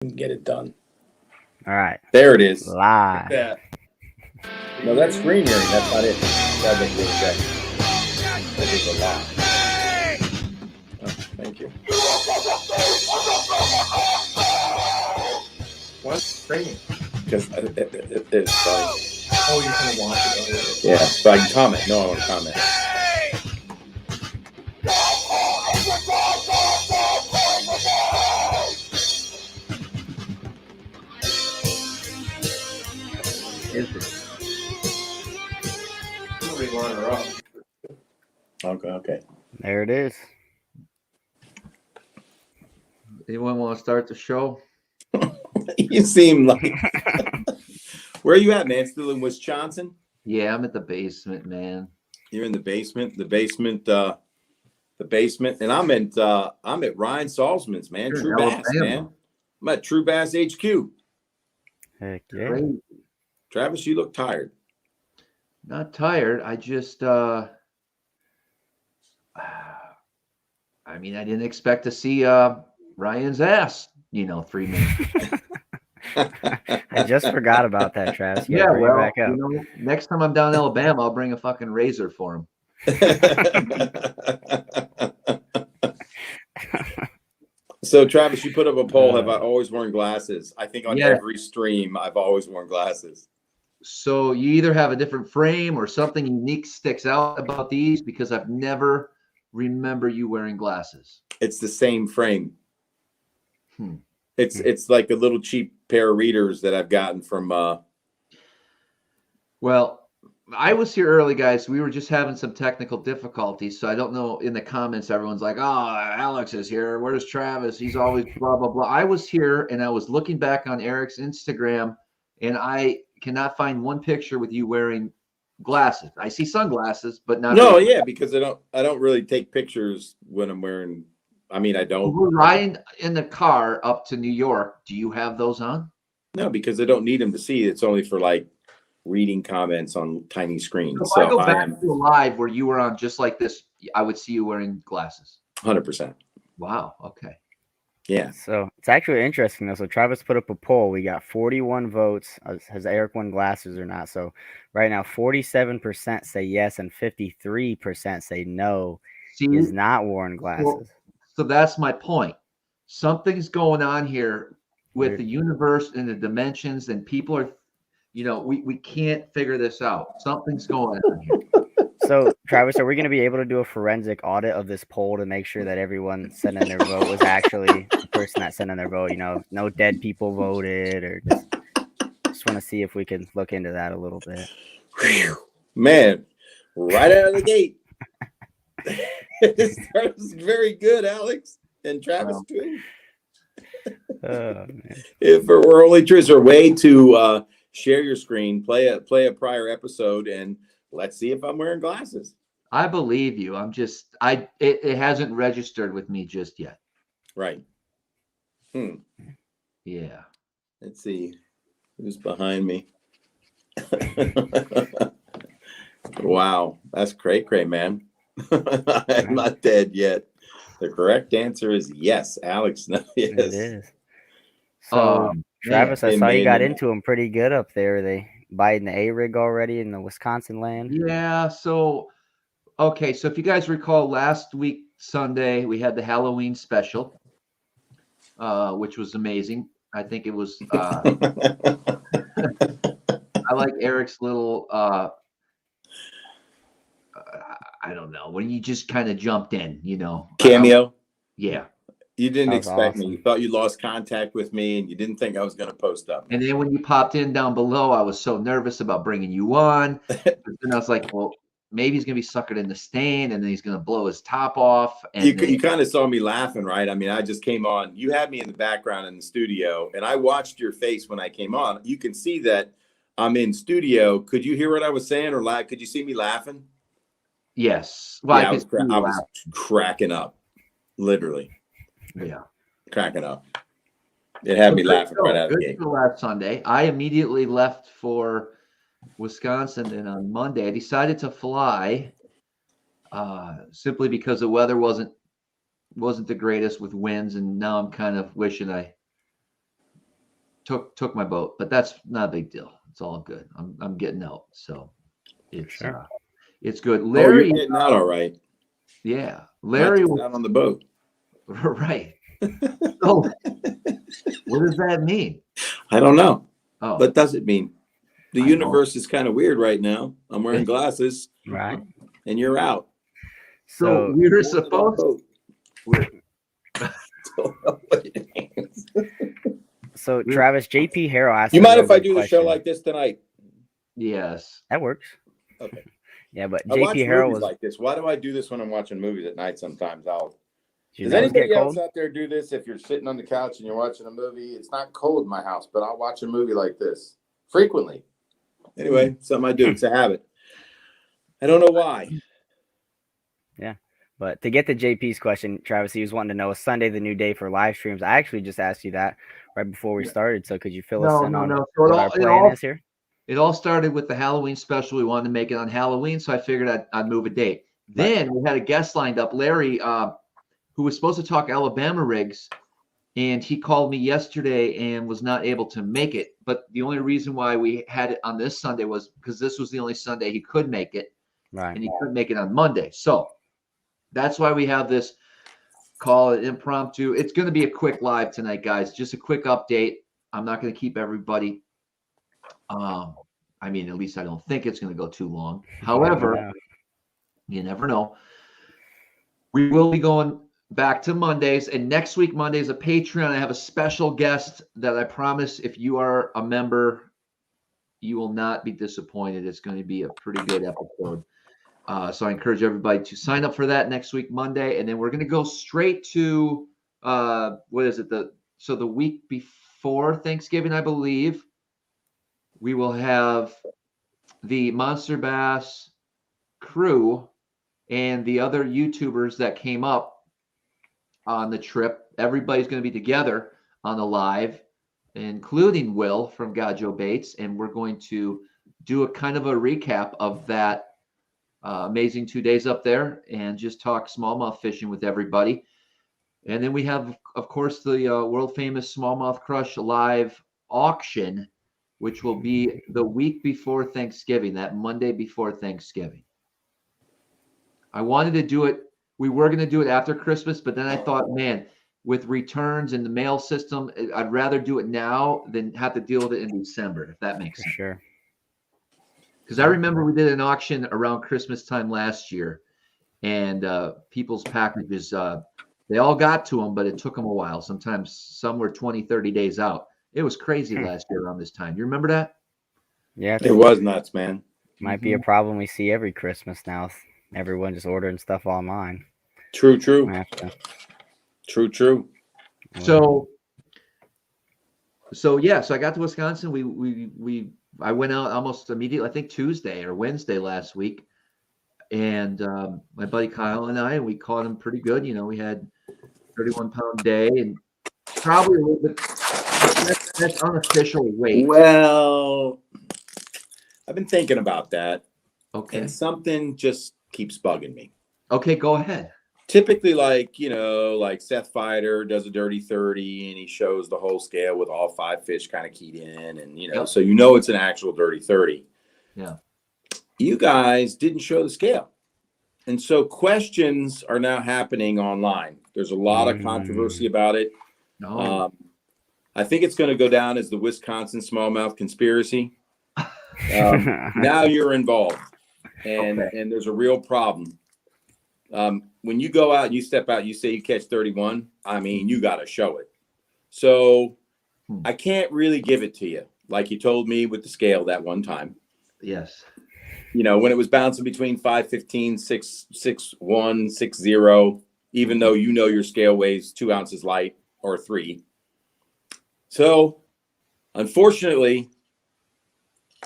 Get it done. All right. There it is. Live. Yeah. No, that's screen hearing. That's not it. That is a lot. Oh, thank you. What? Screening? Because it's funny. Oh, you're going to watch it. Yeah, but I can comment. No, I want to comment. Okay. There it is. Anyone want to start the show? You seem like... Where are you at, man? Still in Wisconsin? Yeah, I'm at the basement, man. You're in the basement. The basement, and I'm at Ryan Salzman's, man. You're True in Bass, Alabama. man. I'm at True Bass HQ. Heck yeah. Great. Travis, you look tired. Not tired. I just, I mean, I didn't expect to see Ryan's ass, 3 minutes. I just forgot about that, Travis. Yeah, well, back up. Next time I'm down in Alabama, I'll bring a fucking razor for him. So, Travis, you put up a poll. Have I always worn glasses? I think on Yeah. every stream, I've always worn glasses. So you either have a different frame or something unique sticks out about these, because I've never remember you wearing glasses. It's the same frame. It's like a little cheap pair of readers that I've gotten from. Well, I was here early, guys. We were just having some technical difficulties, so I don't know. In the comments, everyone's like, "Oh, Alex is here. Where's Travis? He's always blah blah blah." I was here, and I was looking back on Eric's Instagram, and I cannot find one picture with you wearing glasses. I see sunglasses, but not. No, yeah, because I don't really take pictures when I'm wearing. I mean, I don't. We're riding in the car up to New York. Do you have those on? No, because I don't need them to see. It's only for like reading comments on tiny screens. So if I go back to a live where you were on just like this, I would see you wearing glasses. 100%. Wow. Okay. Yeah. So it's actually interesting though. So Travis put up a poll. We got 41 votes. Has Eric worn glasses or not? So right now, 47% say yes and 53% say no. He's not worn glasses. So that's my point. Something's going on here with the universe and the dimensions, and people are, we can't figure this out. Something's going on here. So, Travis, are we going to be able to do a forensic audit of this poll to make sure that everyone sending their vote was actually the person that sent in their vote? No dead people voted, or just want to see if we can look into that a little bit. Whew. Man, right out of the gate. This starts very good, Alex, and Travis too. Oh, man. If it were only true, is there a way to share your screen, play a prior episode, and let's see if I'm wearing glasses. I believe you. It hasn't registered with me just yet. Right. Yeah. Let's see who's behind me. Wow, that's cray, man. I'm not dead yet. The correct answer is yes, Alex. No, yes. It is. So, Travis, I saw you got into him pretty good up there. Are they biting the A-rig already in the Wisconsin land? Yeah. So, okay. So if you guys recall, last week, Sunday, we had the Halloween special, which was amazing. I think it was, I like Eric's little, I don't know, when you just kind of jumped in, Cameo. Yeah. You didn't expect me. You thought you lost contact with me, and you didn't think I was going to post up. And then when you popped in down below, I was so nervous about bringing you on. But then I was like, well, maybe he's going to be suckered in the stain, and then he's going to blow his top off. And you kind of saw me laughing, right? I mean, I just came on. You had me in the background in the studio, and I watched your face when I came on. You can see that I'm in studio. Could you hear what I was saying, or could you see me laughing? Yes. Well, yeah, I was cracking up, literally. Yeah, cracking up. It had me laughing right out of the gate. Last Sunday, I immediately left for Wisconsin, and on Monday I decided to fly, simply because the weather wasn't the greatest with winds, and now I'm kind of wishing I took my boat, but that's not a big deal. It's all good. I'm getting out, so it's Sure. it's good. Oh, Larry, you're getting out all right. yeah, Larry Not was out on the boat. right. So, what does that mean? I don't know. Oh, What does it mean? The I know. universe is kind of weird right now. I'm wearing glasses Right. and you're out. So So we were supposed. so Travis, JP Harrell asked. You a mind real if I good do the show question. like this tonight? Yes. That works. Okay. Yeah, but I watch JP Harrell movies was. like this. Why do I do this when I'm watching movies at night? Sometimes Does your Does nose get anybody else cold? out there do this? If you're sitting on the couch and you're watching a movie, it's not cold in my house, but I'll watch a movie like this frequently. Anyway, something I do. It's a habit. I don't know why. Yeah. But to get to JP's question, Travis, he was wanting to know, is Sunday the new day for live streams? I actually just asked you that right before we started. So could you fill us in on So what our plan is here? It all started with the Halloween special. We wanted to make it on Halloween, so I figured I'd move a date. Then we had a guest lined up, Larry, who was supposed to talk Alabama rigs, and he called me yesterday and was not able to make it. But the only reason why we had it on this Sunday was because this was the only Sunday he could make it, Right. and he couldn't make it on Monday. So that's why we have this call it impromptu. It's going to be a quick live tonight, guys. Just a quick update. I'm not going to keep everybody. I mean, at least I don't think it's going to go too long. However, you never know. We will be going back to Mondays, and next week, Monday is a Patreon. I have a special guest that I promise if you are a member, you will not be disappointed. It's going to be a pretty good episode. So I encourage everybody to sign up for that next week, Monday. And then we're going to go straight to, what is it? The week before Thanksgiving, I believe, we will have the MonsterBass crew and the other YouTubers that came up on the trip. Everybody's going to be together on the live, including Will from Gajo Baits. And we're going to do a kind of a recap of that amazing 2 days up there and just talk smallmouth fishing with everybody. And then we have, of course, the world famous SmallmouthCrush live auction, which will be the week before Thanksgiving, that Monday before Thanksgiving. I wanted to do it. We were going to do it after Christmas, but then I thought, man, with returns and the mail system, I'd rather do it now than have to deal with it in December, if that makes sense. Sure. Because I remember we did an auction around Christmas time last year, and people's packages, they all got to them, but it took them a while. Sometimes some were 20, 30 days out. It was crazy last year around this time. You remember that? Yeah. It was nuts, man. Might be a problem we see every Christmas now. Everyone just ordering stuff online. True. True. So yeah, so I got to Wisconsin. I went out almost immediately, I think Tuesday or Wednesday last week. And my buddy Kyle and we caught him pretty good. You know, we had 31-pound day and probably a little bit, that's unofficial weight. Well, I've been thinking about that. Okay. And something just keeps bugging me. Okay, go ahead. Typically, like Seth Fighter does a dirty 30 and he shows the whole scale with all 5 fish kind of keyed in. And, so it's an actual dirty 30. Yeah. You guys didn't show the scale. And so questions are now happening online. There's a lot of controversy about it. No. I think it's going to go down as the Wisconsin smallmouth conspiracy. Now you're involved. And there's a real problem. When you go out and you step out, you say you catch 31. I mean, you got to show it. So I can't really give it to you like you told me with the scale that one time. Yes. When it was bouncing between 515, 661, 60, even though your scale weighs 2 ounces light or 3. So unfortunately,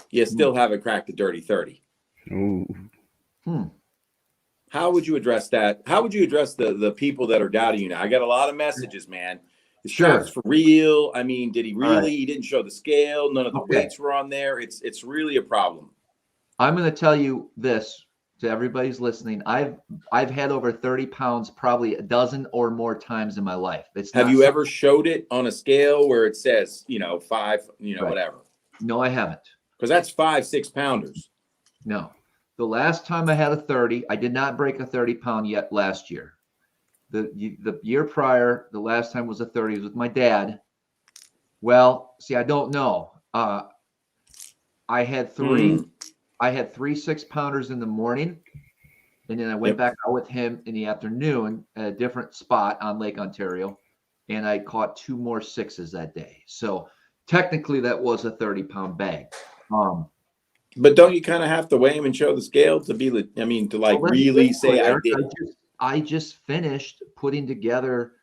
you still haven't cracked the dirty 30. Ooh. How would you address that? How would you address the people that are doubting you now? I got a lot of messages, man. Is Travis for real? I mean, did he really? He didn't show the scale. None of the weights were on there. It's really a problem. I'm going to tell you this to everybody's listening, I've had over 30 pounds probably a dozen or more times in my life. Have you ever showed it on a scale where it says, 5, Right. whatever? No, I haven't. Because that's 5, 6 pounders. No. The last time I had a 30, I did not break a 30 pound yet last year. The year prior, the last time was a 30 was with my dad. Well, see, I don't know. I had three 6-pounders in the morning, and then I went back out with him in the afternoon at a different spot on Lake Ontario, and I caught 2 more 6s that day. So technically that was a 30-pound bag. But don't you kind of have to weigh him and show the scale to be, really say I did it? I just finished putting together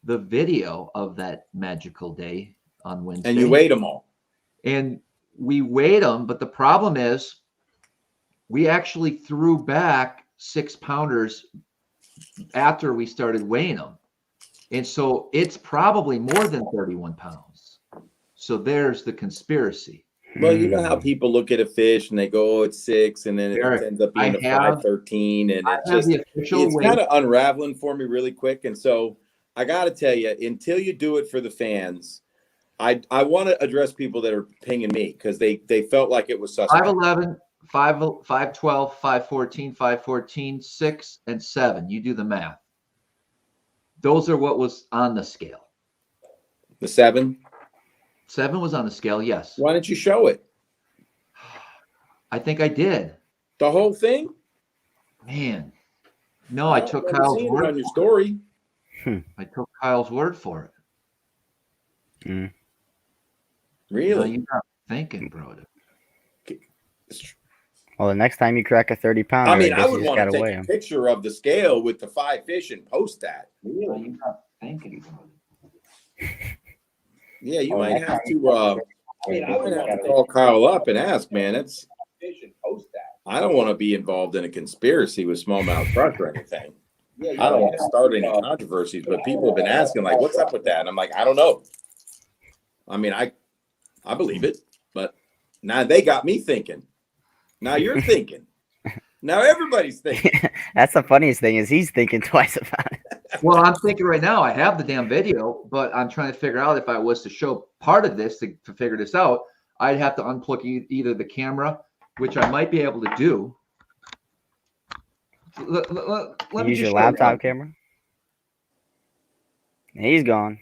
the video of that magical day on Wednesday. And you weighed them all. And we weighed them, but the problem is we actually threw back 6-pounders after we started weighing them. And so it's probably more than 31 pounds. So there's the conspiracy. Well, you know how people look at a fish and they go, "Oh, it's 6," and then it ends up being a 5.13, and it's kind of unraveling for me really quick. And so I got to tell you, until you do it for the fans, I want to address people that are pinging me because they felt like it was suspect. 5'11", 5'12", 5'14", 5'14", 6, and 7. You do the math. Those are what was on the scale. The 7? 7 was on the scale, yes. Why didn't you show it? I think I did. The whole thing? Man. No, I took Kyle's word on your story. I took Kyle's word for it. Really? No, you're not thinking, bro. Well, the next time you crack a 30 pounder, I mean, I would you want to gotta weigh take a 'em. picture of the scale with the 5 fish and post that. No, you're not thinking, bro. Yeah, you might have to. I might have to call Kyle up and ask, man. It's. I don't want to be involved in a conspiracy with Smallmouth Crush or anything. I don't want to start any controversies, but people have been asking, like, "What's up with that?" And I'm like, I don't know. I mean, I believe it, but now they got me thinking. Now you're thinking. Now everybody's thinking. That's the funniest thing is he's thinking twice about it. Well, I'm thinking right now, I have the damn video, but I'm trying to figure out if I was to show part of this to figure this out, I'd have to unplug either the camera, which I might be able to do. Let me Use your laptop camera. He's gone.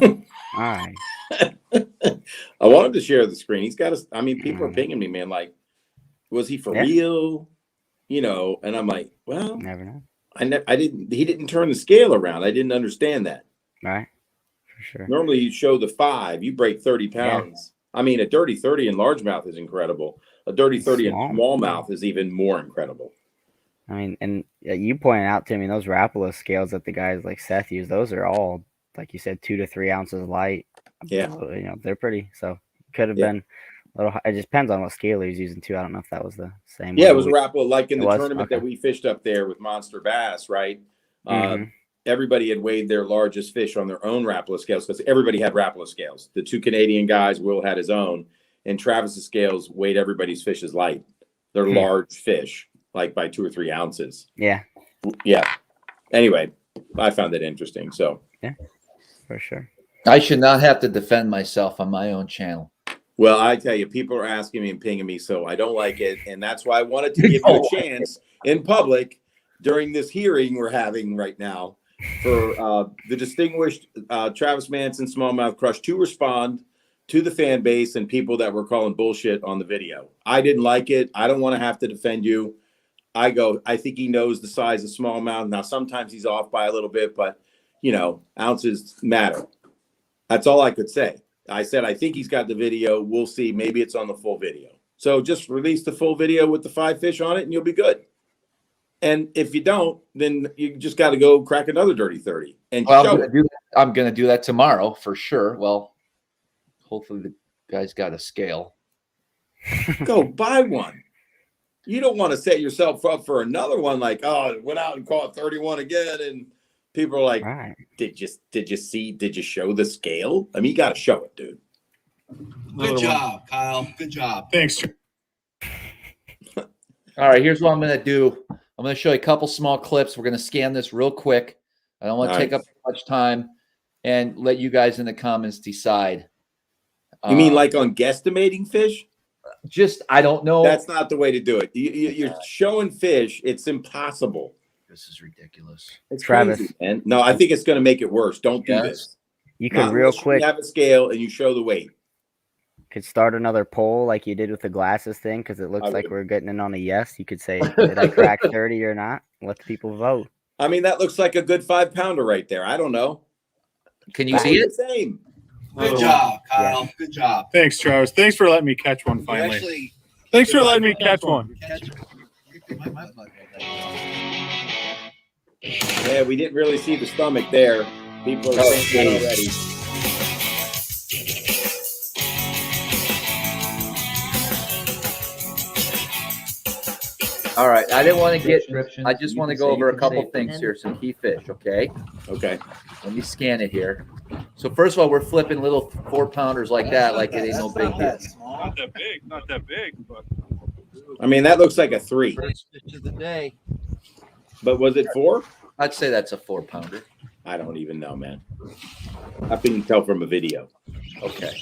All right. I want him to share the screen. He's got I mean, people are pinging me, man. Like, was he for real? And I'm like, well, Never know. He didn't turn the scale around. I didn't understand that. Right. For sure. Normally you show the 5, you break 30 pounds. Yeah. I mean, a dirty 30 in largemouth is incredible. A dirty 30 in smallmouth is even more incredible. I mean, and you pointed out to me those Rapala scales that the guys like Seth use, those are all, like you said, 2 to 3 ounces light. Yeah. They're pretty. So could have been a little. It just depends on what scale he was using too. I don't know if that was the same. Yeah, it was a Rapala, like in the tournament that we fished up there with MonsterBass, right? Everybody had weighed their largest fish on their own Rapala scales because everybody had Rapala scales. The 2 Canadian guys, Will had his own, and Travis's scales weighed everybody's fish as light. They're large fish, like by 2 or 3 ounces. Yeah. Yeah. Anyway, I found that interesting. So yeah, for sure. I should not have to defend myself on my own channel. Well, I tell you, people are asking me and pinging me, so I don't like it. And that's why I wanted to give you a chance in public during this hearing we're having right now for the distinguished Travis Manson Smallmouth Crush to respond to the fan base and people that were calling bullshit on the video. I didn't like it. I don't want to have to defend you. I think he knows the size of smallmouth. Now, sometimes he's off by a little bit, but, ounces matter. That's all I could say. I said, I think he's got the video. We'll see. Maybe it's on the full video. So just release the full video with the 5 fish on it and you'll be good. And if you don't, then you just got to go crack another dirty 30 and show it. I'm going to do that tomorrow for sure. Well, hopefully the guy's got a scale. Go buy one. You don't want to set yourself up for another one like, oh, went out and caught 31 again. And people are like, right. Did you show the scale? I mean, you got to show it, dude. Good job, Kyle. Good job. Thanks. All right, here's what I'm going to do. I'm going to show you a couple small clips. We're going to scan this real quick. I don't want to take up too much time and let you guys in the comments decide. You mean like on guesstimating fish? Just, I don't know. That's not the way to do it. You're showing fish. It's impossible. This is ridiculous. It's Travis. crazy, man. No, I think it's going to make it worse. Don't do this. You can real quick. You have a scale and you show the weight. Could start another poll like you did with the glasses thing, because it looks like we're getting in on a yes. You could say, did I crack 30 or not? Let the people vote. I mean, that looks like a good 5-pounder right there. I don't know. Can you see it? Same. Good job, Kyle. Yeah. Good job. Thanks, Travis. Thanks for letting me catch one finally. Thanks for letting me catch one. Yeah, we didn't really see the stomach there. People are saying that already. All right, I didn't want to get. I just want to go over a couple things here. Some key fish, okay? Okay. Let me scan it here. So first of all, we're flipping little 4-pounders like that, like it ain't no big deal. Not that big, not that big, but I mean, that looks like a 3. First fish of the day. But was it 4? I'd say that's a 4-pounder. I don't even know, man. How can you tell from a video? Okay.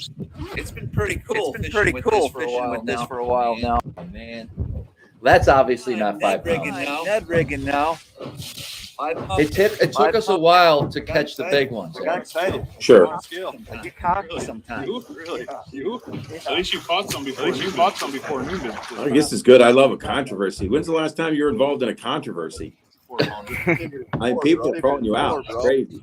It's been pretty cool. It's been pretty cool for a while now. Oh, man. That's obviously not 5 pounds. Ned rigging now. It took us a while to catch the big ones. I got excited. Sure. I get cocky sometimes. really, you? At least you caught some before. You caught some before noon. I guess it's good. I love a controversy. When's the last time you were involved in a controversy? I mean, people are calling you out. It's crazy.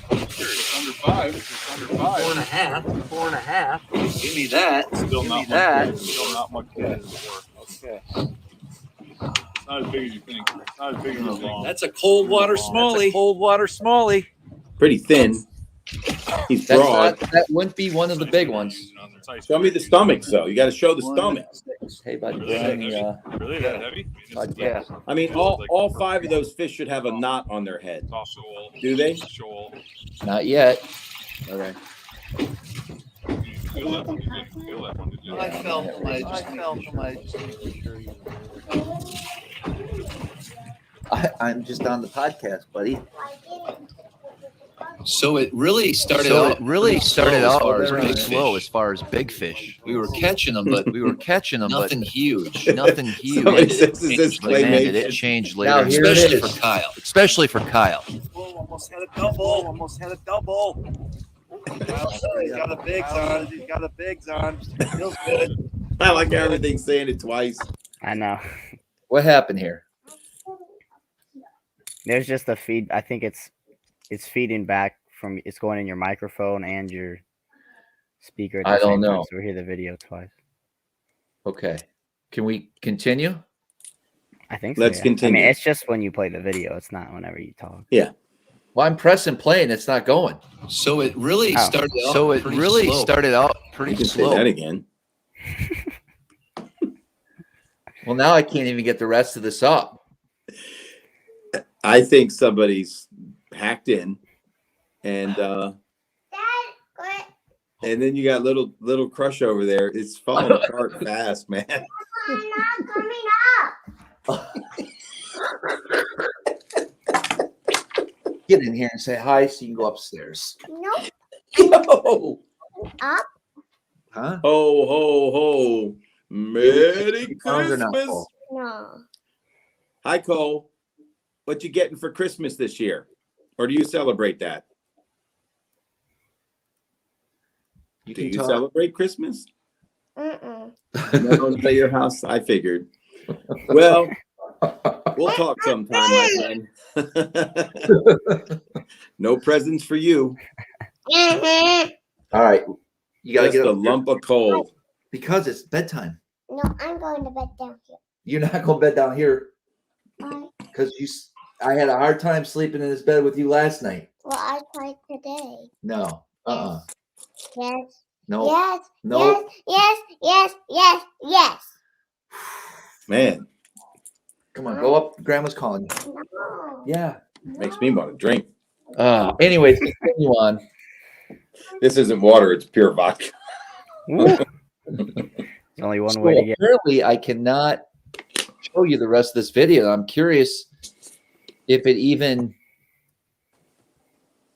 It's under 5. It's under 5. 4.5. 4.5. Give me that. Still not much. Still not much. Okay. It's not as big as you think. It's not as big as you think. That's a cold water smallie. Cold water smallie. Pretty thin. He's That's broad. not, that wouldn't be one of the big ones. Show me the stomach, though. You got to show the stomach. Hey, bud. Really that heavy? Yeah. I mean, all 5 of those fish should have a knot on their head. Do they? Not yet. All right. Feel that one? You didn't feel that one, did you? I felt my. I'm just on the podcast, buddy. So it really started out pretty slow as far as big fish. We were catching them, but nothing huge. Nothing huge. Somebody says, is this Man, did claymation? it change Now, later, here it especially is. for Kyle. Especially for Kyle. Almost had a double. Almost had a double. He's got the bigs on. He's got the bigs on. Feels good. I like how everything's saying it twice. I know. What happened here? There's just a feed. I think it's feeding back from. It's going in your microphone and your speaker. At the I don't same time, know. so we hear the video twice. Okay. Can we continue? I think so. Let's yeah. continue. I mean, it's just when you play the video. It's not whenever you talk. Well, I'm pressing play and it's not going. So it really Oh. started out You pretty can say slow. that again. Well, now I can't even get the rest of this up. I think somebody's hacked in, and then you got little Crush over there. It's falling apart fast, man. Get in here and say hi so you can go upstairs. No. Up. Huh? Ho ho ho! Merry Phones are not Christmas. full. No. Hi Cole. What you getting for Christmas this year, or do you celebrate that? You Do can you talk. celebrate Christmas? Mm-mm. No, at your house. I figured. Well, we'll talk sometime, my friend. No presents for you. Mm-hmm. All right. You got to Just get a up here lump of coal. because it's bedtime. No, I'm going to bed down here. You're not going to bed down here Why? because I had a hard time sleeping in this bed with you last night. Well, I tried today. No. Yes. No. Yes. No. Yes. Yes. Yes. Yes. Man, Come on. Go up. Grandma's calling you. Yes. No. Yeah. makes me want to drink. Anyways, continue on. This isn't water; it's pure vodka. There's only one way to get. Apparently, I cannot show you the rest of this video. I'm curious if it even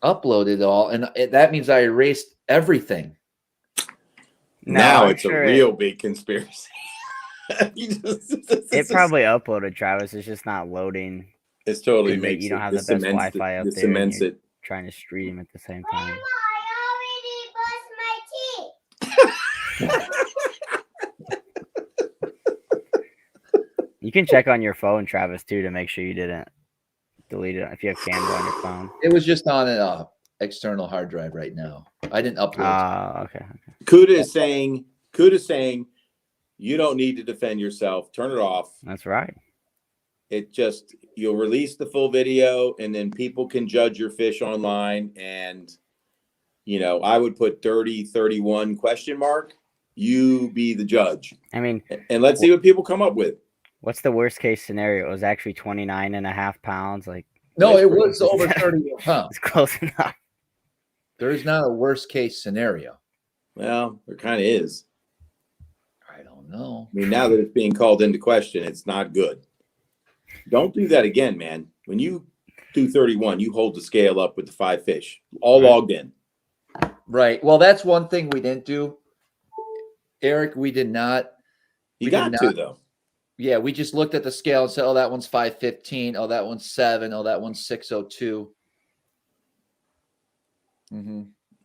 uploaded all, and that means I erased everything. Now I'm it's sure a real big conspiracy. It probably uploaded, Travis. It's just not loading. It's totally Because makes you don't it, have this the best cements Wi-Fi it, out this there and cements you're it. trying to stream at the same time. Grandma, I already brushed my teeth. You can check on your phone, Travis, too, to make sure you didn't delete it if you have camera on your phone. It was just on an external hard drive right now. I didn't upload. Okay. Kuda is saying, you don't need to defend yourself. Turn it off. That's right. It just, you'll release the full video and then people can judge your fish online. And, you know, I would put 30, 31 question mark. You be the judge. I mean, and let's see what people come up with. What's the worst case scenario? It was actually 29.5 pounds. Like, No, it was over 30 pounds. It's close enough. There is not a worst case scenario. Well, there kind of is. I don't know. I mean, now that it's being called into question, it's not good. Don't do that again, man. When you do 31, you hold the scale up with the 5 fish, all logged in. Right. Well, that's one thing we didn't do. Eric, we did not. You got to, though. Yeah, we just looked at the scale and said, oh, that one's 515. Oh, that one's 7. Oh, that one's 602.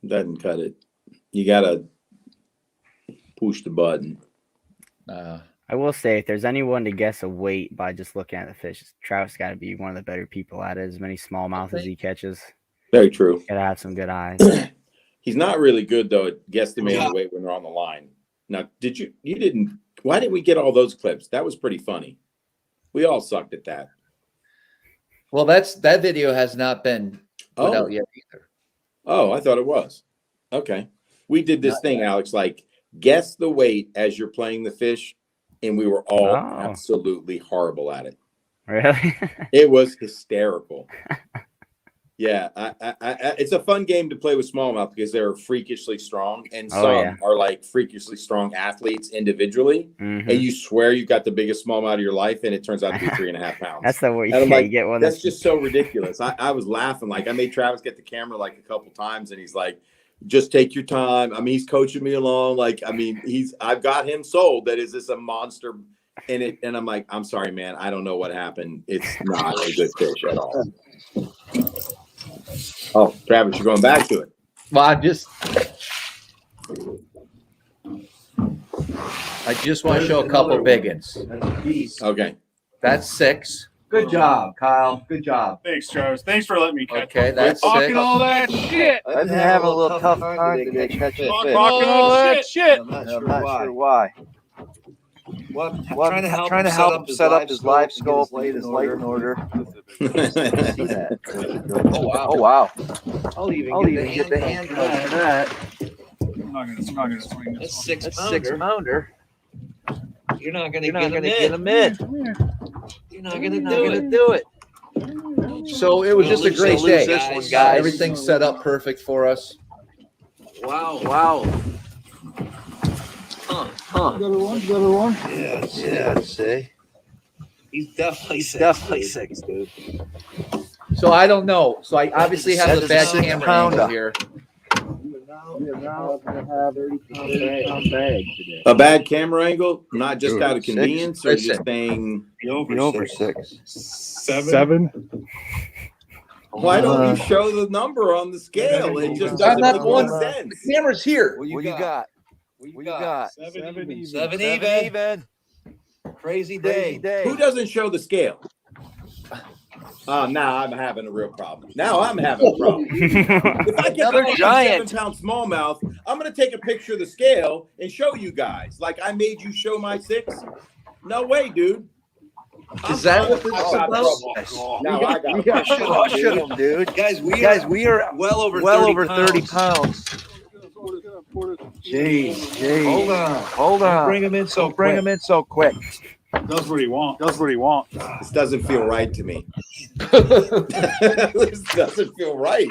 Doesn't cut it. You got to push the button. I will say, if there's anyone to guess a weight by just looking at the fish, Travis got to be one of the better people at it. As many smallmouth as he catches. Very true. Got to have some good eyes. He's not really good, though, at guesstimating the weight when they're on the line. Now, why didn't we get all those clips? That was pretty funny. We all sucked at that. Well, that video has not been put out yet either. Oh, I thought it was. Okay. We did this thing, Alex, like guess the weight as you're playing the fish, and we were all absolutely horrible at it. Really? It was hysterical. Yeah, it's a fun game to play with smallmouth because they're freakishly strong, and some are like freakishly strong athletes individually, and you swear you've got the biggest smallmouth of your life, and it turns out to be 3.5 pounds. That's the way you get one. That's just so ridiculous. I was laughing. Like, I made Travis get the camera like a couple times, and he's like, just take your time. I mean, he's coaching me along. Like, I mean, I've got him sold that is this a monster in it, and I'm like, I'm sorry, man, I don't know what happened. It's not a good fish at all. Oh, Travis, you're going back to it. Well, I just want to show a couple big ones. Okay. That's 6. Good job, Kyle. Good job. Thanks, Travis. Thanks for letting me catch. Okay, that's talking 6. all that shit. I've been having a little tough time today catching fish. Talking all that shit. I'm not sure why. Well, I'm trying to help him set up his live scope, get his light in order. Oh wow! I'll even get the hand cut on that. I'm not gonna swing this one. That's 6 pounder. You're not gonna get him in. You're not gonna do it. So it was just a great day. This one, guys. Everything's set up perfect for us. Wow. Another one. Yeah, I'd say. He's definitely 6, dude. So I don't know. So I obviously have the bad That's a camera 6 pounder. angle here. We are now going to have 30-pound bag today. A bad camera angle, not just out of convenience, or just saying. Over 6. 7. Why don't you show the number on the scale? It just doesn't make one sense. The camera's here. What you got? 7 even. Crazy day. Who doesn't show the scale? Now I'm having a real problem. If I get Another giant 7-pound smallmouth, I'm going to take a picture of the scale and show you guys. Like I made you show my 6. No way, dude. Is that what this is about? No, I got crushing them, dude. Guys, we are well over 30 pounds. Jeez. Hold on. Bring him in so quick. Does what he wants. This doesn't feel right to me. This doesn't feel right.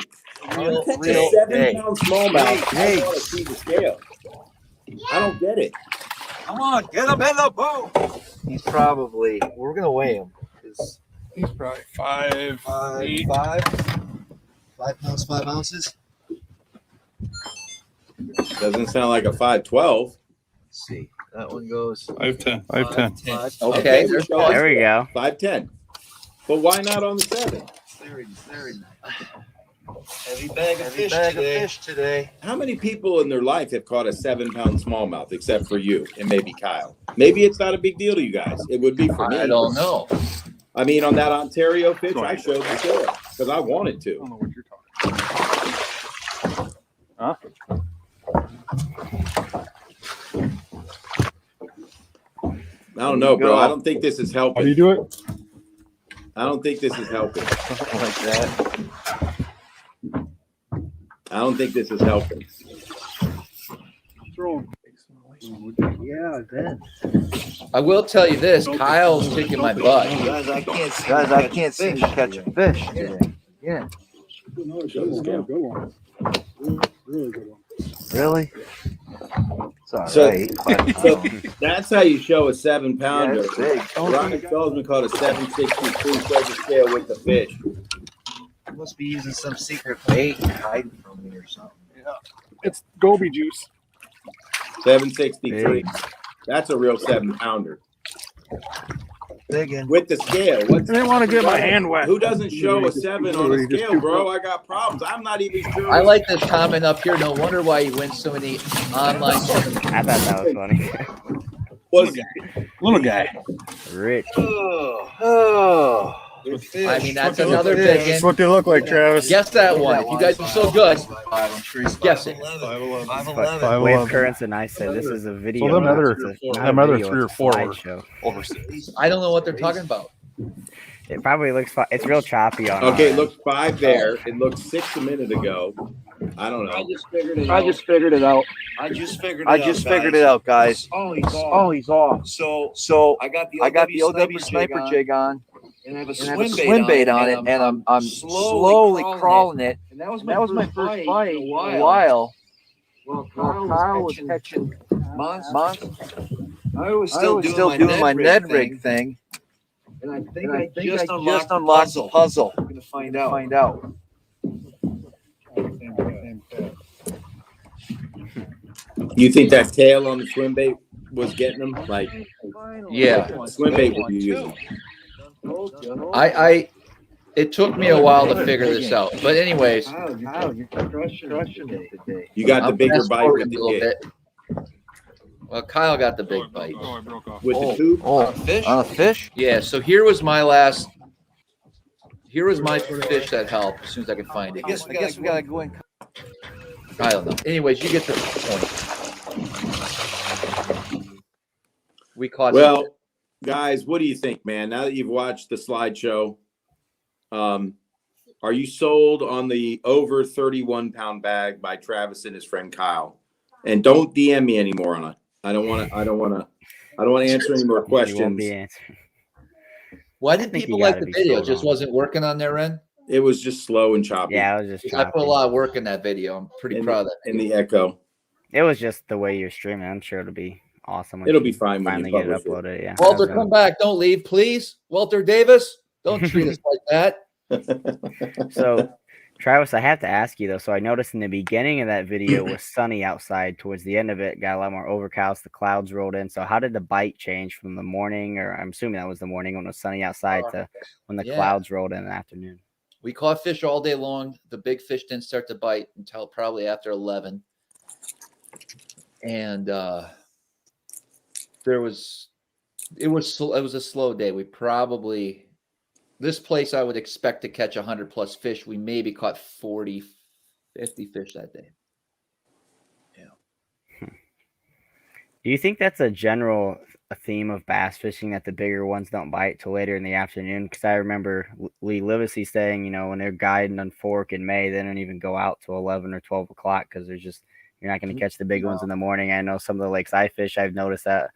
Real 7-pound smallmouth. I want to see the scale. I don't get it. Come on, get him in the boat. He's probably. We're gonna weigh him. He's probably 5'8". 5 pounds, 5 ounces. Doesn't sound like a 5'12". Let's see. That one goes 5'10". 5'10". 5'10". Okay, there's There we go. 5'10". But why not on the 7? Very nice. Heavy bag of fish today. How many people in their life have caught a 7-pound smallmouth except for you and maybe Kyle? Maybe it's not a big deal to you guys. It would be for me. I don't know. I mean, on that Ontario fish, I showed the shore because I wanted I to. don't know what you're talking about. I don't know, bro. I don't think this is How do helping. you do it? I don't think this is helping. Like that. I don't think this is helping. Throw him. Yeah, then. I will tell you this: Kyle's kicking my butt. Guys, I can't seem to catch a fish today. Yeah. Good one. Really good one. Really? It's all So- right. So that's how you show a 7-pounder. Yeah, it's big. Ryan Feldman caught a 763 silver scale with the fish. You must be using some secret bait hiding from me or something. It's Gobi juice. 763. That's a real 7-pounder. Big and With the scale. I didn't want to get my hand wet. Who doesn't show a 7 on a scale, bro? I got problems. I'm not even sure. I like this comment up here. No wonder why he wins so many online tournaments. I thought that was funny. Little guy. Rich. oh. I mean, that's another big That's one. what they look like, Travis. Guess that one. If you guys are so good, guess it. 5'11". Wave Currents and I said this is a video. So them not other- just a- not them a other video, 3 or it's a 4 were slideshow. overseas. I don't know what they're talking about. It probably looks fine. It's real choppy on. Okay, our look, 5 there. It looked 6 a minute ago. I don't know. I just figured it out. I just figured it out, guys. Oh, he's off. Oh, he's off. So I got the OW sniper jig on, and I have a and I have a swim bait on it, and I'm slowly crawling it. And that was And that was my first bite in in a while. Well, Kyle was catching monsters. I was I was still doing my Ned rig thing, and I think and I just unlocked the unlocked the puzzle. I'm gonna find To out. find out. You think that tail on the swim bait was getting them? Like, Yeah. swim bait would be using. It took me a while to figure this out. But anyways, Kyle, you're crushing it today. You got the I'm bigger fast bite forwarding with a the little jig. bit. Well, Kyle got the big bite. Oh, I broke off. With the tube? Oh, Fish? on a fish? Yeah, so here was my fish that helped as soon as I could find it. I guess we gotta go in. I don't know. Anyways, you get the point. We caught Well, guys, what do you think, man? Now that you've watched the slideshow, are you sold on the over 31-pound bag by Travis and his friend Kyle? And don't DM me anymore on it. I don't want to answer any more You won't questions. be answering. Why I did think people you like gotta the be video? sold Just on it. wasn't working on their end? It was just slow and choppy. Yeah, it was just. I put a choppy. lot of work in that video. I'm pretty proud of that. in the echo. It was just the way you're streaming. I'm sure it'll be awesome. when It'll you be fine when you finally get it publish it. uploaded. Yeah. Walter, That's come back. Don't leave, please. Walter Davis, don't treat us like that. So, Travis, I have to ask you though. So I noticed in the beginning of that video it was sunny outside. Towards the end of it, got a lot more overcast. The clouds rolled in. So how did the bite change from the morning, or I'm assuming that was the morning when it was sunny outside, to when the Yeah. clouds rolled in the afternoon? We caught fish all day long. The big fish didn't start to bite until probably after 11. And it was a slow day. We probably, this place I would expect to catch 100 plus fish. We maybe caught 40, 50 fish that day. Do you think that's a general theme of bass fishing, that the bigger ones don't bite till later in the afternoon? Because I remember Lee Livesey saying, when they're guiding on Fork in May, they don't even go out till 11 or 12 o'clock because you're not going to catch the big ones in the morning. I know some of the lakes I fish, I've noticed that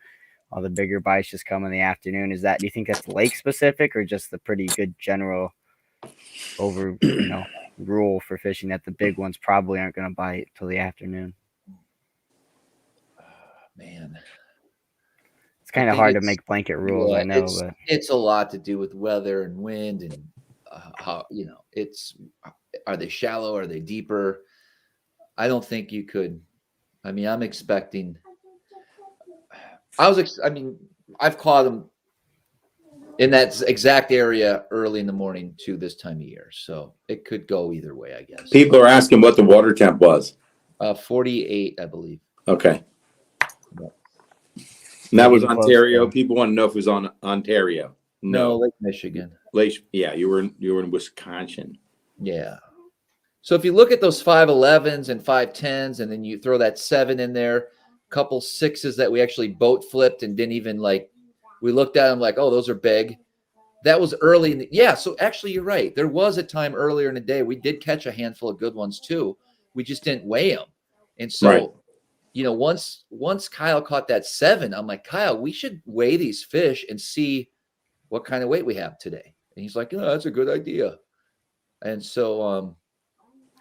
all the bigger bites just come in the afternoon. Do you think that's lake specific, or just the pretty good general rule for fishing that the big ones probably aren't going to bite till the afternoon? Man. It's kind of hard to make blanket rules. Yeah, I know, it's, but it's a lot to do with weather and wind and how, are they shallow? Are they deeper? I don't think you could. I mean, I'm expecting. I've caught them in that exact area early in the morning to this time of year, so it could go either way, I guess. People are asking what the water temp was. 48, I believe. Okay. Yeah. And that was Getting close, Ontario. though. People want to know if it was on Ontario. No, Lake Michigan. Yeah, you were in Wisconsin. Yeah. So if you look at those 5.11s and 5.10s, and then you throw that 7 in there, couple 6s that we actually boat flipped and didn't even we looked at them like, oh, those are big. That was early in so actually you're right. There was a time earlier in the day we did catch a handful of good ones too. We just didn't weigh them. And so, Right. Once Kyle caught that 7, I'm like, Kyle, we should weigh these fish and see what kind of weight we have today. And he's like, oh, that's a good idea. And so,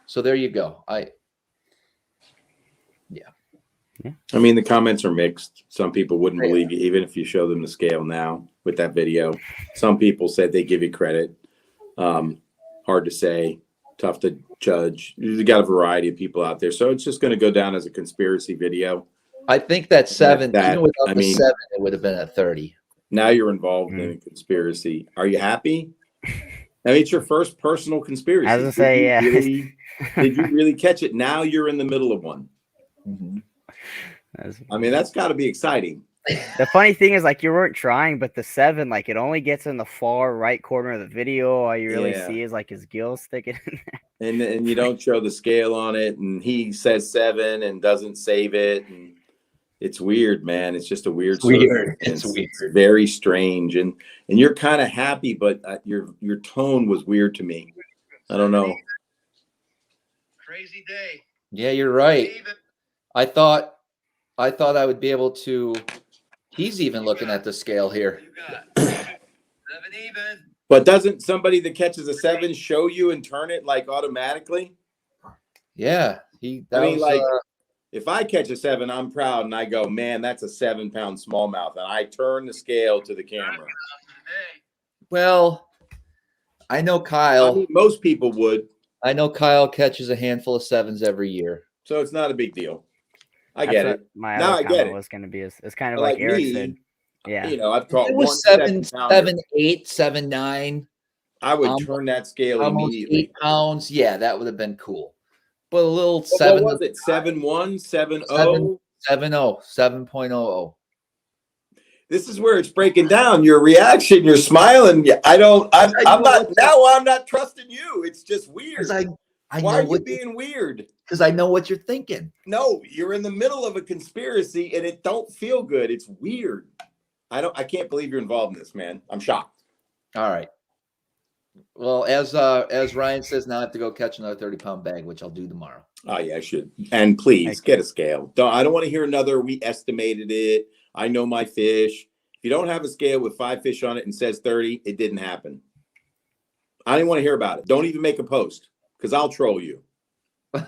so there you go. I mean, the comments are mixed. Some people wouldn't believe you, even if you show them the scale now with that video. Some people said they give you credit. Hard to say, tough to judge. You got a variety of people out there, so it's just going to go down as a conspiracy video. I think that 7, That- without I the mean- 7, it would have been at 30. Now you're involved in a conspiracy. Are you happy? I mean, it's your first personal conspiracy. I was gonna say, yeah. Did you really catch it? Now you're in the middle of one. Mm-hmm. I mean, that's got to be exciting. The funny thing is, you weren't trying, but the 7, it only gets in the far right corner of the video. All you really see is his gills sticking in there. And you don't show the scale on it, and he says 7 and doesn't save it, and it's weird, man. It's just a weird. It's weird. It's very strange, and you're kind of happy, but your tone was weird to me. I don't know. Crazy day. Yeah, you're right. I thought I would be able to. He's even looking at the scale here. You got 7 even. But doesn't somebody that catches a 7 show you and turn it automatically? Yeah, if I catch a 7, I'm proud and I go, man, that's a 7-pound smallmouth, and I turn the scale to the camera. Well, I know Kyle. I mean, most people would, I know Kyle catches a handful of 7s every year. so it's not a big deal. I That's get what it. My Now other I get comment it. was going to be. It's kind of Like like Eric me, said. Yeah. I've caught It one was 7, 7-pounder. 7, 8, 7, 9. I would turn that scale Almost immediately. 8 pounds. Yeah, that would have been cool. But a little What 7. was it? 7.1, 7.0? 7.0, 7.00. This is where it's breaking down. Your reaction, you're smiling. I'm not trusting you. It's just weird. I Why know are you what being weird? because I know what you're thinking. No, you're in the middle of a conspiracy and it don't feel good. It's weird. I can't believe you're involved in this, man. I'm shocked. All right. Well, as Ryan says, now I have to go catch another 30-pound bag, which I'll do tomorrow. Oh yeah, I should. And please get a scale. I don't want to hear another, we estimated it. I know my fish. If you don't have a scale with 5 fish on it and says 30, it didn't happen. I didn't want to hear about it. Don't even make a post because I'll troll you. We'll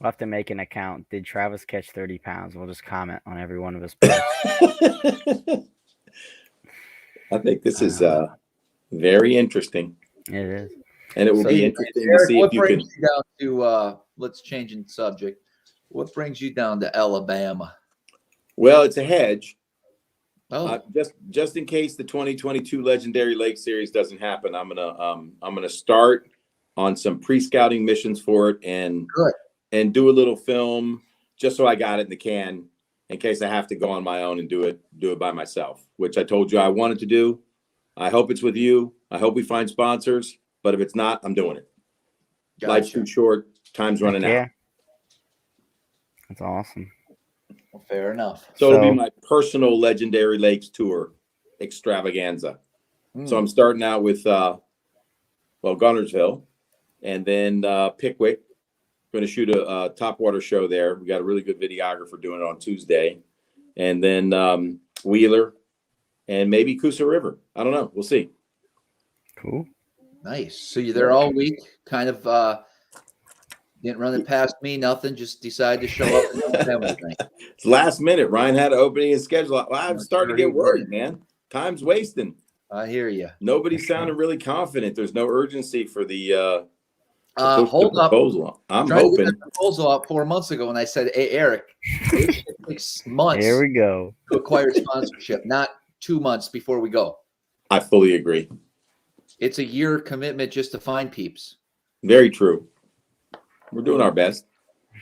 have to make an account. Did Travis catch 30 pounds? We'll just comment on every one of his posts. I think this is very interesting. It is. And it will be interesting to see if you can. You down to, let's change in subject. What brings you down to Alabama? Well, it's a hedge. Oh, Just in case the 2022 Legendary Lake Series doesn't happen, I'm gonna start on some pre-scouting missions for it and do a little film just so I got it in the can in case I have to go on my own and do it by myself, which I told you I wanted to do. I hope it's with you. I hope we find sponsors, but if it's not, I'm doing it. gotcha. Life's too short. Time's running out. Yeah. That's awesome. Well, fair enough. So it'll be my personal Legendary Lakes tour extravaganza. So I'm starting out with, Gunnersville and then Pickwick. Going to shoot a topwater show there. We got a really good videographer doing it on Tuesday. And then Wheeler and maybe Coosa River. I don't know. We'll see. Cool. Nice. So you're there all week, kind of Didn't run it past me, nothing. Just decided to show up and have everything. It's last minute. Ryan had an opening his schedule. Well, I'm starting to Sure get worried, man. Time's wasting. I hear you. Nobody's sounding really confident. There's no urgency for the Hold up. proposal. I'm Trying to get hoping. that proposal out 4 months ago, and I said, "Hey, Eric, it takes months Here we go. to acquire sponsorship, not 2 months before we go. I fully agree. It's a year commitment just to find peeps." Very true. We're doing our best.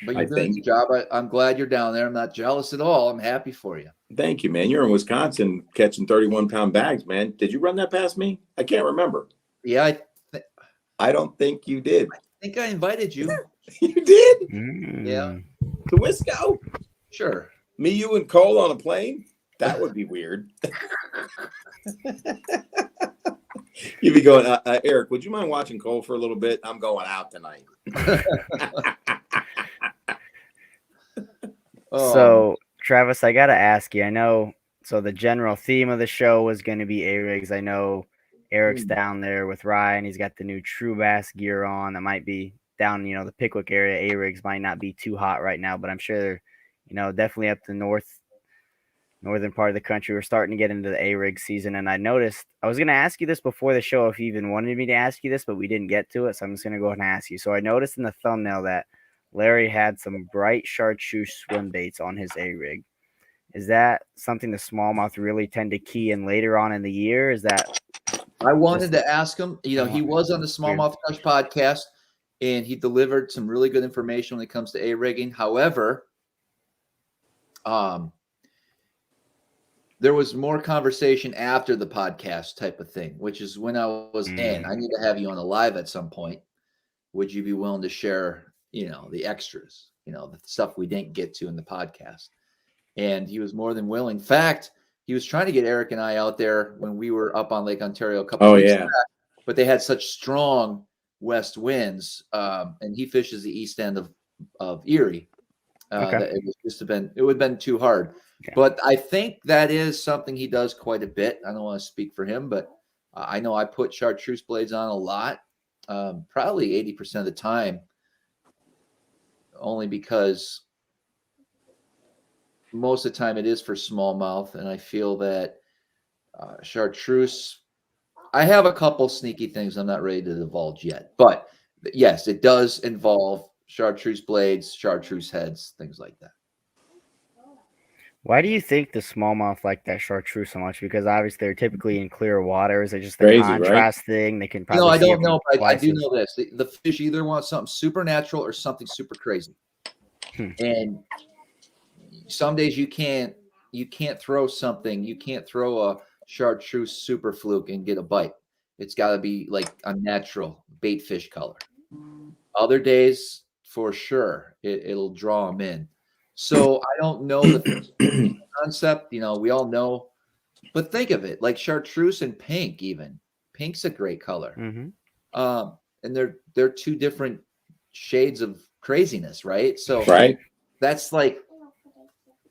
But I you're doing a think. good job. I'm glad you're down there. I'm not jealous at all. I'm happy for you. Thank you, man. You're in Wisconsin catching 31-pound bags, man. Did you run that past me? I can't remember. Yeah, I don't think you did. I think I invited you. You did? Yeah. To Wisco? Sure. Me, you, and Cole on a plane? That would be weird. You'd be going, Eric, would you mind watching Cole for a little bit? I'm going out tonight. So, Travis, I got to ask you, I know, so the general theme of the show was going to be A-rigs. I know Eric's down there with Ryan. He's got the new True Bass gear on. That might be down, the Pickwick area. A-rigs might not be too hot right now, but I'm sure, definitely up the northern part of the country, we're starting to get into the A-rig season. And I noticed, I was going to ask you this before the show if you even wanted me to ask you this, but we didn't get to it. So I'm just going to go ahead and ask you. So I noticed in the thumbnail that Larry had some bright chartreuse swim baits on his A-rig. Is that something the smallmouth really tend to key in later on in the year? Is that? I wanted to ask him, he was on the SmallmouthCrush podcast and he delivered some really good information when it comes to A-rigging. However, there was more conversation after the podcast type of thing, which is when I was in. I need to have you on a live at some point. Would you be willing to share, the extras, the stuff we didn't get to in the podcast? And he was more than willing. In fact, he was trying to get Eric and I out there when we were up on Lake Ontario a couple of weeks back, but they had such strong west winds, and he fishes the east end of Erie. That it would have been too hard. Okay. But I think that is something he does quite a bit. I don't want to speak for him, but I know I put chartreuse blades on a lot, probably 80% of the time, only because most of the time it is for smallmouth. And I feel that chartreuse, I have a couple sneaky things I'm not ready to divulge yet. But yes, it does involve chartreuse blades, chartreuse heads, things like that. Why do you think the smallmouth like that chartreuse so much? Because obviously they're typically in clear water. Is it just the contrast thing? They can probably I don't know, but I do know this. The fish either want something supernatural or something super crazy. And some days you can't throw something. You can't throw a chartreuse super fluke and get a bite. It's got to be like a natural bait fish color. Other days, for sure, it'll draw them in. So I don't know the concept, we all know, but think of it like chartreuse and pink. Even pink's a great color, and they're two different shades of craziness, right? So that's like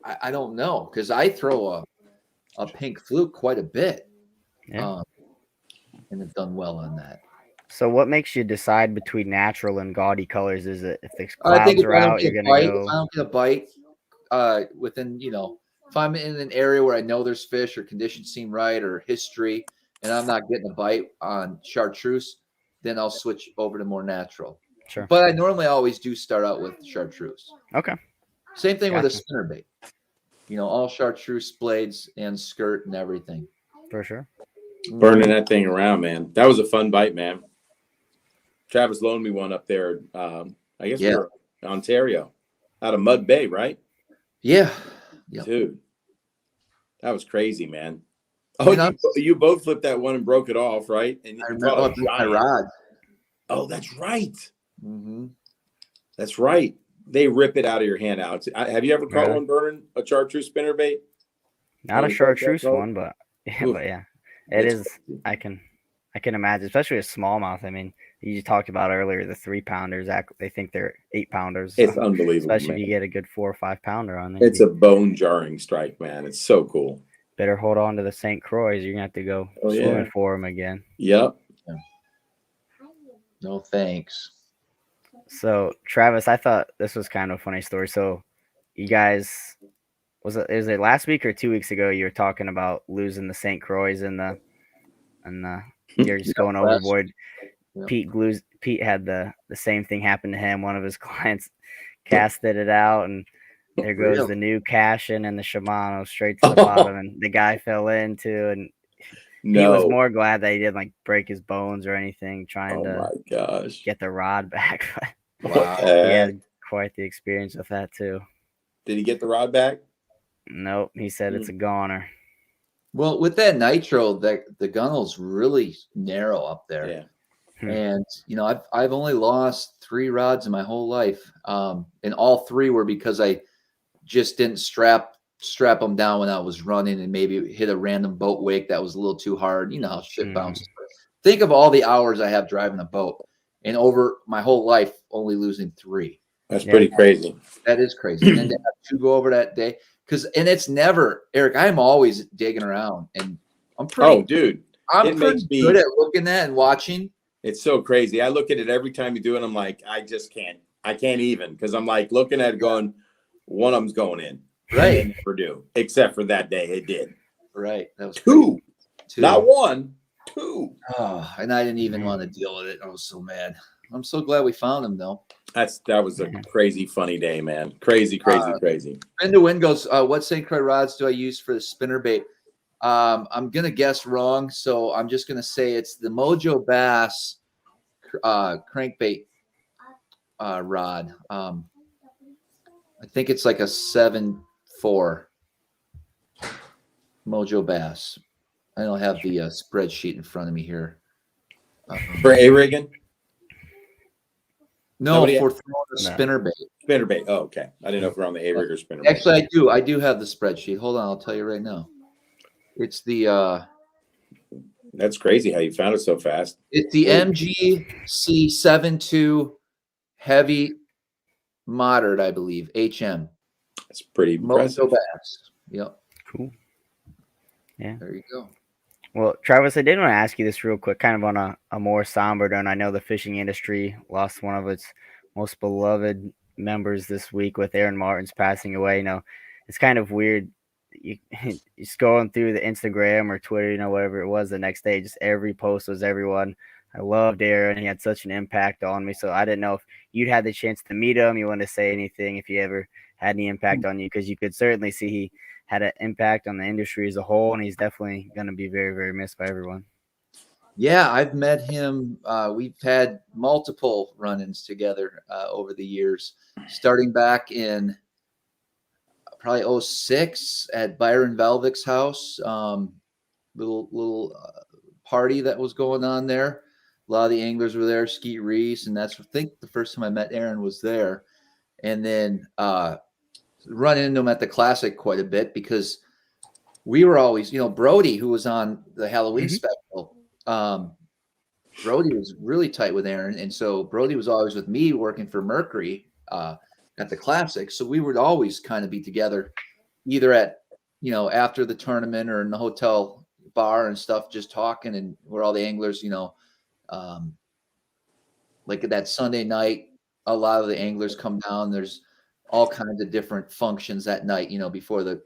I don't know, because I throw a pink fluke quite a bit, and have done well on that. So what makes you decide between natural and gaudy colors? Is it if the clouds are out, you're going to go? If I don't get a bite within, if I'm in an area where I know there's fish or conditions seem right or history, and I'm not getting a bite on chartreuse, then I'll switch over to more natural. Sure. But I normally always do start out with chartreuse. Okay. Same thing with a spinnerbait. All chartreuse blades and skirt and everything. For sure. Burning that thing around, man. That was a fun bite, man. Travis loaned me one up there. I guess we were in Ontario, out of Mud Bay, right? Yeah. Dude, that was crazy, man. Oh, you both flipped that one and broke it off, right? And I remember my rod. Oh, that's right. That's right. They rip it out of your hand, Alex. Have you ever caught one burning a chartreuse spinnerbait? Not a chartreuse one, but yeah, it is. I can imagine, especially a smallmouth. I mean, you talked about earlier the 3-pounders. They think they're 8-pounders. It's unbelievable, especially if you get a good 4 or 5 pounder on it. It's a bone jarring strike, man. It's so cool. Better hold on to the St. Croix. You're gonna have to go swimming for them again. Yep. No thanks. So Travis, I thought this was kind of a funny story. So you guys, is it last week or 2 weeks ago? You were talking about losing the St. Croix and you're just going overboard. Yep. Pete had the same thing happen to him. One of his clients casted it out, and there goes Really? the new cash-in and the Shimano straight to the bottom, and the guy fell into, and he was more glad that he didn't like break his bones or anything trying to get the rod back. Wow. He had quite the experience with that too. Did he get the rod back? Nope, he said it's a goner. Well, with that nitro, the gunnel's really narrow up there. Yeah. And I've only lost 3 rods in my whole life, and all 3 were because I just didn't strap them down when I was running, and maybe hit a random boat wake that was a little too hard. You know how shit bounces. Think of all the hours I have driving a boat, and over my whole life, only losing 3. That's pretty crazy. That is crazy. And then to have 2 go over that day, and it's never, Eric. I'm always digging around, and I'm pretty. I'm pretty good at looking at and watching. It's so crazy. I look at it every time you do it. I'm like, I just can't. I can't even, because I'm like looking at it going, one of them's going in. Right. They never do, except for that day it did. Right. That was 2. Not 1, 2. Oh, and I didn't even want to deal with it. I was so mad. I'm so glad we found him though. That was a crazy funny day, man. Crazy. Spin to Win goes, what St. Croix rods do I use for the spinner bait? I'm gonna guess wrong, so I'm just gonna say it's the Mojo Bass crankbait rod. I think it's like a 7.4 Mojo Bass. I don't have the spreadsheet in front of me here. For A-rigging? No, for throwing a spinner bait. Spinner bait. Oh, okay. I didn't know if we're on the A-rig or spinner bait. Actually, I do have the spreadsheet. Hold on, I'll tell you right now. It's the That's crazy how you found it so fast. It's the MGC72 heavy moderate, I believe. HM. That's pretty impressive. Mojo Bass. Yep. Cool. Yeah. There you go. Well, Travis, I did want to ask you this real quick, kind of on a more somber note. I know the fishing industry lost one of its most beloved members this week with Aaron Martens passing away. You know, it's kind of weird. You scrolling through the Instagram or Twitter, whatever it was the next day, just every post was everyone. I loved Aaron. He had such an impact on me. So I didn't know if you'd had the chance to meet him. You wanted to say anything, if he ever had any impact on you, because you could certainly see he had an impact on the industry as a whole, and he's definitely going to be very, very missed by everyone. Yeah, I've met him. We've had multiple run-ins together over the years, starting back in probably 06 at Byron Velvick's house. Little party that was going on there. A lot of the anglers were there, Skeet Reese, and that's, I think, the first time I met Aaron was there. And then run into him at the Classic quite a bit, because we were always, Brody, who was on the Halloween special, Brody was really tight with Aaron. And so Brody was always with me working for Mercury at the Classic. So we would always kind of be together, either at, after the tournament or in the hotel bar and stuff, just talking, and where all the anglers, like that Sunday night, a lot of the anglers come down. There's all kinds of different functions that night, before the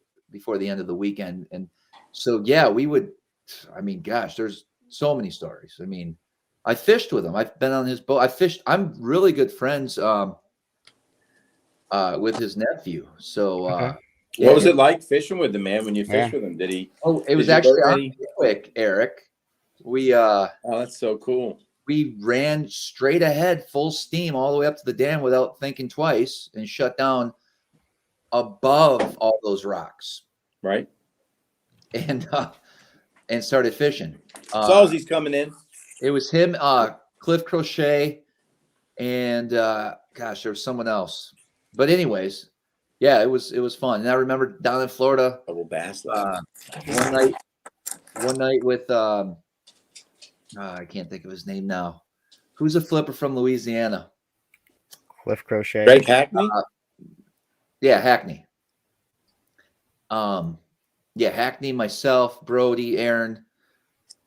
end of the weekend. And so, yeah, we would, gosh, there's so many stories. I fished with him. I've been on his boat. I'm really good friends with his nephew. So, what was it like fishing with the man when you fished with him? Did he? Oh, it was actually quick, Eric. Oh, that's so cool. We ran straight ahead, full steam, all the way up to the dam without thinking twice, and shut down above all those rocks. Right. And started fishing. Salzy's coming in. It was him, Cliff Crochet, and gosh, there was someone else. But anyways, yeah, it was fun. And I remember down in Florida, double bass one night with I can't think of his name now. Who's a flipper from Louisiana? Cliff Crochet. Greg Hackney? Yeah, Hackney. Hackney, myself, Brody, Aaron.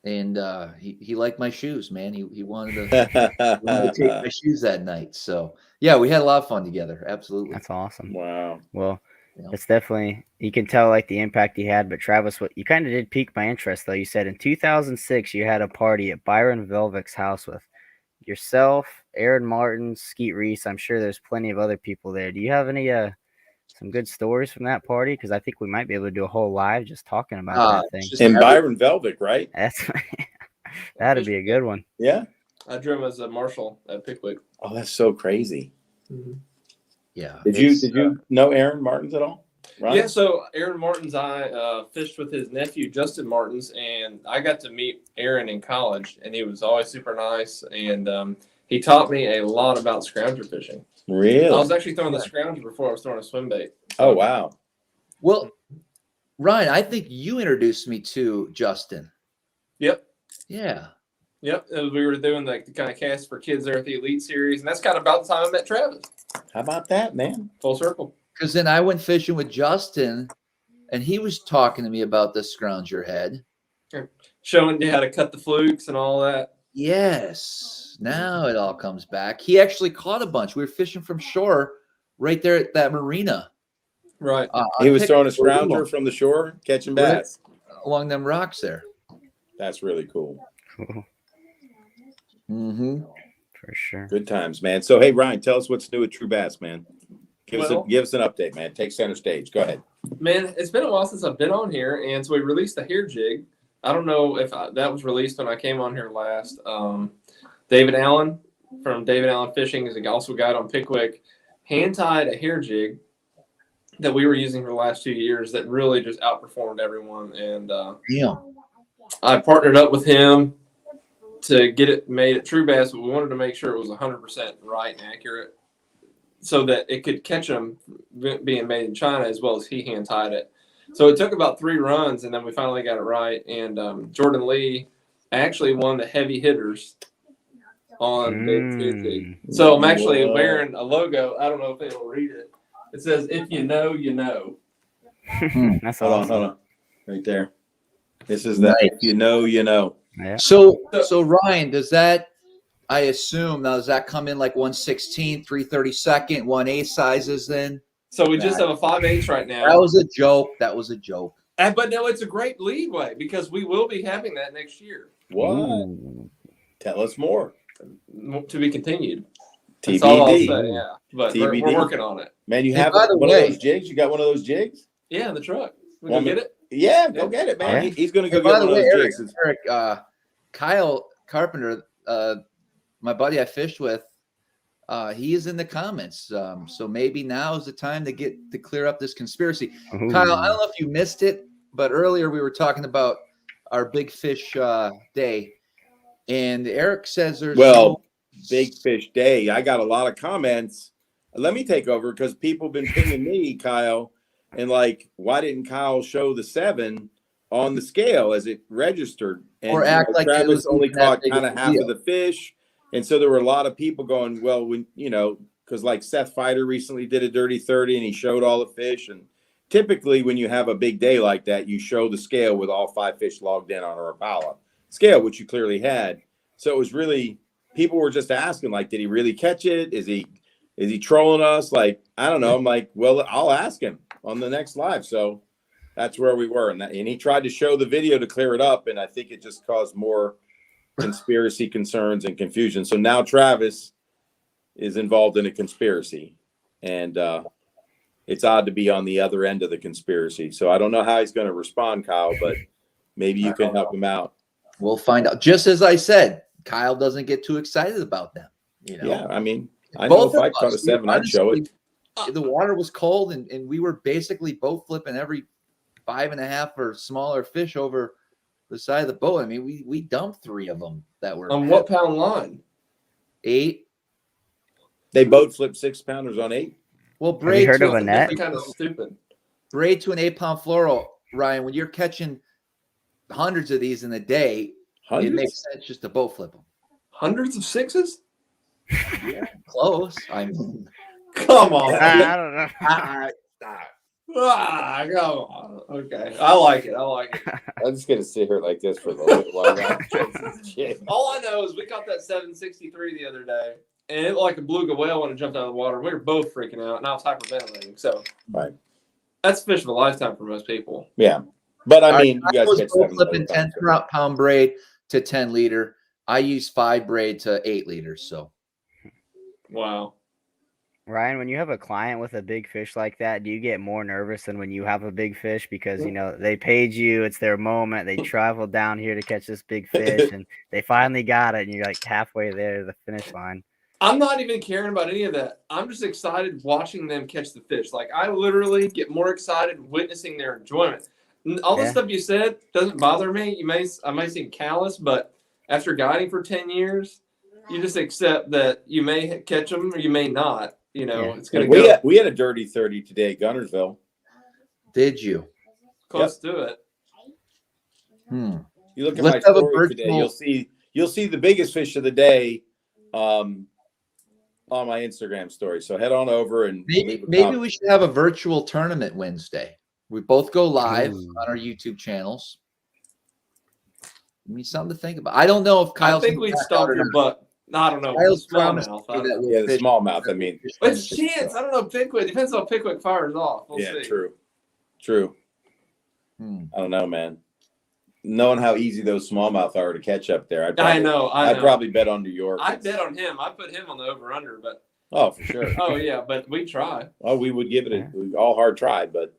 and he liked my shoes, man. He wanted to take my shoes that night. So yeah, we had a lot of fun together. Absolutely. That's awesome. Wow. Well, Yeah. it's definitely, you can tell like the impact he had. But Travis, what you kind of did pique my interest though. You said in 2006 you had a party at Byron Velvik's house with yourself, Aaron Martens, Skeet Reese. I'm sure there's plenty of other people there. Do you have any some good stories from that party? Because I think we might be able to do a whole live just talking about that thing. And Byron Velvik, right? That's that'd be a good one. Yeah. I drove as a marshal at Pickwick. Oh, that's so crazy. Yeah. Did you know Aaron Martens at all? Right? Yeah, so Aaron Martens, I fished with his nephew, Justin Martens, and I got to meet Aaron in college, and he was always super nice, and he taught me a lot about scrounger fishing. Really? I was actually throwing the scrounger before I was throwing a swim bait. Oh, wow. Well, Ryan, I think you introduced me to Justin. Yep. Yeah. Yep. We were doing the kind of cast for kids there at the Elite Series, and that's kind of about the time I met Travis. How about that, man? Full circle. Because then I went fishing with Justin, and he was talking to me about the scrounger head. Showing you how to cut the flukes and all that. Yes. Now it all comes back. He actually caught a bunch. We were fishing from shore right there at that marina. Right. He was throwing a scrounger from the shore, catching bass. Along them rocks there. That's really cool. Cool. Mm-hmm. For sure. Good times, man. So, hey, Ryan, tell us what's new with True Bass, man. Give us an update, man. Take center stage. Go ahead. Man, it's been a while since I've been on here, and so we released the hair jig. I don't know if that was released when I came on here last. David Allen from David Allen Fishing is also a guide on Pickwick. Hand-tied a hair jig that we were using for the last 2 years that really just outperformed everyone. And I partnered up with him to get it made at True Bass, but we wanted to make sure it was 100% right and accurate so that it could catch them being made in China as well as he hand-tied it. So it took about 3 runs, and then we finally got it right. And Jordan Lee actually won the heavy hitters on Big. So I'm actually wearing a logo. I don't know if they'll read it. It says, "If you know, you know." That's hold on. Right there. This is that. If you know, you know. Yeah. So Ryan, does that, I assume, now does that come in like 1/16, 3/32, 1/8 sizes then? So we just have a 5/8 right now. That was a joke. But no, it's a great leadway because we will be having that next year. What? Ooh. Tell us more. To be continued. TBD. That's all I'll say, yeah. But we're TBD. working on it. Man, you And have by the one way- of those jigs? You got one of those jigs? Yeah, in the truck. We Well, go get it. Yeah, go get it, man. Yeah. He's going to go And get by one the of way, those jigs. Eric, Kyle Carpenter, my buddy I fished with, he is in the comments. So maybe now is the time to clear up this conspiracy. Ooh. Kyle, I don't know if you missed it, but earlier we were talking about our big fish day, and Eric says there's Big Fish Day. I got a lot of comments. Let me take over because people have been pinging me, Kyle, and like, why didn't Kyle show the 7 on the scale as it registered? And Or act like it Travis was only even that caught big kind of of a half deal. of the fish. And so there were a lot of people going, well, when because like Seth Fighter recently did a Dirty 30 and he showed all the fish. And typically when you have a big day like that, you show the scale with all 5 fish logged in on a Rapala scale, which you clearly had. So it was really, people were just asking, like, did he really catch it? Is he trolling us? Like, I don't know. I'm like, well, I'll ask him on the next live. So that's where we were. And he tried to show the video to clear it up. And I think it just caused more conspiracy concerns and confusion. So now Travis is involved in a conspiracy. And it's odd to be on the other end of the conspiracy. So I don't know how he's going to respond, Kyle, but maybe you can help him out. We'll find out. Just as I said, Kyle doesn't get too excited about them. Yeah, I mean, I know if I caught a 7, I'd show it. The water was cold, and we were basically boat flipping every 5.5 or smaller fish over the side of the boat. I mean, we dumped 3 of them that were On what pound line? 8. They boat flip 6-pounders on 8. Well, Have you braid heard to, of a net? That's kind of stupid. braid to an 8-pound fluoro, Ryan. When you're catching hundreds of these in a day, it makes sense just to boat flip them. Hundreds of 6s? Yeah, close. I mean, Come on. I don't know. Ah, come on. Okay. I like it. I like it. I'm just gonna sit here like this for a little bit while I All I know is we caught that 763 the other day, and it looked like a beluga whale when it jumped out of the water. We were both freaking out, and I was hyperventilating. So Right. that's fish of a lifetime for most people. Yeah. But I mean, you guys was catch both 7 flipping times. 10-pound braid to 10 liter. I use 5 braid to 8 liters. So Wow. Ryan, when you have a client with a big fish like that, do you get more nervous than when you have a big fish? Because, you know, they paid you, it's their moment, they traveled down here to catch this big fish, and they finally got it, and you're like halfway there to the finish line. I'm not even caring about any of that. I'm just excited watching them catch the fish. Like, I literally get more excited witnessing their enjoyment. All the stuff you said doesn't bother me. I might seem callous, but after guiding for 10 years, you just accept that you may catch them or you may not. You know, it's going to go. We had a dirty 30 today, Gunnersville. did you? Close to it. You look at Let's my have a story today, you'll see the biggest fish of the day on my Instagram story. So head on over and Maybe we should have a virtual tournament Wednesday. We both go live on our YouTube channels. I mean, something to think about. I don't know if Kyle. I think we'd stop your butt. No, I don't know. Kyle's Smallmouth. the smallmouth. I mean, It's chance. I don't know. Pickwick depends on how Pickwick fires off. We'll see. True. I don't know, man. Knowing how easy those smallmouth are to catch up there, I know. I'd probably bet on New York. I'd bet on him. I put him on the over under, but for sure. Oh yeah, but we try. Oh, we would give it all hard try, but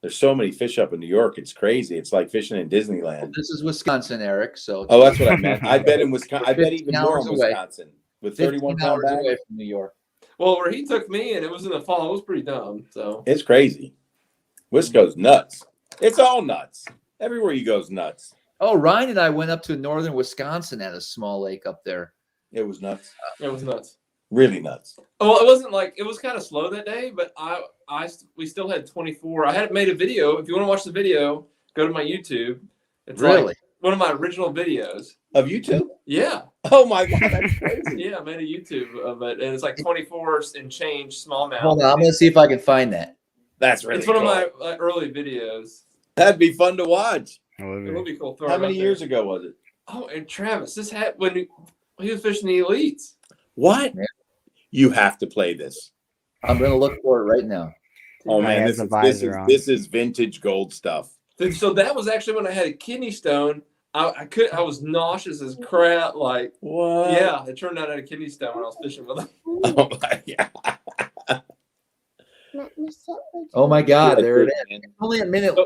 there's so many fish up in New York. It's crazy. It's like fishing in Disneyland. This is Wisconsin, Eric. So that's what I meant. I bet in Wisconsin. I bet even more in away. Wisconsin with 31 pound hours bag. away from New York. Well, where he took me, and it was in the fall. It was pretty dumb. So It's crazy. Wisco's nuts. It's all nuts. Everywhere you go is nuts. Oh, Ryan and I went up to northern Wisconsin at a small lake up there. It was nuts. It was nuts. Really nuts. Oh, it wasn't like it was kind of slow that day, but we still had 24. I had made a video. If you want to watch the video, go to my YouTube. It's like one of my original videos of YouTube. Yeah. Oh my god, that's crazy. Yeah, I made a YouTube of it, and it's like 24 and change smallmouth. Hold on, I'm gonna see if I can find that. That's really. It's one of my early videos. That'd be fun to watch. It would be cool. How many years ago was it? Oh, and Travis, this had when he was fishing the elites. What? Yeah. You have to play this. I'm gonna look for it right now. Oh man, this is vintage gold stuff. So that was actually when I had a kidney stone. I was nauseous as crap. Like what? Yeah, it turned out I had a kidney stone when I was fishing with him. Oh my god. Oh my god, there it is. Only a minute.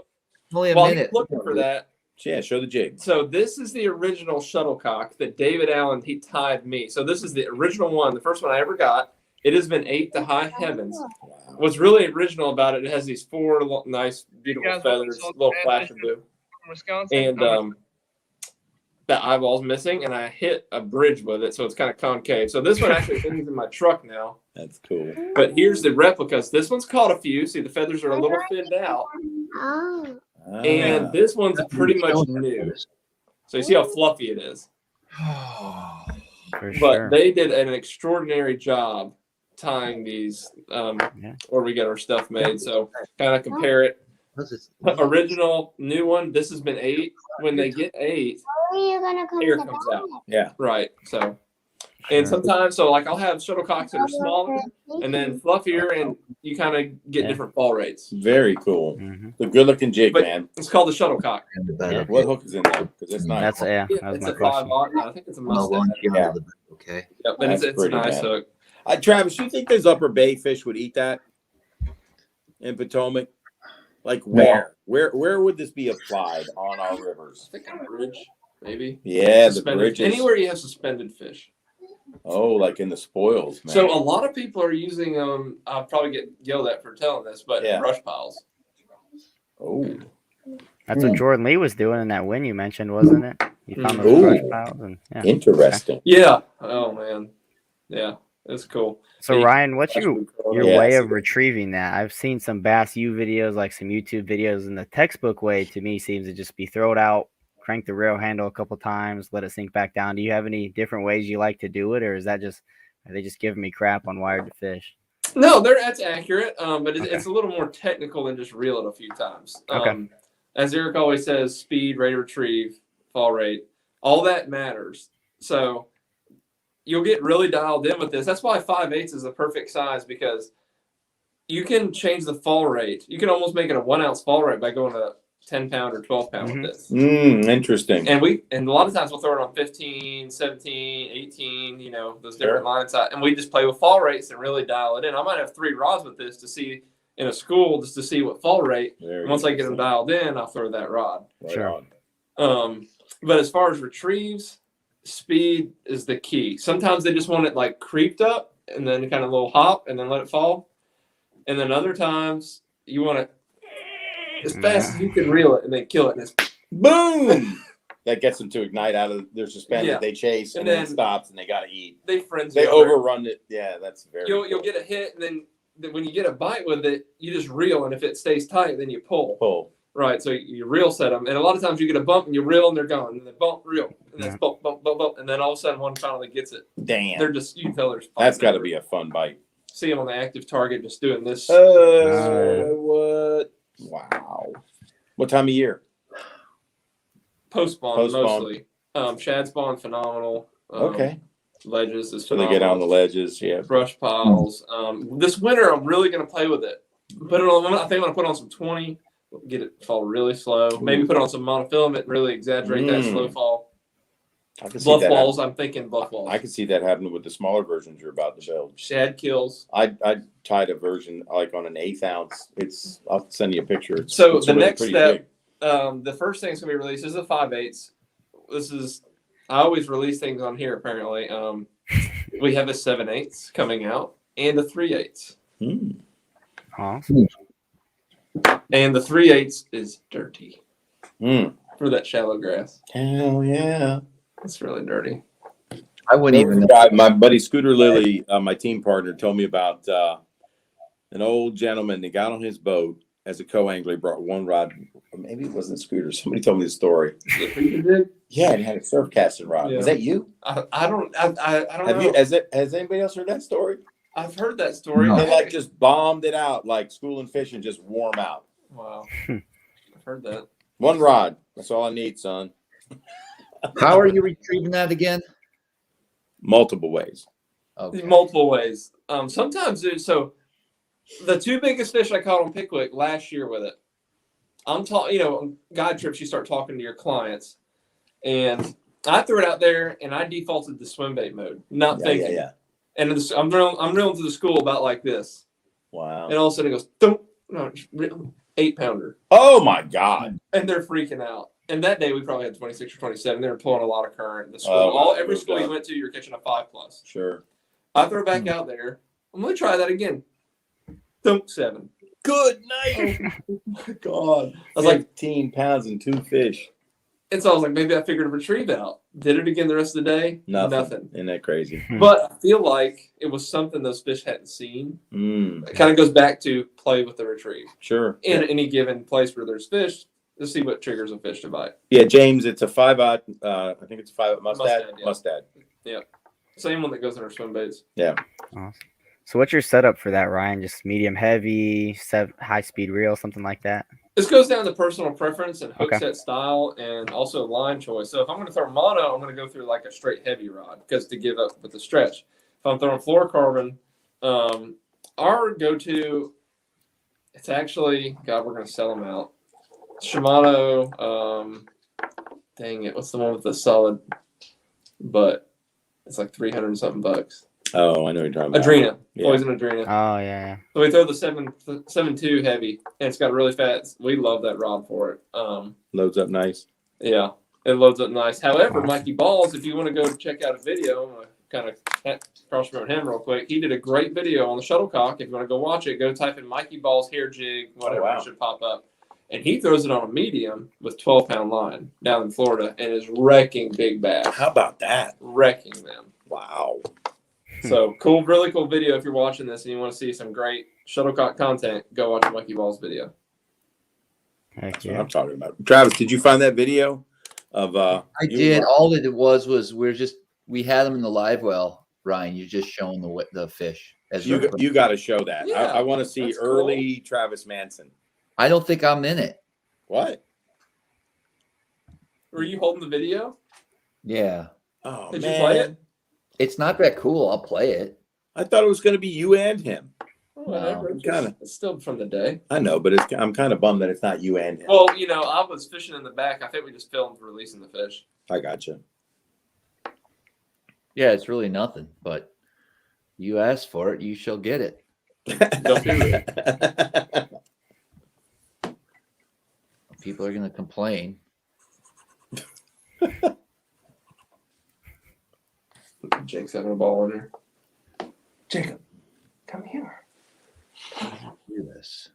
Only a minute. Looking for that. Yeah, show the jig. So this is the original shuttlecock that David Allen tied me. So this is the original one, the first one I ever got. It has been 8 to high heavens. Wow. What's really original about it, it has these 4 nice, beautiful feathers, little flash of blue. And the eyeball's missing, and I hit a bridge with it, so it's kind of concave. So this one actually hangs in my truck now. That's cool. But here's the replicas. This one's caught a few. See, the feathers are a little thinned out. And this one's pretty much new. So you see how fluffy it is. But they did an extraordinary job tying these where we get our stuff made. So kind of compare it. Original, new one. This has been 8. When they get 8, hair comes out. Yeah. Right. So, and sometimes, so like I'll have shuttlecocks that are smaller and then fluffier, and you kind of get different fall rates. Very cool. The good looking jig, man. It's called the shuttlecock. What hook is in there? Because it's nice. It's a 5-aught. I think it's a Mustang. Yeah. Okay. Yep, and it's a nice hook. Travis, you think those Upper Bay fish would eat that in Potomac? Like where? Where would this be applied on our rivers? I think on a bridge, maybe. Yeah, the bridges. Anywhere you have suspended fish. Oh, like in the spoils, man. So a lot of people are using I'll probably get yelled at for telling this, but brush piles. Oh. That's what Jordan Lee was doing in that win you mentioned, wasn't it? He found those brush piles and interesting. Yeah. Oh man. Yeah. It's cool. So Ryan, what's your way of retrieving that? I've seen some Bass U videos, like some YouTube videos, and the textbook way to me seems to just be throw it out, crank the rail handle a couple times, let it sink back down. Do you have any different ways you like to do it, or is that just are they just giving me crap on Wired to Fish? No, that's accurate, but Okay. it's a little more technical than just reel it a few times. Okay. As Eric always says, speed, rate of retrieve, fall rate, all that matters. So you'll get really dialed in with this. That's why 5/8 is the perfect size, because you can change the fall rate. You can almost make it a 1 ounce fall rate by going to 10 pound or 12 pound with this. Interesting. And a lot of times we'll throw it on 15, 17, 18, you know, those different lines. And we just play with fall rates and really dial it in. I might have 3 rods with this to see in a school just to see what fall rate. And once I get them dialed in, I'll throw that rod. Right Sure. on. But as far as retrieves, speed is the key. Sometimes they just want it like creeped up and then kind of a little hop and then let it fall. And then other times you want it as fast as you can reel it and then kill it. And it's Boom! That gets them to ignite out of their suspended. Yeah. They chase and then it stops and they got to eat. they frenzy. They over it. overrun it. Yeah, that's very You'll cool. get a hit, and then when you get a bite with it, you just reel, and if it stays tight, then you pull. Pull. Right, so you reel set them, and a lot of times you get a bump, and you reel, and they're gone, and then bump, reel, and then bump, bump, bump, bump, and then all of a sudden one finally gets it. Damn. They're just, you can tell there's. That's got to be a fun bite. See them on the active target just doing this. What? Wow. What time of year? Post spawn Post-spawn. mostly. Shad spawn, phenomenal. Okay. Ledges is So they phenomenal. get on the ledges. Yeah. Brush piles. This winter, I'm really going to play with it. Put it on. I think I'm going to put on some 20. Get it fall really slow. Maybe put on some monofilament. Really exaggerate that slow fall. I can see Bluff that walls. I'm thinking bluff walls. I can see that happening with the smaller versions you're about to build. Shad kills. I tied a version like on an 1/8 ounce. I'll send you a picture. It's So it's the really next pretty step, big. the first thing that's going to be released is the 5/8. This is. I always release things on here. Apparently, we have a 7/8 coming out and a 3/8. Awesome. And the 3/8 is dirty for that shallow grass. Hell yeah. It's really dirty. I wouldn't even know. My buddy Scooter Lilly, my team partner, told me about an old gentleman that got on his boat as a co-angler. He brought one rod. Maybe it wasn't Scooter. Somebody told me the story. Yeah, and he had a surf casting rod. Yeah. Was that you? I don't know. You? Has anybody else heard that story? I've heard that story. No. They like just bombed it out, like school and fishing, just warm out. Wow. I've heard that. One rod. That's all I need, son. How are you retrieving that again? Multiple ways. Okay. Multiple ways. Sometimes so the 2 biggest fish I caught on Pickwick last year with it. I'm talking, on guide trips, you start talking to your clients, and I threw it out there and I defaulted to swim bait mode, not thinking. Yeah. And I'm reeling to the school about like this, Wow. and all of a sudden it goes, thump, no, 8-pounder, Oh my God. and they're freaking out. And that day we probably had 26 or 27. They were pulling a lot of current in the school. Oh, Every no school you doubt. went to, you were catching a 5+. Sure. I throw back out there. I'm gonna try that again. Thump 7. Good night. Oh my God. I was like, 15 pounds and 2 fish. and so I was like, maybe I figured a retrieve out. Did it again the rest of the day. Nothing. Isn't that crazy? But I feel like it was something those fish hadn't seen. It kind of goes back to play with the retrieve. Sure. In any given place where there's fish, to see what triggers a fish to bite. Yeah, James, it's a 5/0. I think it's a 5/0 mustad. Mustad, yeah. Mustad. Yeah. Same one that goes in our swim baits. Yeah. Awesome. So what's your setup for that, Ryan? Just medium heavy, high speed reel, something like that? This goes down to personal preference and hook Okay. set style and also line choice. So if I'm going to throw mono, I'm going to go through like a straight heavy rod because to give up with the stretch. If I'm throwing fluorocarbon, our go-to, it's actually, God, we're going to sell them out. Shimano, dang it, what's the one with the solid butt? It's like 300 and something bucks. Oh, I know what you're talking about. Adrena, Yeah. Poison Adrena. Oh yeah. So we throw the 7.2 heavy, and it's got really fat. We love that rod for it. Loads up nice. Yeah, it loads up nice. However, Mikey Balls, if you want to go check out a video, I'm going to kind of cross promote him real quick. He did a great video on the shuttlecock. If you want to go watch it, go type in Mikey Balls hair jig, whatever, wow. it should pop up. And he throws it on a medium with 12-pound line down in Florida and is wrecking big bass. How about that? Wrecking them. Wow. So cool, really cool video. If you're watching this and you want to see some great shuttlecock content, go watch Mikey Balls video. Heck That's what yeah. I'm talking about. Travis, did you find that video of I did. All that it was we had them in the live well, Ryan. You're just showing the fish. As You reference. you got to show that. Yeah, I want to see that's early Travis Manson. I don't think I'm in it. What? Were you holding the video? Yeah. Oh Did man, you play it? It's not that cool. I'll play it. I thought it was going to be you and him. Whatever. I'm kinda- It's still from the day. I know, but I'm kind of bummed that it's not you and him. Well, you know, I was fishing in the back. I think we just filmed releasing the fish. I got you. Yeah, it's really nothing, but you asked for it, you shall get it. Don't do it. People are going to complain. Jake's having a ball in there. Jacob, come here. Do this.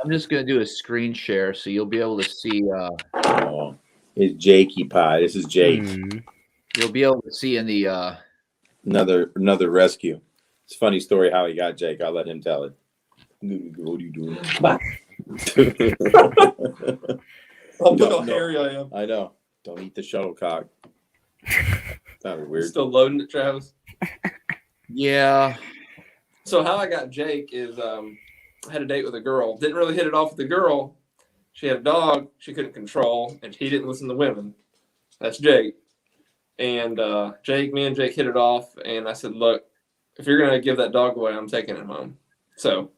I'm just going to do a screen share so you'll be able to see. Oh, it's Jakey Pie. This is Jake. You'll be able to see in the. Another rescue. It's a funny story how he got Jake. I'll let him tell it. What are you doing? Look how hairy I am. I know. Don't eat the shuttlecock. Sounded weird. Still loading it, Travis. Yeah. So how I got Jake is I had a date with a girl. Didn't really hit it off with the girl. She had a dog she couldn't control, and he didn't listen to women. That's Jake. And me and Jake hit it off, and I said, look, if you're going to give that dog away, I'm taking him home. So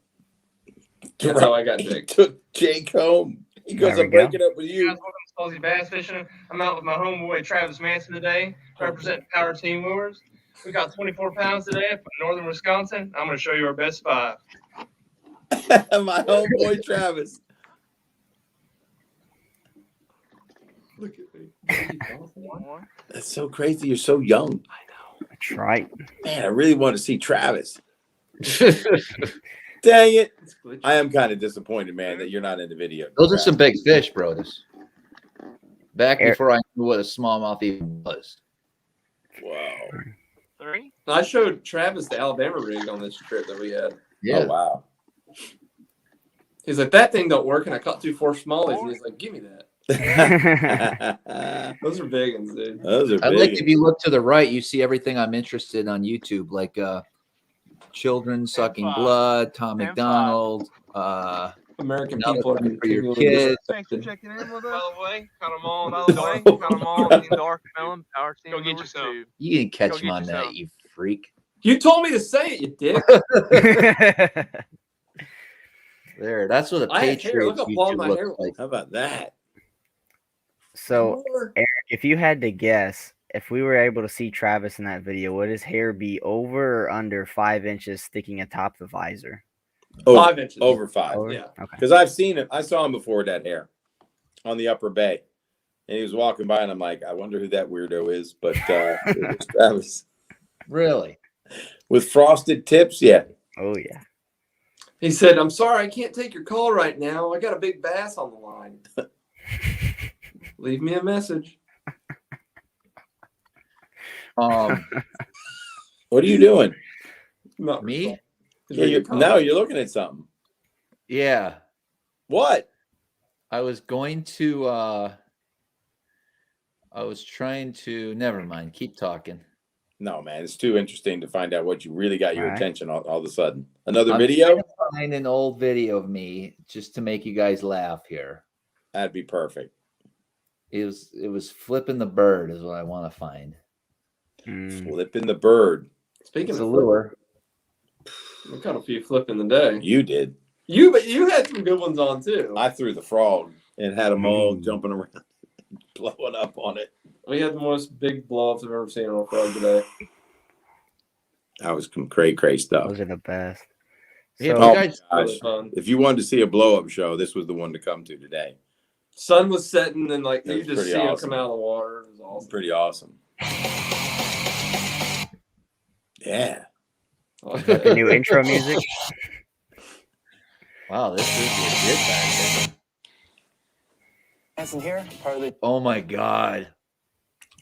that's how I got Jake. Took Jake home. He goes, I'm breaking up with you. Welcome to Salty Bass Fishing. I'm out with my homeboy Travis Manson today, representing Power Team Lures. We got 24 pounds today from northern Wisconsin. I'm going to show you our best 5. My homeboy Travis. Look at me. That's so crazy. You're so young. I know. That's right. Man, I really want to see Travis. Dang it. I am kind of disappointed, man, that you're not in the video. Those are some big fish, Brodus. Back before I knew what a smallmouth even was. Wow. 3. I showed Travis the Alabama rig on this trip that we had. Yeah. Oh, wow. He's like, that thing don't work, and I caught 2 4 smallies, and he's like, give me that. Those are big ones, dude. Those are big. I like if you look to the right, you see everything I'm interested in on YouTube, like children sucking blood, Tom McDonald, American another people one for your kids. Thanks for checking in with us. By the way, got them all. By the way, got them all in dark melon Power Team. Go get you some. You didn't catch Go him get on you that, some. you freak. You told me to say it, you dick. There, that's what a I had hair. Look Patriots how long YouTube my hair looks like. How about that? So, Eric, if you had to guess, if we were able to see Travis in that video, would his hair be over or under 5 inches sticking atop the visor? Over, 5 inches. Over 5. Over? Yeah. Okay. Because I've seen him. I saw him before that hair on the upper bay. And he was walking by, and I'm like, I wonder who that weirdo is. But it was Travis. Really? With frosted tips, yeah. Oh, yeah. He said, I'm sorry, I can't take your call right now. I got a big bass on the line. Leave me a message. What are you doing? Not Me? Yeah, no, you're looking at something. Yeah. What? I was going to I was trying to never mind. Keep talking. No, man, it's too interesting to find out what you really got your All right. attention all of a sudden. Another I'm video? trying to find an old video of me just to make you guys laugh here. That'd be perfect. It was flipping the bird is what I want to find. Flipping the bird. Speaking It's of a lure. we caught a few flipping the day. You did. But you had some good ones on too. I threw the frog and had them all jumping around, blowing up on it. We had the most big blow-ups I've ever seen on a frog today. That was some cray stuff. Those are the best. Yeah, So, you guys, Really fun. If you wanted to see a blow-up show, this was the one to come to today. Sun was setting, and like It you was just pretty see them awesome. come out of the water. It was awesome. Pretty awesome. Yeah. the new intro music. wow, this is legit back there. Here, part of the Oh my god.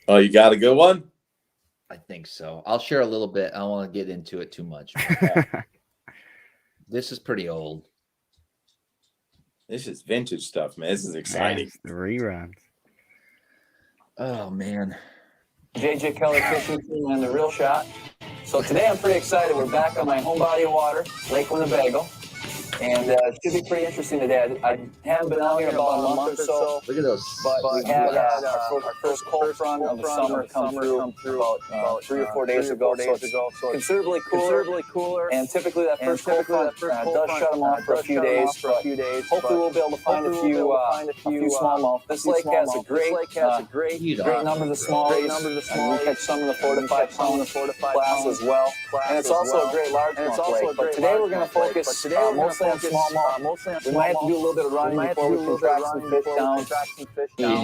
Oh, you got a good one? I think so. I'll share a little bit. I don't want to get into it too much. This is pretty old. This is vintage stuff, man. This is exciting. Yes, the reruns. Oh man. JJ Keller Fishing Team and the Real Shot. So today I'm pretty excited. We're back on my home body of water, Lake Winnebago. And it should be pretty interesting today. I haven't been out here about a month or so. Look at those. But we had our first cold front of the summer come through about 3 or 4 days ago. So it's considerably cooler. And typically that first cold front does shut them off for a few days. Hopefully we'll be able to find a few smallmouth. This lake has a great numbers of smallies. And we catch some in the 4 to 5 pound class as well. And it's also a great largemouth lake. But today we're going to focus mostly on smallmouth. We might have to do a little bit of running before we can track some fish down.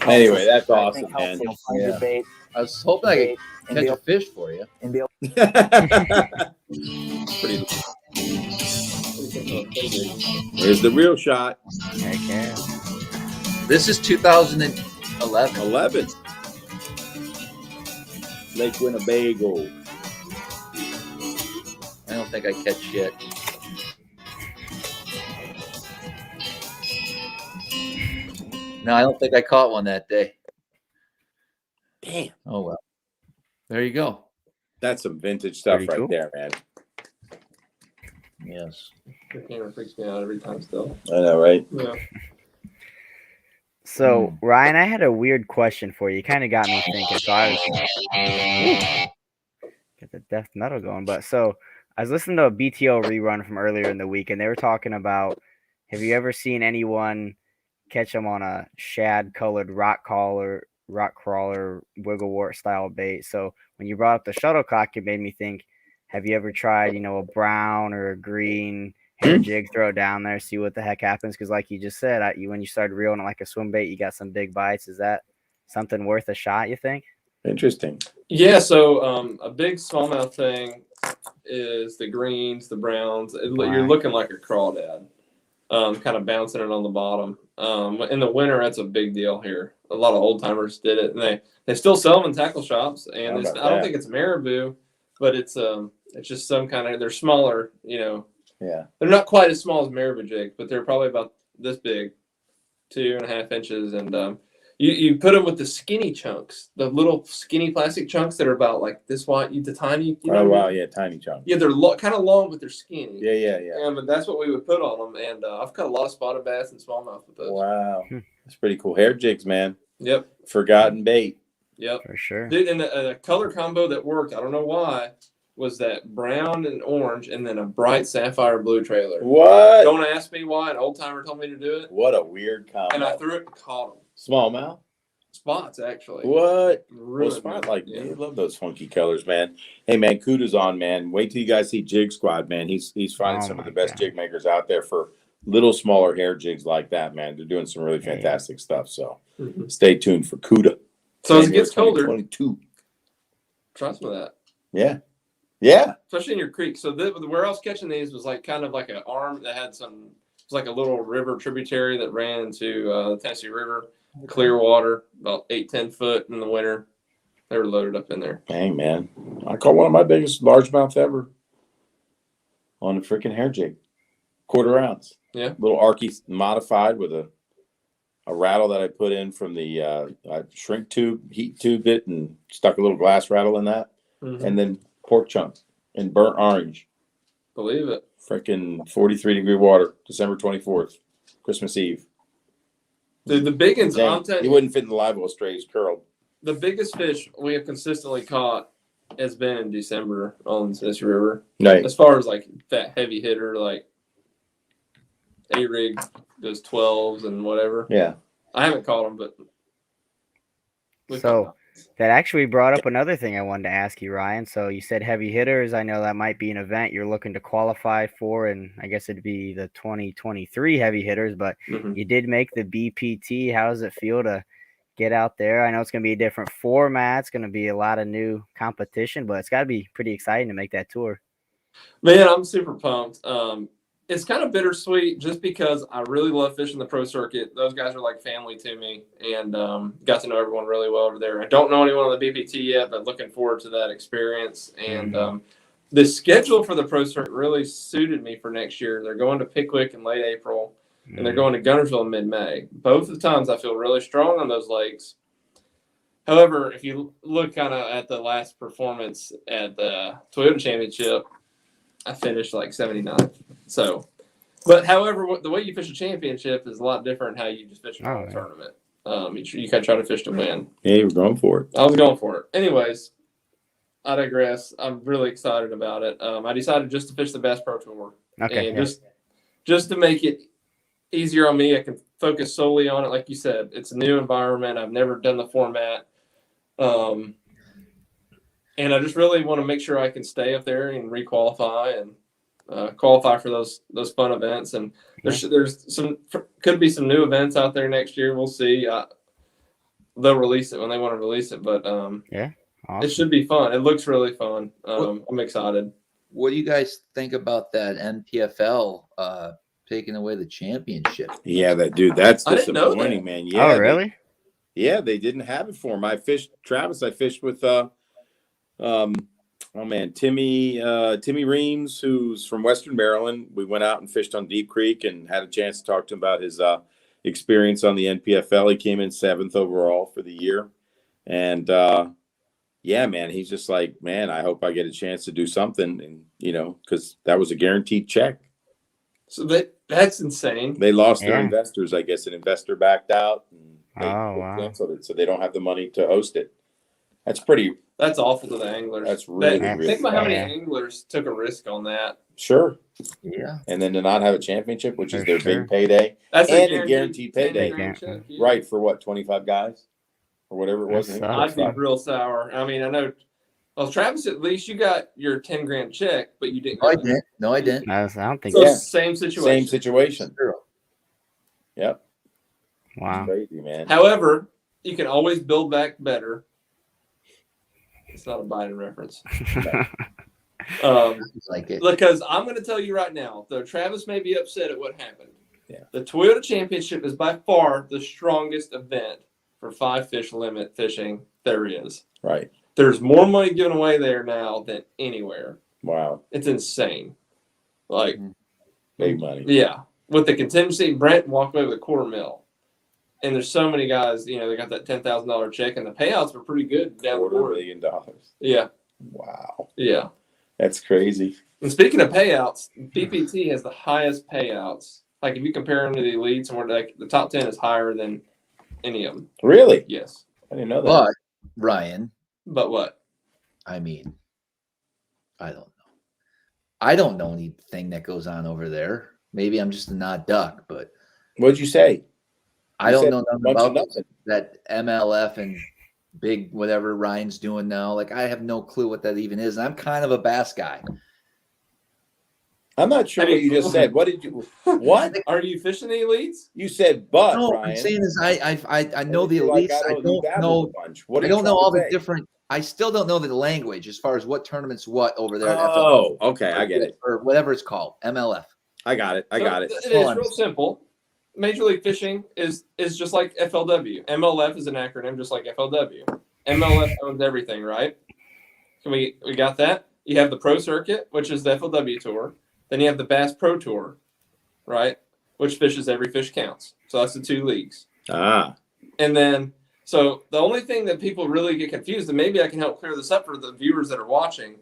Anyway, that's awesome, man. Yeah. I was hoping I could catch a fish for you. There's the real shot. Heck yeah. This is 2011. 11. Lake Winnebago. I don't think I catch shit. No, I don't think I caught one that day. Damn. Oh, well. There you go. That's some vintage stuff Pretty right cool. there, man. Yes. The camera freaks me out every time still. I know, right? Yeah. So, Ryan, I had a weird question for you. You kind of got me thinking. So I was get the death metal going. But so I was listening to a BTO rerun from earlier in the week, and they were talking about, have you ever seen anyone catch them on a shad-colored rock crawler, wigglewort style bait? So when you brought up the shuttlecock, it made me think, have you ever tried, a brown or a green hair jig, throw it down there, see what the heck happens? Because like you just said, when you started reeling it like a swim bait, you got some big bites. Is that something worth a shot, you think? Interesting. Yeah, so a big smallmouth thing is the greens, the browns. You're looking like a crawdad, kind of bouncing it on the bottom. In the winter, that's a big deal here. A lot of old timers did it, and they still sell them in tackle shops. And I don't think it's marabou, but it's just some kind of, they're smaller, Yeah. They're not quite as small as marabou jigs, but they're probably about this big, 2.5 inches. And you put them with the skinny chunks, the little skinny plastic chunks that are about like this wide, the tiny. Oh, wow. Yeah, tiny chunks. Yeah, they're kind of long, but they're skinny. Yeah. But that's what we would put on them. And I've caught a lot of spotted bass and smallmouth with those. Wow. That's pretty cool. Hair jigs, man. Yep. Forgotten bait. Yep. For sure. Dude, and a color combo that worked, I don't know why, was that brown and orange and then a bright sapphire blue trailer. What? Don't ask me why. An old timer told me to do it. What a weird combo. And I threw it and caught them. Smallmouth? Spots, actually. What? Really Spots like me. I love those funky colors, man. Hey, man, kudos on, man. Wait till you guys see Jig Squad, man. He's finding some of the best jig makers out there for little smaller hair jigs like that, man. They're doing some really fantastic stuff. So stay tuned for Cuda. So as it gets colder, 22. try some of that. Yeah. Yeah. Especially in your creek. So where I was catching these was like kind of like an arm that had some, it was like a little river tributary that ran into the Tennessee River, clear water, about 8-10 foot in the winter. They were loaded up in there. Dang, man. I caught one of my biggest largemouth ever on a freaking hair jig. 1/4 ounce. Yeah. Little Arky modified with a rattle that I put in from the I shrink tube, heat tubed it, and stuck a little glass rattle in that. And then pork chunk in burnt orange. Believe it. Freaking 43-degree water, December 24th, Christmas Eve. Dude, the big ones, I'm telling you, wouldn't fit in the live well straight. He's curled. The biggest fish we have consistently caught has been in December on this river. Right. As far as like that heavy hitter, like A-rig, those 12s and whatever. Yeah. I haven't caught them, but. So that actually brought up another thing I wanted to ask you, Ryan. So you said heavy hitters. I know that might be an event you're looking to qualify for, and I guess it'd be the 2023 heavy hitters, but you did make the BPT. How does it feel to get out there? I know it's going to be a different format. It's going to be a lot of new competition, but it's got to be pretty exciting to make that tour. Man, I'm super pumped. It's kind of bittersweet just because I really love fishing the pro circuit. Those guys are like family to me, and got to know everyone really well over there. I don't know anyone on the BPT yet, but looking forward to that experience. And the schedule for the pro circuit really suited me for next year. They're going to Pickwick in late April, and they're going to Guntersville in mid-May. Both of the times I feel really strong on those lakes. However, if you look kind of at the last performance at the Toyota Championship, I finished like 79th. So, but however, the way you fish a championship is a lot different how you just fish a normal tournament. You kind of try to fish to win. Yeah, you were going for it. I was going for it. Anyways, I digress. I'm really excited about it. I decided just to fish the Bass Pro Tour. Okay. And just to make it easier on me, I can focus solely on it. Like you said, it's a new environment. I've never done the format. And I just really want to make sure I can stay up there and requalify and qualify for those fun events. And there's could be some new events out there next year. We'll see. They'll release it when they want to release it, but awesome. It should be fun. It looks really fun. I'm excited. What do you guys think about that NPFL taking away the championship? Yeah, that's disappointing, man. Yeah. Oh, really? They didn't have it for him. I fished with Timmy Reams, who's from Western Maryland. We went out and fished on Deep Creek and had a chance to talk to him about his experience on the NPFL. He came in 7th overall for the year. And man, he's just like, man, I hope I get a chance to do something. And, because that was a guaranteed check. So that's insane. They lost their investors. I guess an investor backed out. And they canceled it, so they don't have the money to host it. That's awful to the anglers. That's really think about how many anglers took a risk on that. Sure. Yeah. And then to not have a championship, which is their big payday. That's a guaranteed payday. Yeah. Right, for what, 25 guys? Or whatever it was. I'd be real sour. I mean, I know. Well, Travis, at least you got your 10 grand check, but you didn't. No, I didn't. I don't think so. Same situation. Same situation. Yep. Wow. It's crazy, man. However, you can always build back better. It's not a Biden reference. Because I'm going to tell you right now, though Travis may be upset at what happened. Yeah. The Toyota Championship is by far the strongest event for 5 fish limit fishing there is. Right. There's more money given away there now than anywhere. Wow. It's insane. Like big money. Yeah. With the contingency, Brent walked away with $250,000. And there's so many guys, they got that $10,000 check, and the payouts were pretty good down the board. $250 million. Yeah. Wow. Yeah. That's crazy. And speaking of payouts, BPT has the highest payouts. Like if you compare them to the elites, and where the top 10 is higher than any of them. Really? Yes. I didn't know that. But Ryan. But what? I mean, I don't know. I don't know anything that goes on over there. Maybe I'm just a not duck, but what'd you say? I don't know nothing about that MLF and big whatever Ryan's doing now. Like I have no clue what that even is. And I'm kind of a bass guy. I'm not sure what you just said. What did you? What are you fishing the elites? You said, but no. Ryan. I'm saying is I know the elites. I don't know. I don't know all the different. I still don't know the language as far as what tournaments what over there. Oh, okay, I get it. Or whatever it's called, MLF. I got it. It is real simple. Major League Fishing is just like FLW. MLF is an acronym just like FLW. MLF owns everything, right? We got that? You have the Pro Circuit, which is the FLW Tour. Then you have the Bass Pro Tour, right? Which fishes every fish counts. So that's the 2 leagues. And then, so the only thing that people really get confused, and maybe I can help clear this up for the viewers that are watching.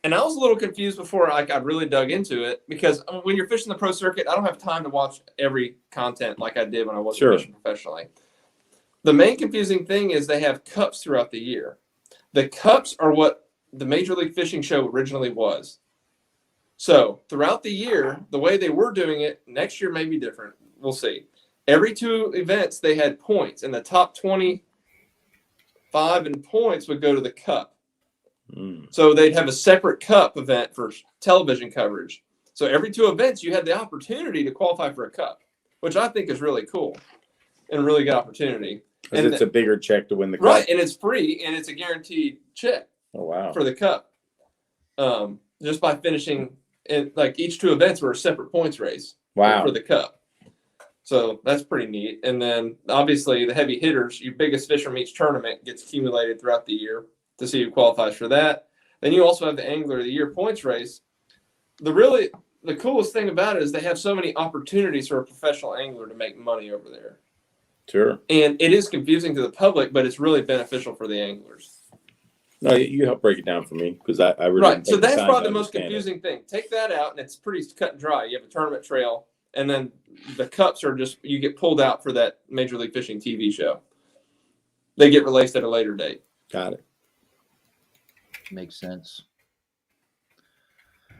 And I was a little confused before I really dug into it because when you're fishing the Pro Circuit, I don't have time to watch every content like I did when I wasn't fishing professionally. The main confusing thing is they have cups throughout the year. The cups are what the Major League Fishing show originally was. So throughout the year, the way they were doing it, next year may be different. We'll see. Every 2 events, they had points, and the top 25 in points would go to the cup. So they'd have a separate cup event for television coverage. So every 2 events, you had the opportunity to qualify for a cup, which I think is really cool and a really good opportunity. Because it's a bigger check to win the cup. Right, and it's free, and it's a guaranteed check. Oh, wow. For the cup. Just by finishing, like each 2 events were a separate points race. Wow. For the cup. So that's pretty neat. And then obviously the heavy hitters, your biggest fish from each tournament gets accumulated throughout the year to see who qualifies for that. Then you also have the Angler of the Year points race. The coolest thing about it is they have so many opportunities for a professional angler to make money over there. Sure. And it is confusing to the public, but it's really beneficial for the anglers. No, you help break it down for me because I really Right. didn't So take the that's time probably to the most understand it. confusing thing. Take that out, and it's pretty cut and dry. You have a tournament trail, and then the cups are just, you get pulled out for that Major League Fishing TV show. They get released at a later date. Got it. Makes sense.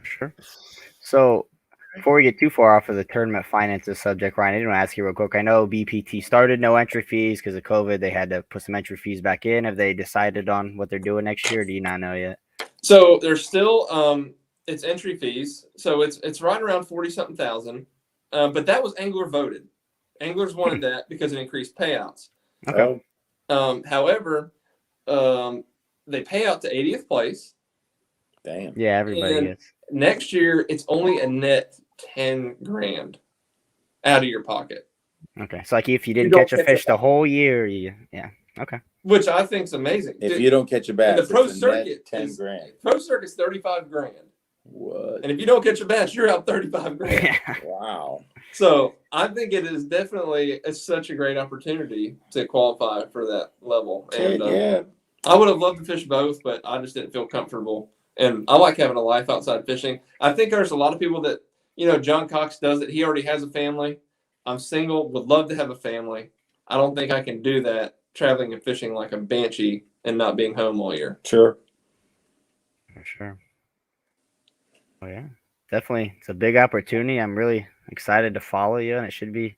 Sure. So before we get too far off of the tournament finances subject, Ryan, I did want to ask you real quick. I know BPT started no entry fees because of COVID. They had to put some entry fees back in. Have they decided on what they're doing next year? Or do you not know yet? So there's still it's entry fees. So it's right around 40-something thousand. But that was angler voted. Anglers wanted that because it increased payouts. Okay. However, they pay out to 80th place. Damn. Yeah, everybody And gets. next year, it's only a net 10 grand out of your pocket, Okay. So like if you didn't don't catch a catch fish a- the whole year, yeah. Okay. which I think is amazing. If Dude, you don't catch a bass, and the pro it's a net circuit 10 is- grand. pro circuit's 35 grand. What? And if you don't catch a bass, you're out 35 grand. Yeah. Wow. So I think it is definitely, it's such a great opportunity to qualify for that level. And Yeah. I would have loved to fish both, but I just didn't feel comfortable. And I like having a life outside fishing. I think there's a lot of people that, John Cox does it. He already has a family. I'm single, would love to have a family. I don't think I can do that traveling and fishing like a banshee and not being home all year. Sure. For sure. Oh yeah, definitely. It's a big opportunity. I'm really excited to follow you, and it should be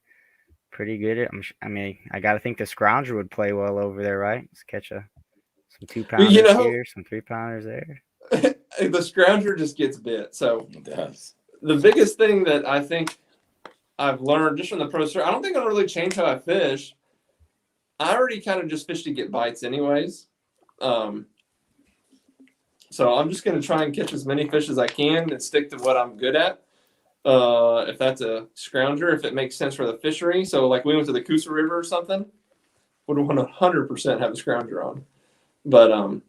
pretty good. I got to think the scrounger would play well over there, right? Let's catch some 2-pounders here, some 3-pounders there. The scrounger just gets bit. So It does. the biggest thing that I think I've learned just from the pro circuit, I don't think I'll really change how I fish. I already kind of just fish to get bites anyways. So I'm just going to try and catch as many fish as I can and stick to what I'm good at. If that's a scrounger, if it makes sense for the fishery. So like we went to the Coosa River or something, would 100% have a scrounger on. But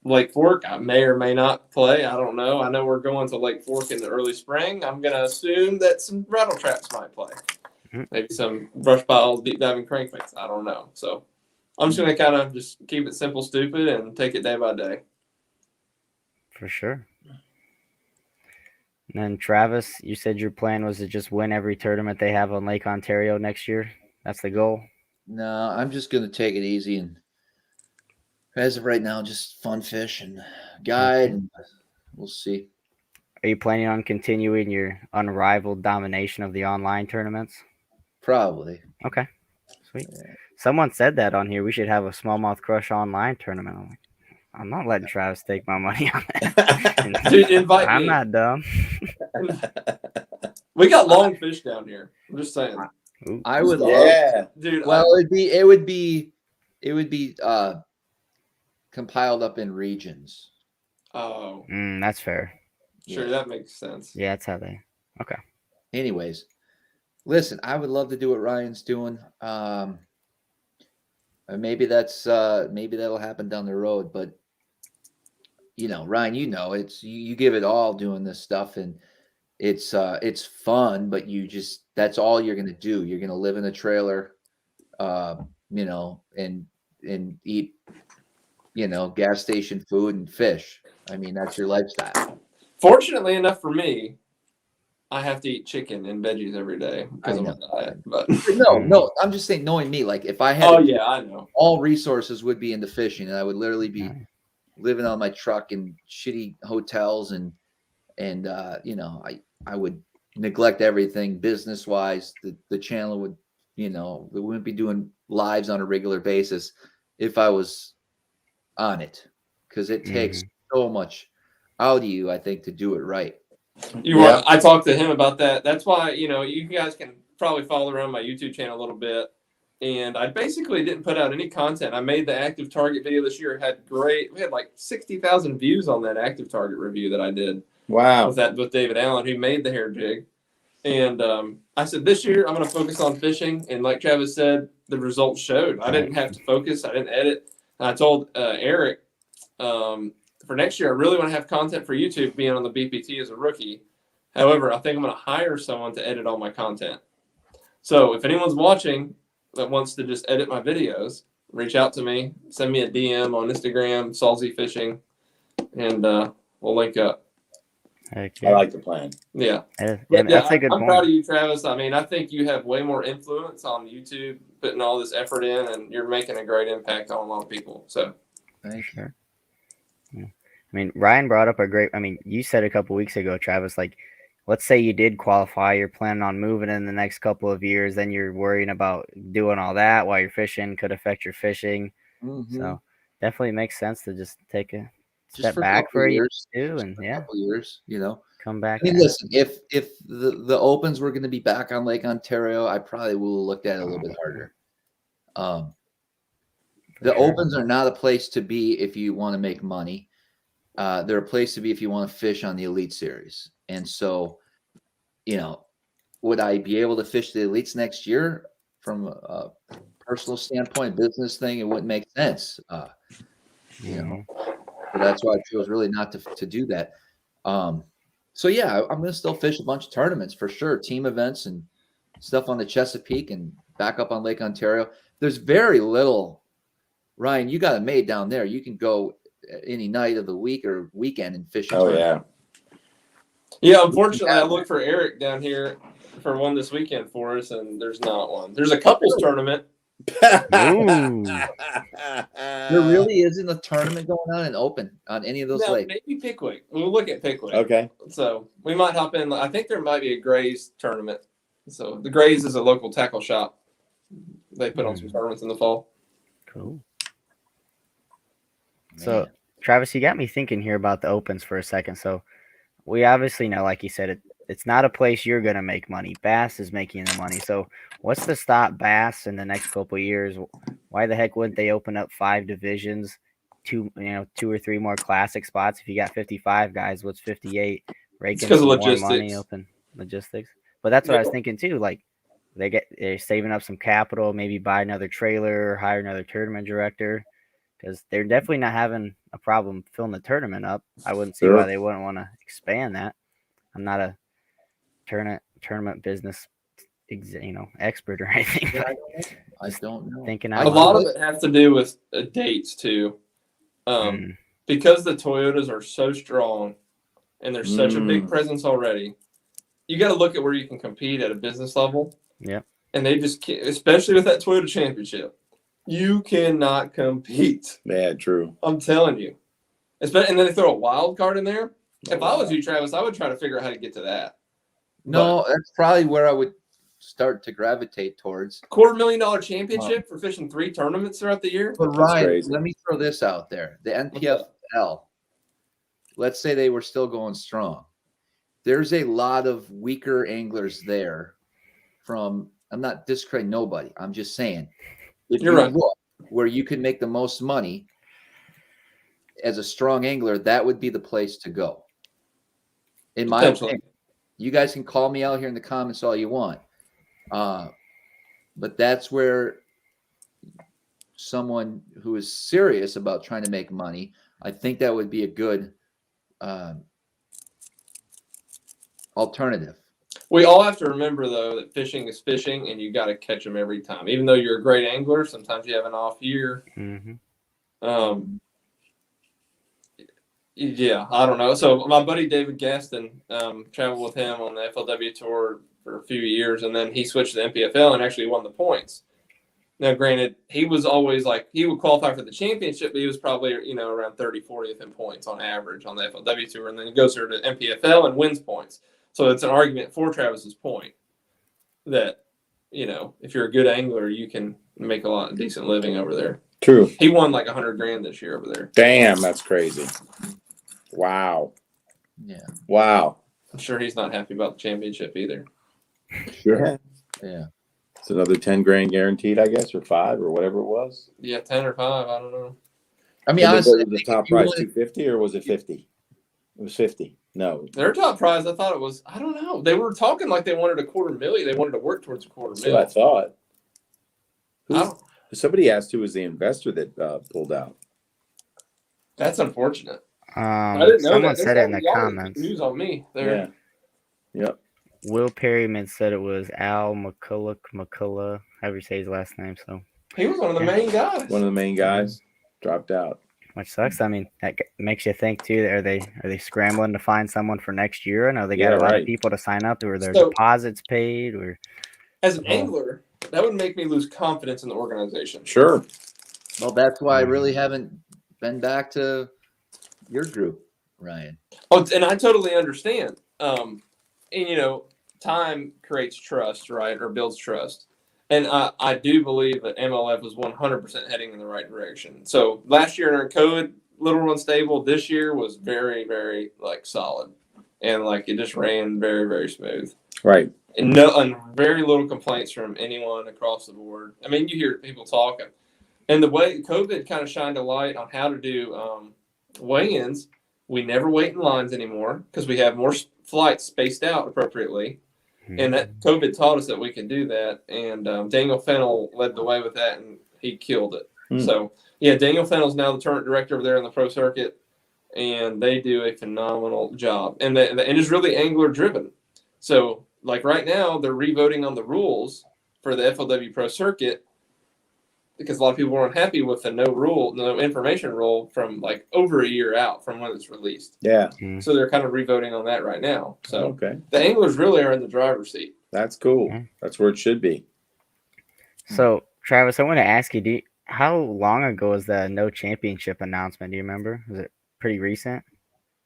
Lake Fork, I may or may not play. I don't know. I know we're going to Lake Fork in the early spring. I'm going to assume that some rattle traps might play. Maybe some brush piles, deep diving crankbaits. I don't know. So I'm just going to kind of just keep it simple, stupid, and take it day by day. For sure. And then Travis, you said your plan was to just win every tournament they have on Lake Ontario next year. That's the goal. No, I'm just going to take it easy. And as of right now, just fun fish and guide. And we'll see. Are you planning on continuing your unrivaled domination of the online tournaments? Probably. Okay. Sweet. Someone said that on here. We should have a Smallmouth Crush online tournament. I'm like, I'm not letting Travis take my money on that. Dude, invite I'm me. not dumb. We got long fish down here. I'm just saying. Ooh. I would love. Yeah. Dude, Well, it would be compiled up in regions. oh, That's fair. sure, Yeah. that makes sense. Yeah, that's how they. Okay. Anyways, listen, I would love to do what Ryan's doing. Maybe that'll happen down the road, but Ryan, it's you give it all doing this stuff, and it's fun, but that's all you're gonna do. You're gonna live in a trailer, and eat, gas station food and fish. I mean, that's your lifestyle. Fortunately enough for me, I have to eat chicken and veggies every day because of my diet. But No, I'm just saying, knowing me, like if I had, oh yeah, I know. all resources would be into fishing, and I would literally be living on my truck in shitty hotels, and I would neglect everything business wise. The channel would, we wouldn't be doing lives on a regular basis if I was on it, because it takes so much out of you, I think, to do it right. I talked to him about that. That's why, you guys can probably follow around my YouTube channel a little bit. And I basically didn't put out any content. I made the active target video this year. We had like 60,000 views on that active target review that I did. Wow. With David Allen, who made the hair jig. And I said, this year I'm going to focus on fishing. And like Travis said, the results showed. I didn't have to focus. I didn't edit. And I told Eric, for next year, I really want to have content for YouTube being on the BPT as a rookie. However, I think I'm going to hire someone to edit all my content. So if anyone's watching that wants to just edit my videos, reach out to me, send me a DM on Instagram, Salzy Fishing, and we'll link up. I like the plan. Yeah. That's a good I'm point. proud of you, Travis. I mean, I think you have way more influence on YouTube, putting all this effort in, and you're making a great impact on a lot of people. So, sure. Yeah. I mean, Ryan brought up a great. I mean, you said a couple weeks ago, Travis, like, let's say you did qualify, you're planning on moving in the next couple of years, then you're worrying about doing all that while you're fishing could affect your fishing. So definitely makes sense to just take a step back for a year too, and couple years, you know, come back. I mean, listen, if the opens were going to be back on Lake Ontario, I probably will look at it a little bit harder. The opens are not a place to be if you want to make money. They're a place to be if you want to fish on the Elite Series. And so, you know, would I be able to fish the Elites next year from a personal standpoint, business thing? It wouldn't make sense. You know, so that's why I chose really not to do that. So yeah, I'm going to still fish a bunch of tournaments for sure, team events and stuff on the Chesapeake and back up on Lake Ontario. There's very little. Ryan, you got it made down there. You can go any night of the week or weekend and fish. Yeah. Yeah, unfortunately, I looked for Eric down here for one this weekend for us, and there's not one. There's a couples tournament. There really isn't a tournament going on in open on any of those lakes. Maybe Pickwick. We'll look at Pickwick. Okay. So we might hop in. I think there might be a Grays tournament. So the Grays is a local tackle shop. They put on some tournaments in the fall. Cool. So, Travis, you got me thinking here about the opens for a second. So we obviously know, like you said, it's not a place you're going to make money. Bass is making the money. So what's to stop Bass in the next couple of years? Why the heck wouldn't they open up 5 divisions, 2 or 3 more classic spots? If you got 55 guys, what's 58? Raking some more money, open logistics. But that's what I was thinking too. Like they're saving up some capital, maybe buy another trailer or hire another tournament director, because they're definitely not having a problem filling the tournament up. I wouldn't see why they wouldn't want to expand that. I'm not a tournament business, expert or anything. I don't know. Thinking a lot of it has to do with dates too, because the Toyotas are so strong and there's such a big presence already. You got to look at where you can compete at a business level. Yeah, and they just can't, especially with that Toyota Championship. You cannot compete. Yeah, true. I'm telling you. And then they throw a wild card in there. If I was you, Travis, I would try to figure out how to get to that. No, that's probably where I would start to gravitate towards. $250,000 championship for fishing 3 tournaments throughout the year. But Ryan, let me throw this out there. The NPFL, let's say they were still going strong. There's a lot of weaker anglers there I'm not discrediting nobody. I'm just saying. If you look where you can make the most money as a strong angler, that would be the place to go. In my opinion, you guys can call me out here in the comments all you want. But that's where someone who is serious about trying to make money, I think that would be a good alternative. We all have to remember, though, that fishing is fishing, and you got to catch them every time. Even though you're a great angler, sometimes you have an off year. Yeah, I don't know. So my buddy David Gaston, traveled with him on the FLW tour for a few years, and then he switched to the NPFL and actually won the points. Now, granted, he was always he would qualify for the championship, but he was probably, around 30th, 40th in points on average on the FLW tour, and then he goes to the NPFL and wins points. So it's an argument for Travis's point that, if you're a good angler, you can make a decent living over there. True. He won like $100,000 this year over there. Damn, that's crazy. Wow. Yeah. Wow. I'm sure he's not happy about the championship either. Sure. Yeah. It's another $10,000 guaranteed, I guess, or 5 or whatever it was. Yeah, 10 or 5. I don't know. I mean, honestly, the top price 250 or was it 50? It was 50. No. Their top prize, I thought it was, I don't know. They were talking like they wanted $250,000. They wanted to work towards $250,000. That's what I thought. Somebody asked who was the investor that pulled out. That's unfortunate. I didn't know someone said it in the comments. News on me there. Yeah. Yep. Will Perryman said it was Al McCullough, however you say his last name. So He was one of the main guys. One of the main guys dropped out. which sucks. I mean, that makes you think too. Are they scrambling to find someone for next year? I know they got a lot of people to sign up. Or their deposits paid? Or as an angler, that would make me lose confidence in the organization. Sure. Well, that's why I really haven't been back to your group, Ryan. Oh, and I totally understand. And you know, time creates trust, right, or builds trust. And I do believe that MLF was 100% heading in the right direction. So last year during COVID, little unstable. This year was very, very like solid, and like it just ran very, very smooth. Right. And very little complaints from anyone across the board. I mean, you hear people talking, and the way COVID kind of shined a light on how to do weigh-ins. We never wait in lines anymore because we have more flights spaced out appropriately. And that COVID taught us that we can do that. And Daniel Fennell led the way with that, and he killed it. So, yeah, Daniel Fennell's now the tournament director over there in the pro circuit, and they do a phenomenal job. And it's really angler-driven. So, like right now, they're revoting on the rules for the FLW pro circuit because a lot of people were unhappy with the no information rule from like over a year out from when it's released. Yeah. So they're kind of revoting on that right now. So okay, the anglers really are in the driver's seat. That's cool. That's where it should be. So, Travis, I want to ask you, how long ago was the no championship announcement? Do you remember? Was it pretty recent?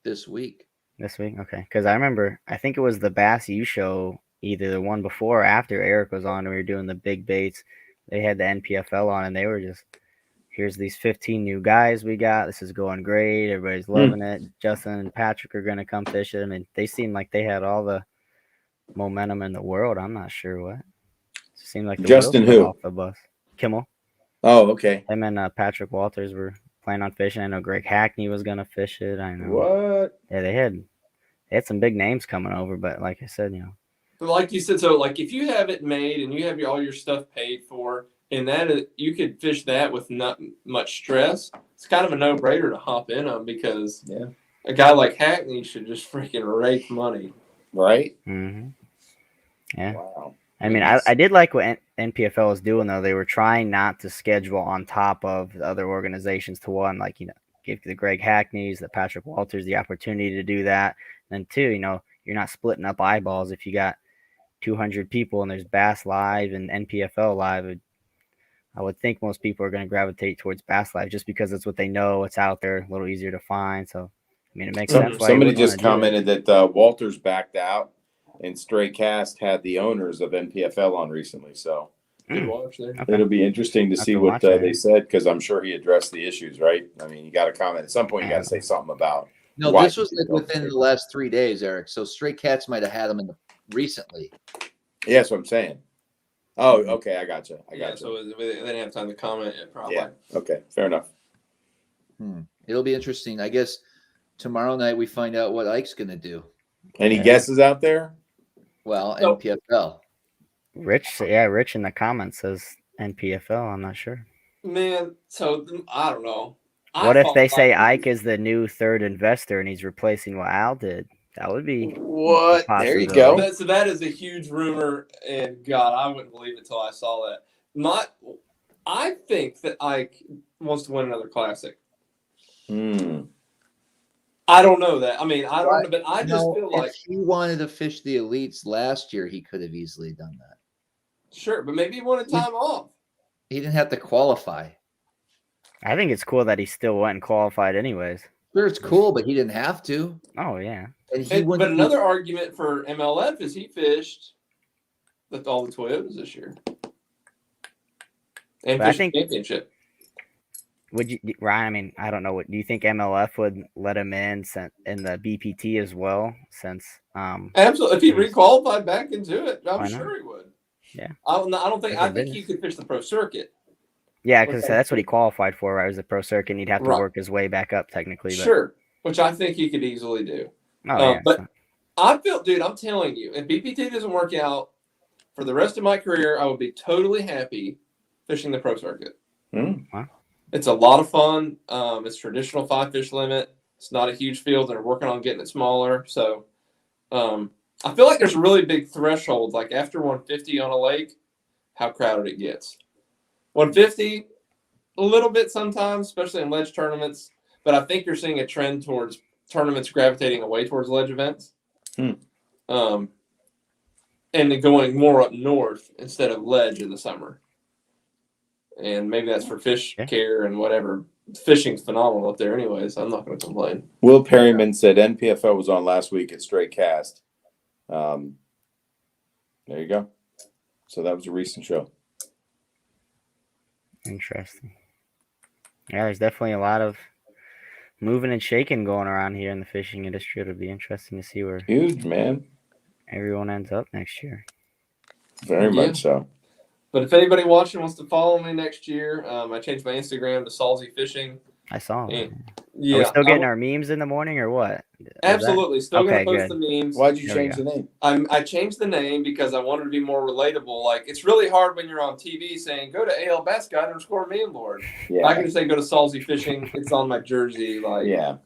This week. This week? Okay. Because I remember, I think it was the Bass U show, either the one before or after Eric was on, we were doing the big baits. They had the NPFL on, and they were just, here's these 15 new guys we got. This is going great. Everybody's loving it. Justin and Patrick are going to come fish it. I mean, they seemed like they had all the momentum in the world. I'm not sure what. It seemed like the Justin who? off the bus. Kimmel. Oh, okay. Him and Patrick Walters were planning on fishing. I know Greg Hackney was going to fish it. I know. What? Yeah, they had some big names coming over, but like I said, But like you said, so like if you have it made and you have all your stuff paid for, and that you could fish that with not much stress, it's kind of a no-brainer to hop in on because a guy like Hackney should just freaking rake money. Right? Mm-hmm. Yeah. Wow. I mean, I did like what NPFL was doing, though. They were trying not to schedule on top of the other organizations to one, like, give the Greg Hackneys, the Patrick Walters the opportunity to do that. And two, you're not splitting up eyeballs if you got 200 people and there's Bass Live and NPFL Live. I would think most people are going to gravitate towards Bass Live just because it's what they know. It's out there, a little easier to find. So, I mean, it makes sense. Somebody just commented that Walters backed out and Stray Cast had the owners of NPFL on recently. So Good watch there. It'll be interesting to see what they said because I'm sure he addressed the issues, right? I mean, you got to comment. At some point, you got to say something about. No, this was like within the last 3 days, Eric. So Stray Cats might have had them recently. Yeah, that's what I'm saying. Oh, okay. I got you. So they didn't have time to comment yet, probably. Yeah. Okay. Fair enough. It'll be interesting. I guess tomorrow night we find out what Ike's going to do. Any guesses out there? Well, NPFL. Rich in the comments says NPFL. I'm not sure. Man, so I don't know. What if they say Ike is the new third investor and he's replacing what Al did? That would be what? There you go. So that is a huge rumor, and God, I wouldn't believe it till I saw that. I think that Ike wants to win another classic. I don't know that. I mean, I don't know, but I just feel like if he wanted to fish the elites last year, he could have easily done that. Sure, but maybe he wanted time off. He didn't have to qualify. I think it's cool that he still went and qualified anyways. Sure, it's cool, but he didn't have to. Oh, yeah. But another argument for MLF is he fished with all the Toyotas this year. And I think championship. Would you, Ryan? I mean, I don't know. Do you think MLF would let him in the BPT as well? Since absolutely, if he requalified back into it, I'm sure he would. Yeah, I think he could fish the pro circuit. Yeah, because that's what he qualified for, right? Was the pro circuit, and he'd have to work his way back up technically. But... Sure, which I think he could easily do. But I feel, dude, I'm telling you, if BPT doesn't work out for the rest of my career, I would be totally happy fishing the pro circuit. Wow. It's a lot of fun. It's traditional 5 fish limit. It's not a huge field. They're working on getting it smaller. So I feel like there's a really big threshold, like after 150 on a lake, how crowded it gets. 150, a little bit sometimes, especially in ledge tournaments. But I think you're seeing a trend towards tournaments gravitating away towards ledge events. And then going more up north instead of ledge in the summer. And maybe that's for fish care and whatever. Fishing's phenomenal up there anyways. I'm not going to complain. Will Perryman said NPFL was on last week at Straight Cast. There you go. So that was a recent show. Interesting. Yeah, there's definitely a lot of moving and shaking going around here in the fishing industry. It'll be interesting to see where huge, man, everyone ends up next year. Very much so. But if anybody watching wants to follow me next year, I changed my Instagram to Salzy Fishing. I saw. Yeah. Are we still getting our memes in the morning or what? Absolutely. Still going to post good. the memes. Why'd you change the name? I changed the name because I wanted to be more relatable. Like, it's really hard when you're on TV saying, go to AL Bass Guide _ me and Lord. Yeah. I can just say, go to Salzy Fishing. It's on my jersey. Like, yeah.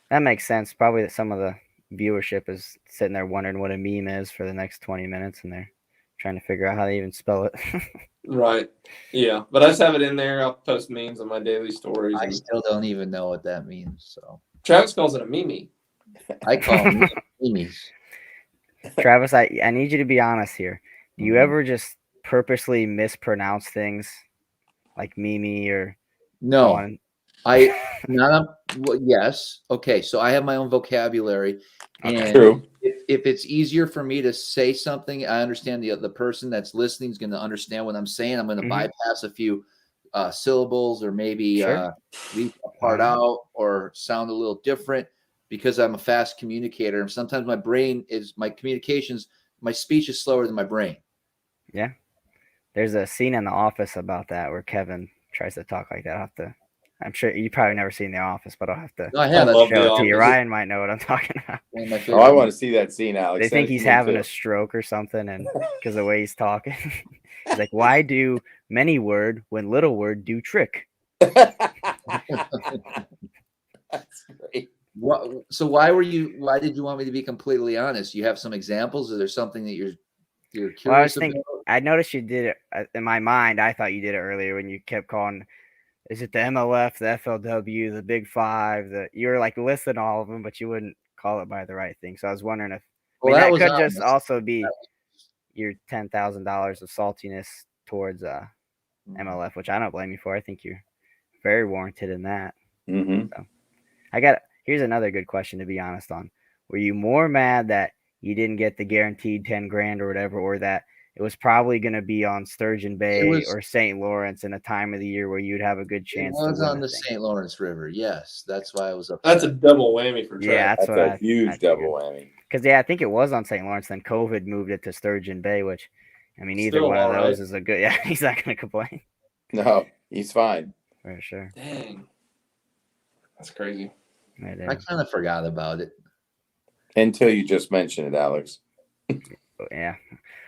That makes sense. Probably that some of the viewership is sitting there wondering what a meme is for the next 20 minutes, and they're trying to figure out how they even spell it. Right. Yeah. But I just have it in there. I'll post memes on my daily stories. I still don't even know what that means. So Travis calls it a meme. I call them memes. Travis, I need you to be honest here. Do you ever just purposely mispronounce things like Mimi or no? Yes. Okay. So I have my own vocabulary. And True. If it's easier for me to say something, I understand the person that's listening is going to understand what I'm saying. I'm going to bypass a few syllables or maybe leave a part out or sound a little different because I'm a fast communicator. And sometimes my speech is slower than my brain. Yeah. There's a scene in The Office about that where Kevin tries to talk like that. I'm sure you probably never seen The Office, but I'll have to show it to you. Ryan might know what I'm talking about. Oh, I want to see that scene, Alex. They think he's having a stroke or something, and because of the way he's talking. He's like, why do many word when little word do trick? That's great. So why did you want me to be completely honest? You have some examples? Is there something that you're curious about? I noticed you did it in my mind. I thought you did it earlier when you kept calling. Is it the MLF, the FLW, the Big Five? You were like listing all of them, but you wouldn't call it by the right thing. So I was wondering if that could just also be your $10,000 of saltiness towards MLF, which I don't blame you for. I think you're very warranted in that. So here's another good question to be honest on. Were you more mad that you didn't get the guaranteed 10 grand or whatever, or that it was probably going to be on Sturgeon Bay or St. Lawrence in a time of the year where you'd have a good chance? It was on the St. Lawrence River. Yes, that's why I was upset. That's a double whammy for Travis. Yeah, that's a huge double whammy. Because I think it was on St. Lawrence. Then COVID moved it to Sturgeon Bay, which I mean, either one of those is a good. Yeah, he's not going to complain. No, he's fine for sure. Dang, that's crazy. I kind of forgot about it until you just mentioned it, Alex. Yeah.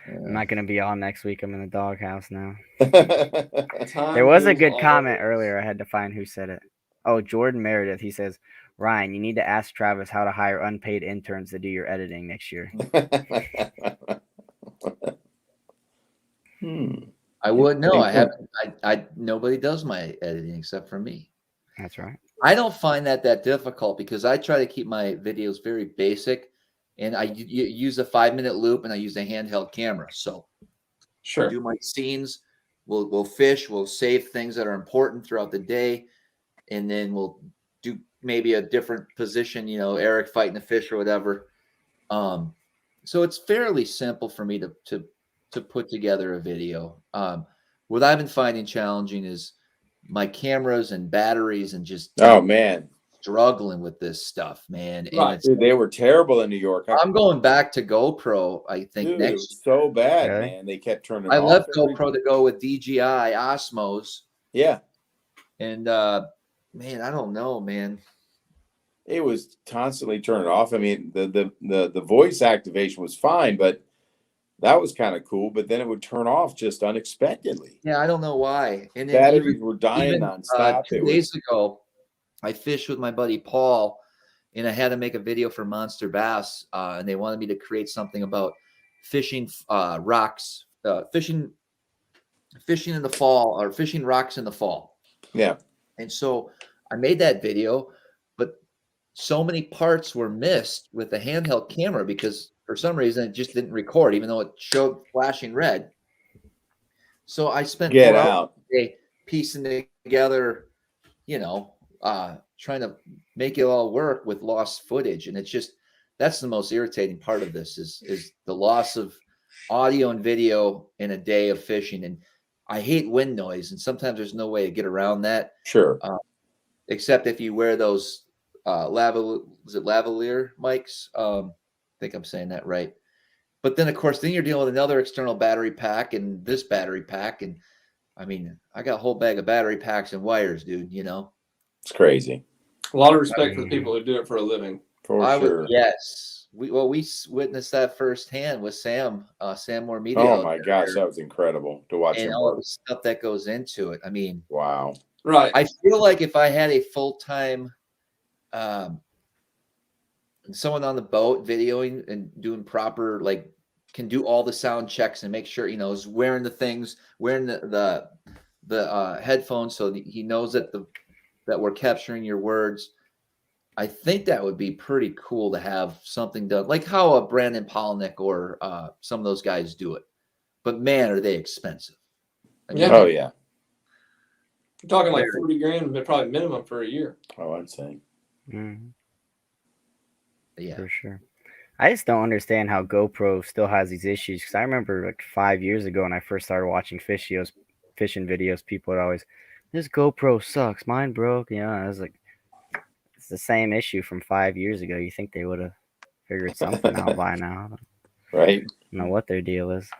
I'm not going to be on next week. I'm in the doghouse now. There was a good comment earlier. I had to find who said it. Oh, Jordan Meredith. He says, Ryan, you need to ask Travis how to hire unpaid interns to do your editing next year. I wouldn't know. I haven't. Nobody does my editing except for me. That's right. I don't find that difficult because I try to keep my videos very basic. And I use a 5-minute loop, and I use a handheld camera. So, sure, do my scenes. We'll fish. We'll save things that are important throughout the day, and then we'll do maybe a different position. You know, Eric fighting the fish or whatever. So it's fairly simple for me to put together a video. What I've been finding challenging is my cameras and batteries, and just struggling with this stuff, man. Right. Dude, they were terrible in New York. I'm going back to GoPro, I think. Dude, next it was so bad, man. They kept turning I off. left GoPro to go with DJI Osmos. Yeah. And man, I don't know, man. It was constantly turning off. I mean, the voice activation was fine, but that was kind of cool. But then it would turn off just unexpectedly. Yeah, I don't know why. And then batteries were dying nonstop. 2 days ago, I fished with my buddy Paul, and I had to make a video for MonsterBass, and they wanted me to create something about fishing rocks, fishing in the fall, or fishing rocks in the fall. Yeah. And so I made that video, but so many parts were missed with the handheld camera because for some reason it just didn't record, even though it showed flashing red. So I spent 4 hours a day piecing together, you know, trying to make it all work with lost footage. And it's just, that's the most irritating part of this is the loss of audio and video in a day of fishing. And I hate wind noise, and sometimes there's no way to get around that. Sure. Except if you wear those lavalier mics. I think I'm saying that right. But then, of course, then you're dealing with another external battery pack and this battery pack. And I mean, I got a whole bag of battery packs and wires, dude, you know? It's crazy. A lot of respect for the people who do it for a living. Yes. We witnessed that firsthand with Sam Moore Media. Oh my gosh, that was incredible to watch. And all the stuff that goes into it. I mean, wow. Right. I feel like if I had a full-time someone on the boat videoing and doing proper, like, can do all the sound checks and make sure, you know, is wearing the things, wearing the headphones so that he knows that that we're capturing your words. I think that would be pretty cool to have something done, like how a Brandon Polnick or some of those guys do it. But man, are they expensive. I mean, oh yeah. You're talking like 40 grand, but probably minimum for a year. Oh, I'd say. Mm-hmm. Yeah, for sure. I just don't understand how GoPro still has these issues, because I remember like 5 years ago when I first started watching fishing videos, people would always, this GoPro sucks, mine broke. You know, I was like, it's the same issue from 5 years ago. You think they would have figured something out by now? Right. I don't know what their deal is.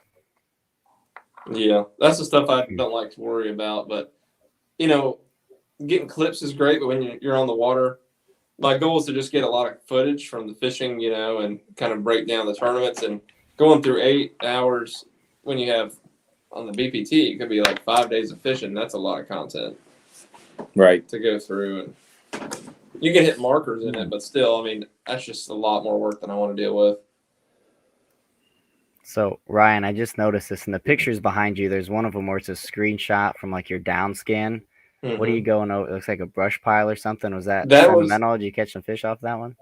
Yeah, that's the stuff I don't like to worry about. But, you know, getting clips is great, but when you're on the water, my goal is to just get a lot of footage from the fishing, you know, and kind of break down the tournaments. And going through 8 hours when you have on the BPT, it could be like 5 days of fishing. That's a lot of content, right, to go through. And you can hit markers in it, but still, I mean, that's just a lot more work than I want to deal with. So, Ryan, I just noticed this in the pictures behind you. There's one of them where it's a screenshot from like your down scan. Mm-hmm. What are you going over? It looks like a brush pile or something. Was that fundamental? Did you catch some fish off that one?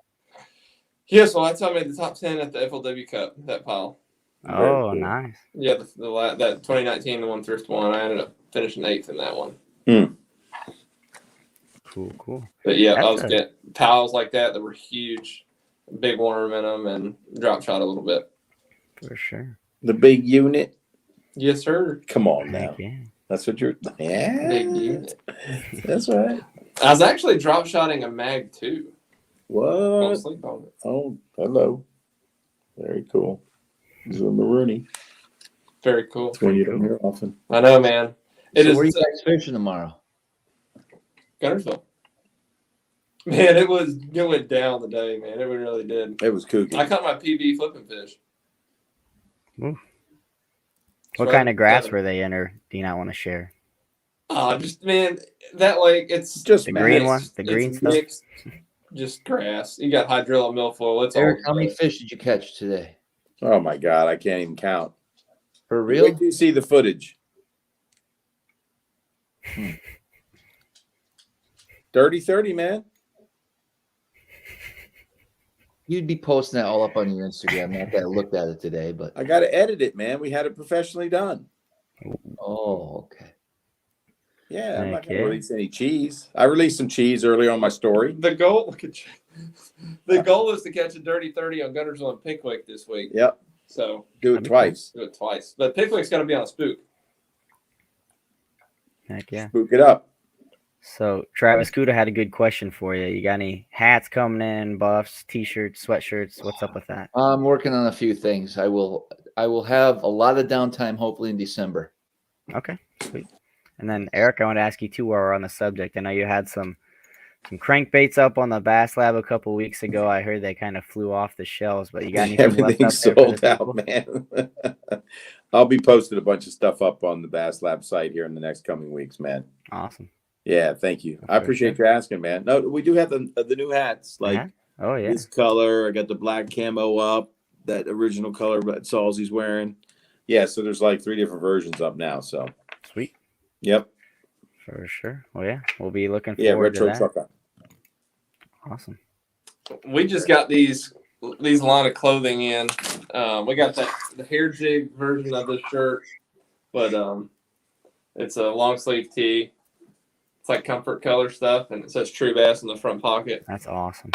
Yeah, so that's how I made the top 10 at the FLW Cup, that pile. Oh, cool. Nice. Yeah, that 2019, the one thrift one, I ended up finishing 8th in that one. Cool. But yeah, I was getting piles like that were huge, big worm in them, and drop shot a little bit. For sure. The big unit? Yes, sir. Come on now. Yeah. That's what you're. Yeah. Big unit. That's right. I was actually drop shotting a Mag 2. What? Don't sleep on it. Oh, hello. Very cool. Zoom Rooney. Very cool. It's one you don't hear often. I know, man. Where are you guys fishing tomorrow? Gunnersville. Man, it went down the day, man. It really did. It was kooky. I caught my PB flipping fish. Ooh. What kind of grass were they in, or do you not want to share? Just, man, that lake, it's just the green one, the green stuff. Mixed, just grass. You got hydrilla milfoil. It's Eric, all. how many fish did you catch today? Oh my God, I can't even count. For real? Wait till you see the footage. Dirty 30, man. You'd be posting that all up on your Instagram. Not that I looked at it today, but I got to edit it, man. We had it professionally done. Oh, okay. Yeah, I'm not going to release any cheese. I released some cheese earlier on my story. The goal, look at you. The goal is to catch a dirty 30 on Gunnersville and Pickwick this week. Yep. So do it twice. Do it twice. But Pickwick's got to be on a spook. Heck yeah. Spook it up. So Travis Cuda had a good question for you. You got any hats coming in, buffs, t-shirts, sweatshirts? What's up with that? I'm working on a few things. I will have a lot of downtime hopefully in December. Okay, sweet. And then Eric, I want to ask you too while we're on the subject. I know you had some crankbaits up on the Bass Lab a couple of weeks ago. I heard they kind of flew off the shelves, but you got anything Everything's left up there sold out, man. I'll be posting a bunch of stuff up on the Bass Lab site here in the next coming weeks, man. Awesome. Yeah, thank you. I appreciate you asking, man. No, we do have the new hats. Like Oh yeah. This color, I got the black camo up, that original color that Salzy's wearing. Yeah, so there's like 3 different versions up now. So Sweet. Yep. For sure. Well, yeah, we'll be looking Yeah, forward to retro that. trucker. Awesome. We just got these line of clothing in. We got the hair jig version of this shirt, but it's a long sleeve tee. It's like comfort color stuff, and it says True Bass in the front pocket. That's awesome.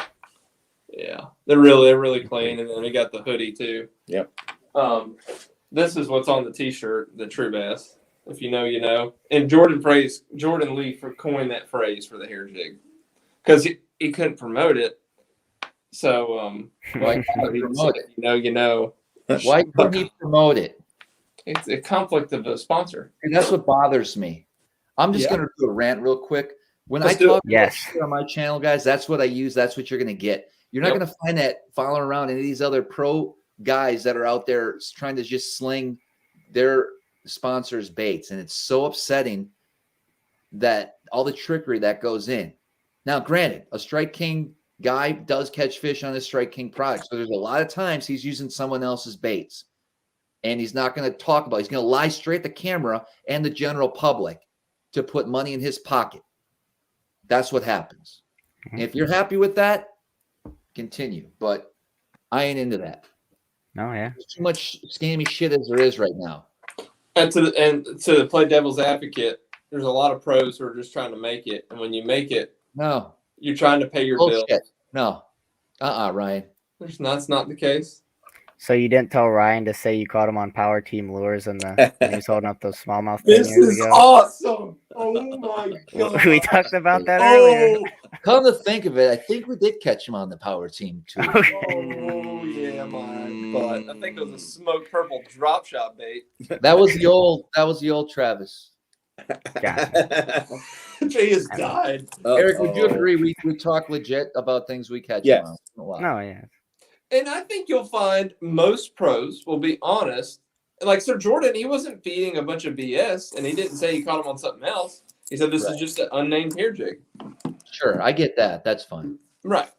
Yeah, they're really clean, and then we got the hoodie too. Yep. This is what's on the T-shirt, the True Bass. If you know, you know. And Jordan Lee coined that phrase for the hair jig because he couldn't promote it. So Why couldn't he promote it? You know. Why couldn't he promote it? It's a conflict of a sponsor. And that's what bothers me. I'm just going to do a rant real quick. When I talk on my channel, guys, that's what I use. That's what you're going to get. You're not going to find that following around any of these other pro guys that are out there trying to just sling their sponsors' baits. And it's so upsetting that all the trickery that goes in. Now, granted, a Strike King guy does catch fish on his Strike King product. So there's a lot of times he's using someone else's baits. And he's not going to talk about it. He's going to lie straight at the camera and the general public to put money in his pocket. That's what happens. And if you're happy with that, continue. But I ain't into that. No, yeah. There's too much scammy shit as there is right now. And to play devil's advocate, there's a lot of pros who are just trying to make it. And when you make it, no, you're trying to pay your bill. No. Ryan. That's not the case. So you didn't tell Ryan to say you caught him on Power Team lures and when he was holding up those smallmouth This years is ago? awesome. Oh my god. We talked about that earlier. Come to think of it, I think we did catch him on the Power Team too. Oh yeah, my butt. I think it was a smoked purple drop shot bait. That was the old Travis. Gotcha. Jay has died. Eric, would you agree we talk legit about things we catch? Yes. No, yeah. And I think you'll find most pros will be honest. Like Sir Jordan, he wasn't feeding a bunch of BS, and he didn't say he caught him on something else. He said this is just an unnamed hair jig. Sure, I get that. That's fine. Right.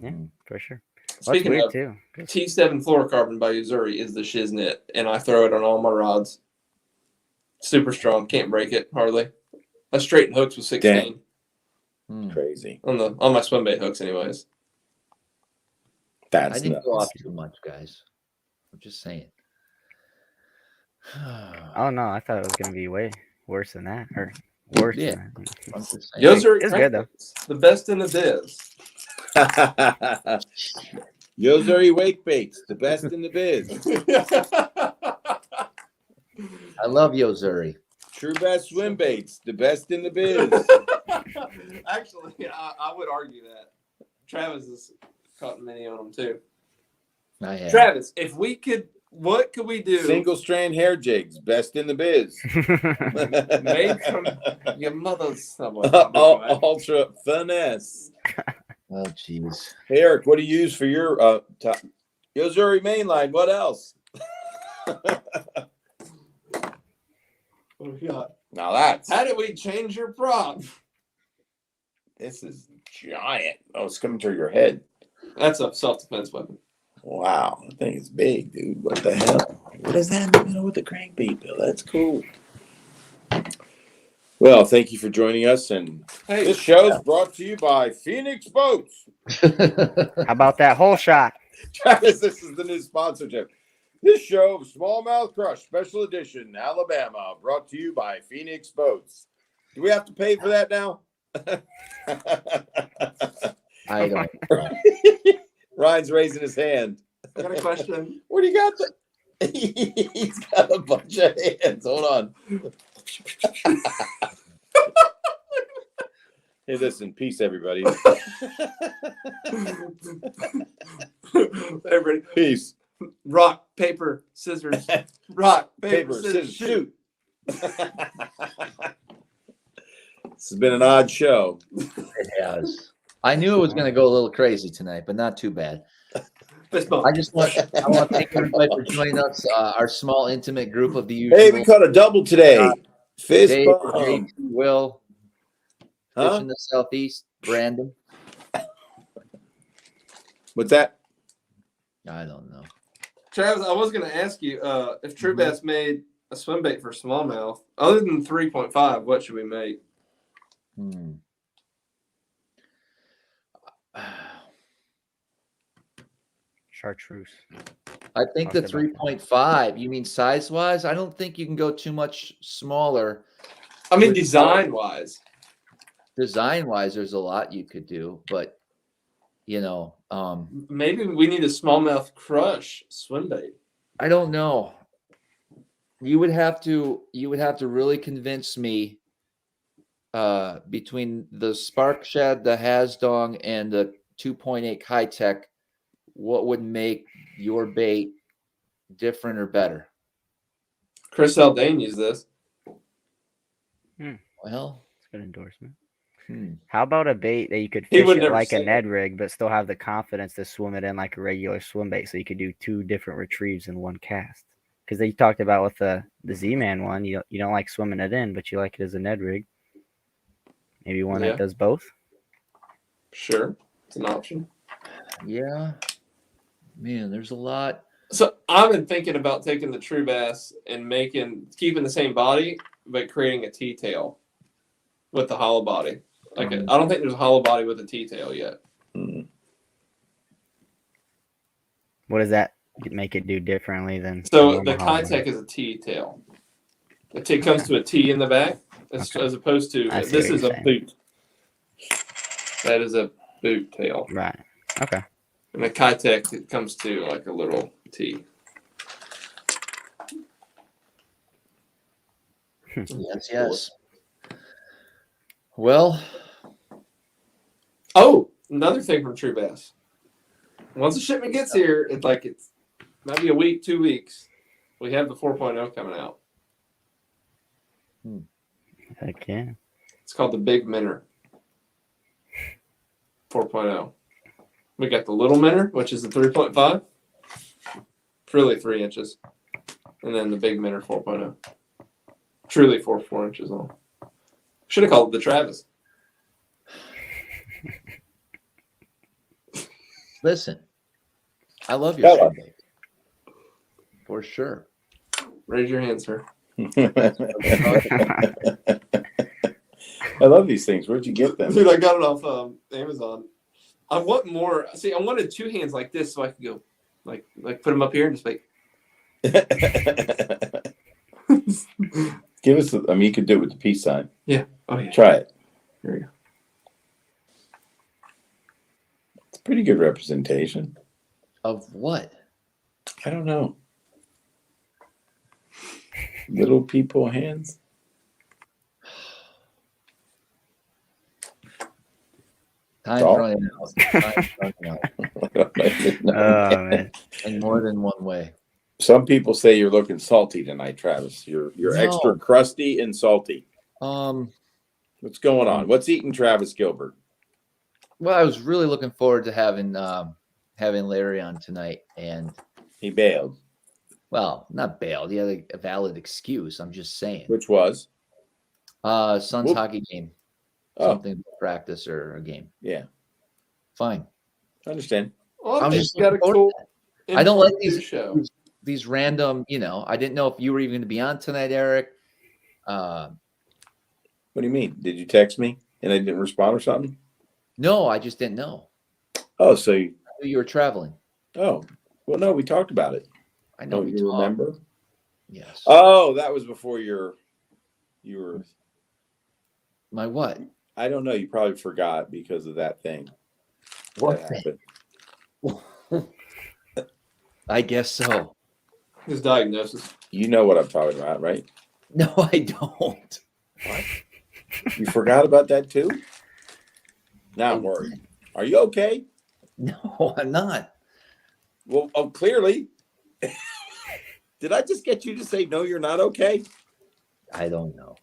Yeah, for sure. Speaking weird of too. T7 fluorocarbon by Uzuri is the shiznit, and I throw it on all my rods. Super strong, can't break it hardly. I straighten hooks with 16. Crazy. On my swim bait hooks, anyways. I didn't go off too much, guys. I'm just saying. Oh no, I thought it was gonna be way worse than that, or worse. Yeah. Than that. I'm just saying. It's good though. The best in the biz. Yozuri wake baits, the best in the biz. I love Yozuri. True Bass swim baits, the best in the biz. Actually, I would argue that Travis has caught many on them too. I have. Travis, what could we do? Single strand hair jigs, best in the biz. Made from your mother's Ultra finesse. Oh, jeez. Hey, Eric, what do you use for your top? Yozuri mainline? What else? What do we got? Now that's. How did we change your prop? This is giant. Oh, it's coming through your head. That's a self-defense weapon. Wow, I think it's big, dude. What the hell? What is that in the middle with the crankbait, Bill? That's cool. Well, thank you for joining us, and this show is brought to you by Phoenix Boats. How about that whole shot? Travis, this is the new sponsorship. This show of Smallmouth Crush Special Edition, Alabama, brought to you by Phoenix Boats. Do we have to pay for that now? I don't. Ryan's raising his hand. I got a question. What do you got? He's got a bunch of hands. Hold on. Hey, listen. Peace, everybody. Everybody. Peace. Rock, paper, scissors. Rock, paper, scissors, scissors, shoot. This has been an odd show. It has. I knew it was going to go a little crazy tonight, but not too bad. I want to thank everybody for joining us. Our small, intimate group of the usual. Hey, we caught a double today. Fist Dave, bump. Will, Huh? Fish in the Southeast, Brandon. What's that? I don't know. Travis, I was going to ask you if True Bass made a swim bait for smallmouth, other than 3.5, what should we make? Chartreuse. I think the 3.5, you mean size wise? I don't think you can go too much smaller. I mean, design wise. Design wise, there's a lot you could do, but you know, maybe we need a SmallmouthCrush swim bait. I don't know. You would have to really convince me between the Spark Shed, the Hasdong, and the 2.8 High Tech, what would make your bait different or better? Chris Haldane used this. Well, it's a good endorsement. How about a bait that you could He fish would it never like a say Ned rig, but still have the confidence to swim it in like a regular swim bait, so you could do 2 different retrieves in one cast? Because they talked about with the Z-Man one, you don't like swimming it in, but you like it as a Ned rig. Maybe one that does both. Sure, it's an option. Yeah, man, there's a lot. So I've been thinking about taking the True Bass and keeping the same body, but creating a T-tail with the hollow body. Like I don't think there's a hollow body with a T-tail yet. What does that make it do differently than? So the Kitech is a T-tail. It comes to a T in the back, as opposed to this is a boot. That is a boot tail. Right. Okay. And the Kitech, it comes to like a little T. Yes. Well. Oh, another thing from True Bass. Once the shipment gets here, it's might be a week, 2 weeks. We have the 4.0 coming out. Heck yeah. It's called the Big Minnow 4.0. We got the Little Minnow, which is the 3.5. It's really 3 inches. And then the Big Minnow 4.0. Truly 4 inches long. Should have called it the Travis. Listen, I love your swim bait. For sure. Raise your hand, sir. I love these things. Where'd you get them? Dude, I got it off Amazon. I want more. See, I wanted 2 hands like this so I could go, like put them up here and just like. Give us. You could do it with the peace sign. Yeah. Oh yeah. Try it. There you go. It's a pretty good representation. Of what? I don't know. Little people hands. Time's running out. Oh man. In more than one way. Some people say you're looking salty tonight, Travis. You're extra crusty and salty. What's going on? What's eating Travis Gilbert? Well, I was really looking forward to having Larry on tonight, and he bailed. Well, not bailed. He had a valid excuse. I'm just saying. Which was? Son's hockey game. Something practice or a game. Yeah. Fine. I understand. Well, I'm just got a cool. I don't like these random, I didn't know if you were even going to be on tonight, Eric. What do you mean? Did you text me and I didn't respond or something? No, I just didn't know. Oh, so you were traveling. Oh, well, no, we talked about it. I know. You remember? Yes. Oh, that was before you were. My what? I don't know. You probably forgot because of that thing. What thing? I guess so. His diagnosis. You know what I'm talking about, right? No, I don't. What? You forgot about that too? Now I'm worried. Are you okay? No, I'm not. Well, clearly. Did I just get you to say no, you're not okay? I don't know.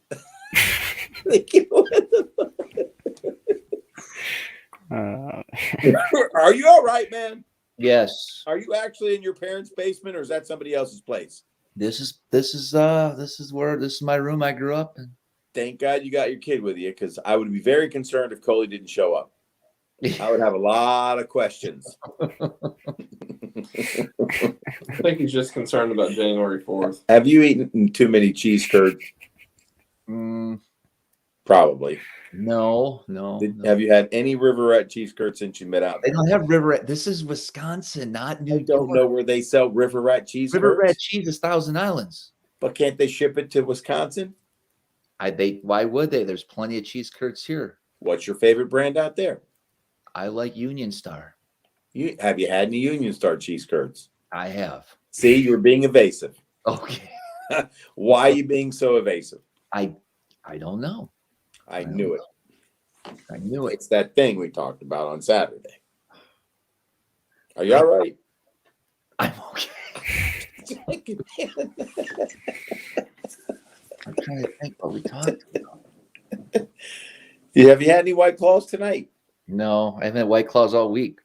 Are you all right, man? Yes. Are you actually in your parents' basement, or is that somebody else's place? This is my room I grew up in. Thank God you got your kid with you, because I would be very concerned if Coley didn't show up. I would have a lot of questions. I think he's just concerned about January 4th. Have you eaten too many cheese curds? Probably. No. Have you had any River Rat cheese curds since you met out They there? don't have River Rat. This is Wisconsin, not New I don't know where they sell River Rat cheese River curds. Rat cheese is Thousand Islands. But can't they ship it to Wisconsin? Why would they? There's plenty of cheese curds here. What's your favorite brand out there? I like Union Star. Have you had any Union Star cheese curds? I have. See, you're being evasive. Okay. Why are you being so evasive? I don't know. I knew it. I knew it. It's that thing we talked about on Saturday. Are you all right? I'm okay. I'm trying to think what we talked about. Have you had any White Claws tonight? No, I haven't had White Claws all week.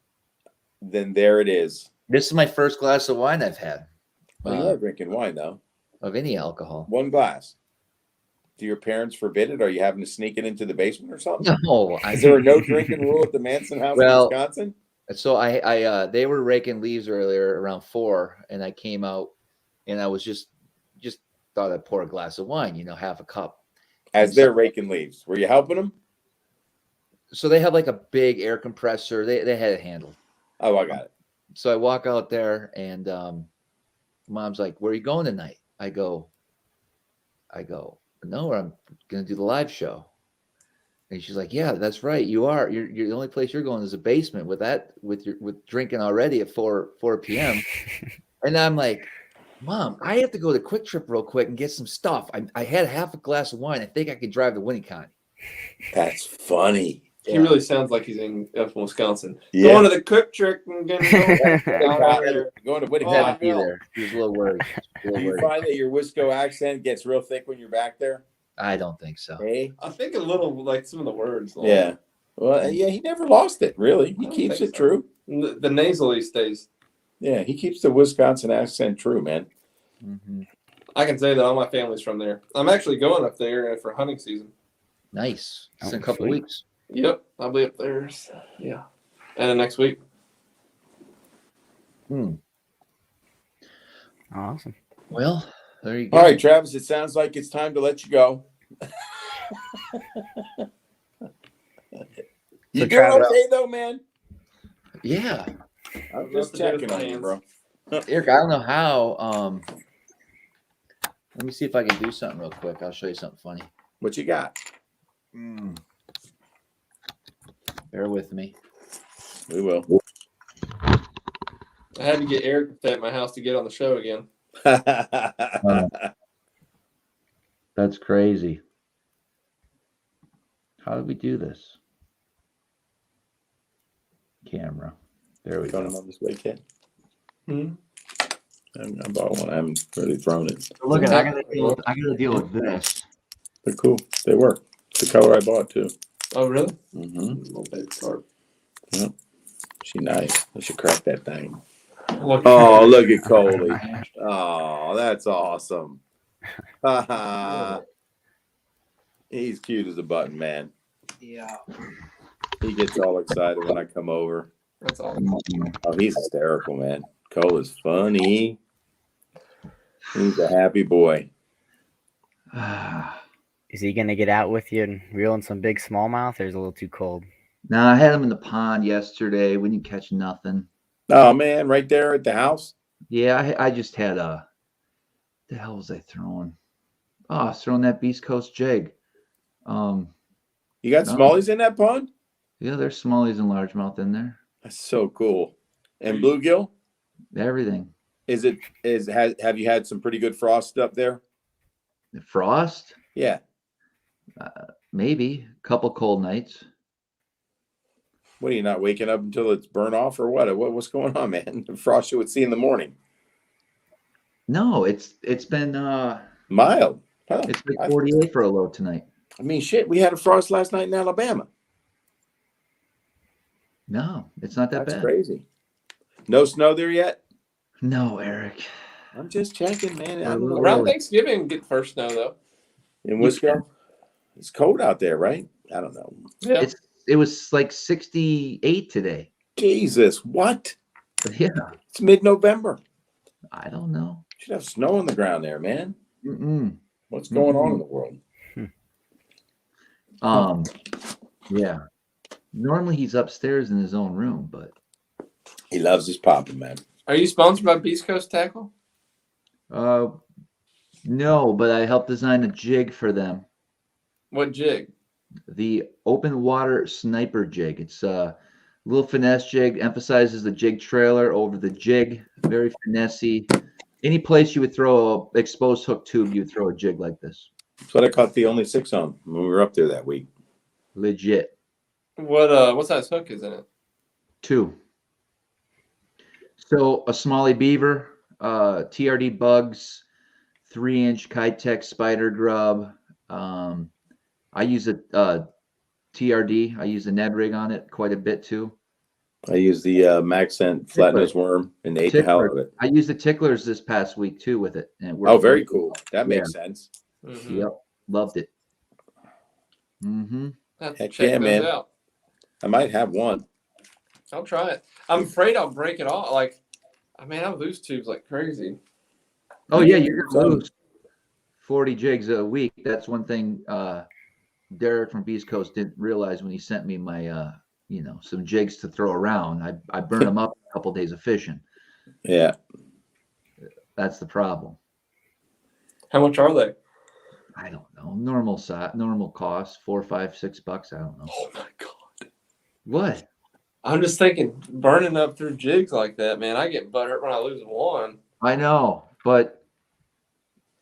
Then there it is. This is my first glass of wine I've had. Well, you are drinking wine, though. Of any alcohol. One glass. Do your parents forbid it? Are you having to sneak it into the basement or something? No. Is there a no drinking rule at the Manson house in Wisconsin? So I they were raking leaves earlier around 4, and I came out, and I was just thought I'd pour a glass of wine, half a cup. As they're raking leaves, were you helping them? So they have like a big air compressor. They had it handled. Oh, I got it. So I walk out there, and Mom's like, "Where are you going tonight?" I go, "No, I'm gonna do the live show." And she's like, "Yeah, that's right. You are. You're the only place you're going is a basement with drinking already at 4 p.m." And I'm like, "Mom, I have to go to Quick Trip real quick and get some stuff. I had half a glass of wine. I think I could drive to Winnicott." That's funny. He really sounds like he's in Wisconsin. Yeah. Going to the Cook Trick and getting Going to Winnicott. Had to be there. He was a little worried. Do you find that your Wisco accent gets real thick when you're back there? I don't think so. Hey? I think a little like some of the words. Yeah. Well, yeah, he never lost it, really. He keeps it true. The nasally stays. Yeah, he keeps the Wisconsin accent true, man. Mm-hmm. I can say that all my family's from there. I'm actually going up there for hunting season. Nice. It's in a couple weeks. Yep, I'll be up there. Yeah, and then next week. Awesome. Well, there you go. All right, Travis, it sounds like it's time to let you go. You doing Travis, okay, though, man? Yeah. I'm just checking on you, bro. Eric, I don't know how. Let me see if I can do something real quick. I'll show you something funny. What you got? Bear with me. We will. I had to get Eric at my house to get on the show again. That's crazy. How did we do this? Camera. There we Got go. him on this way, Ken. I bought one. I haven't really thrown it. Look at I gotta deal with this. They're cool. They work. It's the color I bought too. Oh, really? Mm-hmm. Little baby carp. Yep. She nice. I should crack that thing. Look. Oh, look at Coley. Oh, that's awesome. He's cute as a button, man. Yeah. He gets all excited when I come over. That's awesome. Oh, he's hysterical, man. Cole is funny. He's a happy boy. Is he gonna get out with you and reel in some big smallmouth, or is it a little too cold? No, I had him in the pond yesterday. We didn't catch nothing. Oh man, right there at the house. Yeah, I just had the hell was I throwing? Oh, I was throwing that Beast Coast jig. You got No. smallies in that pond? Yeah, there's smallies and largemouth in there. That's so cool. And bluegill? Everything. Have you had some pretty good frost up there? The frost? Yeah. Maybe a couple cold nights. What are you not waking up until it's burnt off or what? What's going on, man? The frost you would see in the morning. No, it's been Mild. Huh. it's been 48 for a low tonight. I mean, shit. We had a frost last night in Alabama. No, it's not that That's bad. crazy. No snow there yet? No, Eric. I'm just checking, man. I don't know. Around Thanksgiving, get first snow though. In Wisco, it's cold out there, right? I don't know. Yeah. was like 68 today. Jesus, what? Yeah, It's mid-November. I don't know. Should have snow on the ground there, man. What's going on in the world? Yeah. Normally he's upstairs in his own room, but he loves his popping, man. Are you sponsored by Beast Coast Tackle? No, but I helped design a jig for them. What jig? The open water sniper jig. It's a little finesse jig, emphasizes the jig trailer over the jig. Very finessey. Any place you would throw a exposed hook tube, you would throw a jig like this. That's what I caught the only 6 on when we were up there that week. Legit. What size hook is in it? 2. So a Smalley Beaver, TRD Bugs, 3-inch Kitech Spider Grub. I use a TRD. I use a Ned rig on it quite a bit too. I use the Maxent flatnose worm and they ate the hell out of it. I used the ticklers this past week too with it. And it worked. Oh, very cool. That makes sense. Yep, loved it. Heck yeah, man. Out. I might have one. I'll try it. I'm afraid I'll break it off. Like, I mean, I lose tubes like crazy. Oh yeah, you're gonna lose 40 jigs a week. That's one thing Derek from Beast Coast didn't realize when he sent me my some jigs to throw around. I burned them up a couple days of fishing. Yeah. That's the problem. How much are they? I don't know. Normal size, normal cost, $4, $5, $6. I don't know. Oh my God. What? I'm just thinking, burning up through jigs like that, man. I get butthurt when I lose one. I know, but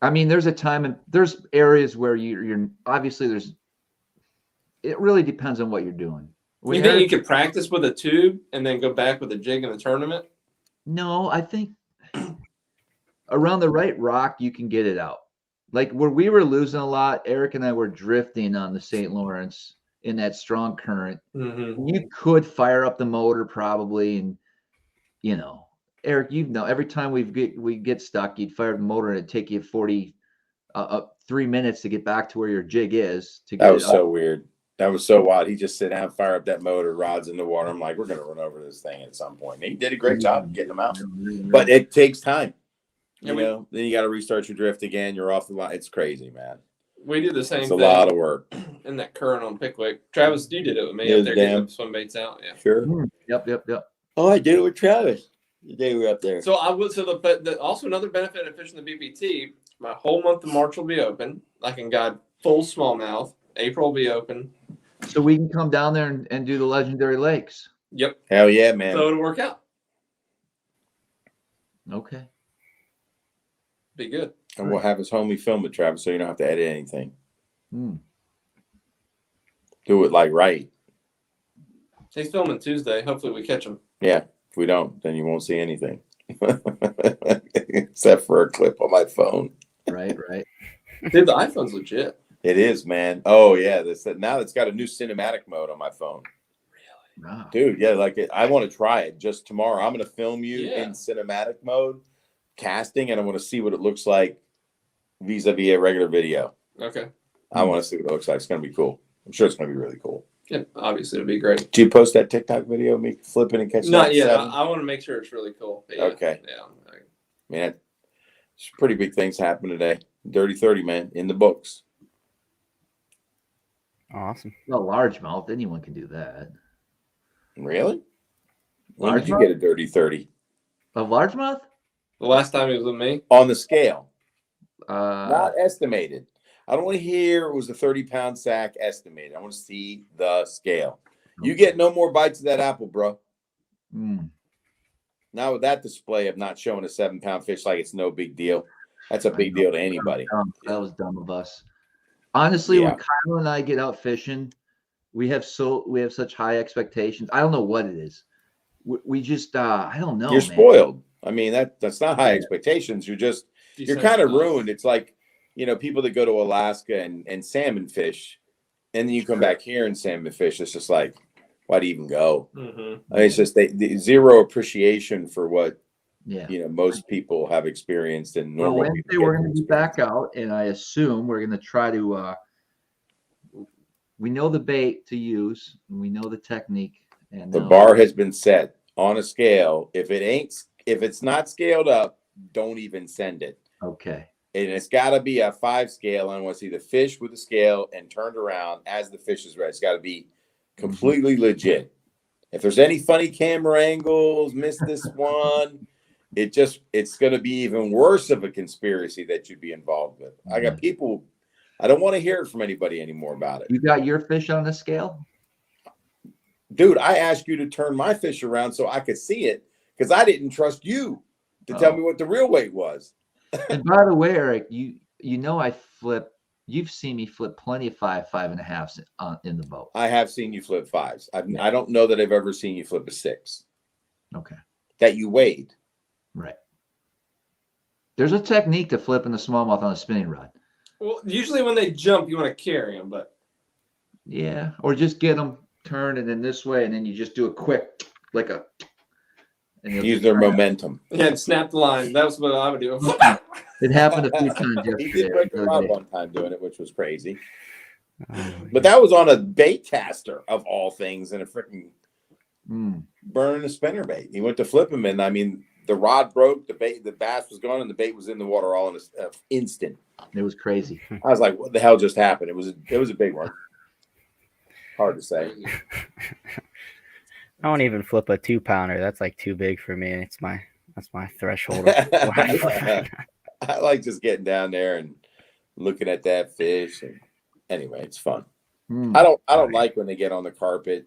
I mean, there's a time and there's areas where you're obviously it really depends on what you're doing. You think you could practice with a tube and then go back with a jig in the tournament? No, I think around the right rock, you can get it out. Like where we were losing a lot, Eric and I were drifting on the St. Lawrence in that strong current. You could fire up the motor probably. And, Eric, every time we get stuck, you'd fire the motor and it'd take you 3 minutes to get back to where your jig is. That was so weird. That was so wild. He just sit down, fire up that motor, rods in the water. I'm like, we're going to run over this thing at some point. And he did a great job of getting them out. But it takes time. Then you got to restart your drift again. You're off the line. It's crazy, man. We did the same thing. It's a lot of work. In that current on Pickwick. Travis, you did it with me up there getting the swim baits out. Yeah. Sure. Yep. Oh, I did it with Travis the day we were up there. So I would. So also another benefit of fishing the BPT. My whole month of March will be open. I can guide full smallmouth. April will be open. So we can come down there and do the legendary lakes. Yep. Hell yeah, man. So it'll work out. Okay. Be good. And we'll have his homie film it, Travis, so you don't have to edit anything. Do it like right. He's filming Tuesday. Hopefully we catch him. Yeah. If we don't, then you won't see anything. Except for a clip on my phone. Right. Dude, the iPhone's legit. It is, man. Oh yeah, now it's got a new cinematic mode on my phone. Really? Wow. Dude, yeah, I want to try it just tomorrow. I'm gonna film you in cinematic mode, casting, and I want to see what it looks like vis-a-vis a regular video. Okay. I want to see what it looks like. It's gonna be cool. I'm sure it's gonna be really cool. Yeah, obviously it'll be great. Do you post that TikTok video of me flipping and catching? Not yet. I want to make sure it's really cool. Yeah, okay. Yeah. Man, pretty big things happen today. Dirty 30, man, in the books. Awesome. Well, largemouth, anyone can do that. Really? When did you get a dirty 30? A largemouth? The last time he was with me. On the scale. Not estimated. I don't want to hear it was a 30-pound sack estimated. I want to see the scale. You get no more bites of that apple, bro. Now with that display of not showing a 7-pound fish like it's no big deal. That's a big deal to anybody. That was dumb of us. Honestly, when Kyle and I get out fishing, we have such high expectations. I don't know what it is. We just I don't know. You're spoiled. I mean, that's not high expectations. You're kind of ruined. It's like, people that go to Alaska and salmon fish, and then you come back here and salmon fish. It's just like, why do you even go? I mean, it's just the zero appreciation for what most people have experienced in normal. Wednesday we're going to be back out, and I assume we're going to try to we know the bait to use, and we know the technique. And The bar has been set on a scale. If it's not scaled up, don't even send it. Okay. And it's got to be a 5 scale. I want to see the fish with the scale and turned around as the fish is ready. It's got to be completely legit. If there's any funny camera angles, miss this one, it's going to be even worse of a conspiracy that you'd be involved with. I got people, I don't want to hear it from anybody anymore about it. You got your fish on the scale? Dude, I asked you to turn my fish around so I could see it because I didn't trust you to tell me what the real weight was. And by the way, Eric, you know I flip. You've seen me flip plenty of 5, 5.5s in the boat. I have seen you flip 5s. I don't know that I've ever seen you flip a 6. Okay. That you weighed. Right. There's a technique to flipping the smallmouth on a spinning rod. Well, usually when they jump, you want to carry them, but yeah, or just get them turned and then this way, and then you just do a quick, like a. And use their momentum. Yeah, and snap the line. That was what I would do. It happened a few times He yesterday. did break the rod one time doing it, which was crazy. But that was on a bait caster of all things, and a freaking burning a spinner bait. He went to flip him, and I mean, the rod broke, the bass was gone, and the bait was in the water all in an instant. It was crazy. I was like, "What the hell just happened?" It was a big one. Hard to say. I won't even flip a 2-pounder. That's like too big for me. That's my threshold. I like just getting down there and looking at that fish. And anyway, it's fun. I don't like when they get on the carpet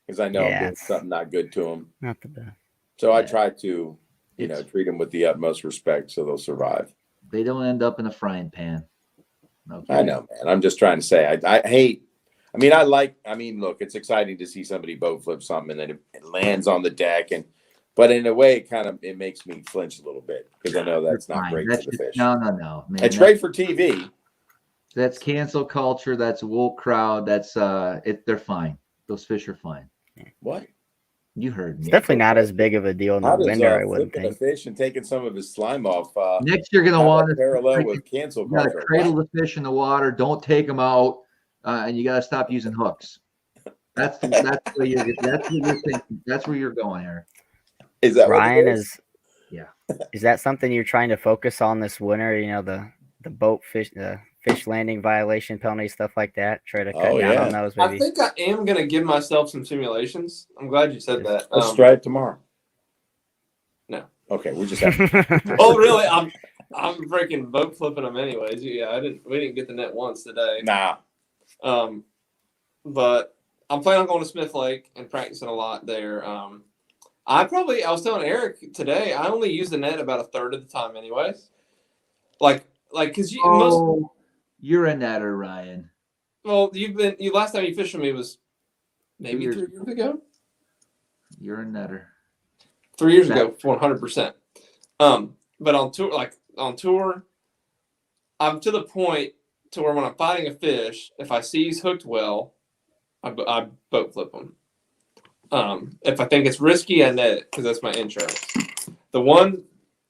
because I know I'm doing something not good to them. Not the best. So I try to, treat them with the utmost respect so they'll survive. They don't end up in a frying pan. Okay. I know, man. I'm just trying to say I hate. Look, it's exciting to see somebody boat flip something and then it lands on the deck, but in a way, it makes me flinch a little bit because I know that's not great for the fish. No, man. It's great for TV. That's cancel culture. That's woke crowd. That's they're fine. Those fish are fine. What? You heard me. It's definitely not as big of a deal in the winter. I wouldn't think. A fish and taking some of his slime off. Next, you're gonna want to parallel with cancel culture. You gotta cradle the fish in the water. Don't take them out. And you got to stop using hooks. That's where you're thinking. That's where you're going here. Is that Ryan what is? Yeah. Is that something you're trying to focus on this winter? The boat fish, the fish landing violation penalty, stuff like that. Try to cut down on those. Maybe. I think I am gonna give myself some simulations. I'm glad you said that. Let's try it tomorrow. No. Okay, we just. Oh, really? I'm freaking boat flipping them anyways. Yeah, we didn't get the net once today. Nah. But I'm planning on going to Smith Lake and practicing a lot there. I was telling Eric today, I only use the net about a third of the time anyways. Because you're a netter, Ryan. Well, last time you fished with me was maybe 3 years ago. You're a netter. 3 years ago, 100%. But on tour, I'm to the point to where when I'm fighting a fish, if I see he's hooked well, I boat flip him. If I think it's risky, I net it because that's my insurance. The one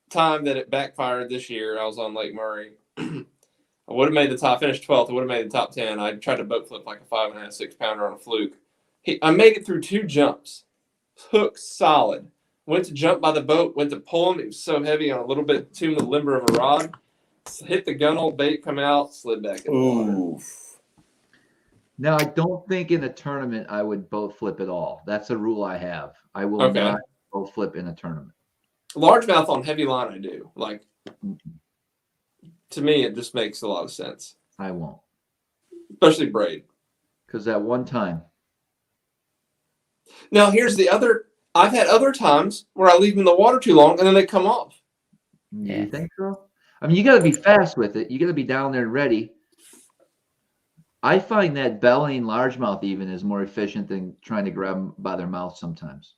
time that it backfired this year, I was on Lake Murray. I would have made the top, finished 12th. I would have made the top 10. I tried to boat flip like a 5.5, 6-pounder on a fluke. I made it through 2 jumps. Hook solid. Went to jump by the boat, went to pull him. It was so heavy on a little bit too limber of a rod. Hit the gun hole, bait come out, slid back in the water. Now, I don't think in a tournament I would boat flip at all. That's a rule I have. I will not boat flip in a tournament. Largemouth on heavy line, I do. To me, it just makes a lot of sense. I won't. Especially braid. Because that one time. Now, here's the other. I've had other times where I leave them in the water too long and then they come off. Yeah. You think so? I mean, you got to be fast with it. You got to be down there and ready. I find that bellying largemouth even is more efficient than trying to grab them by their mouth sometimes.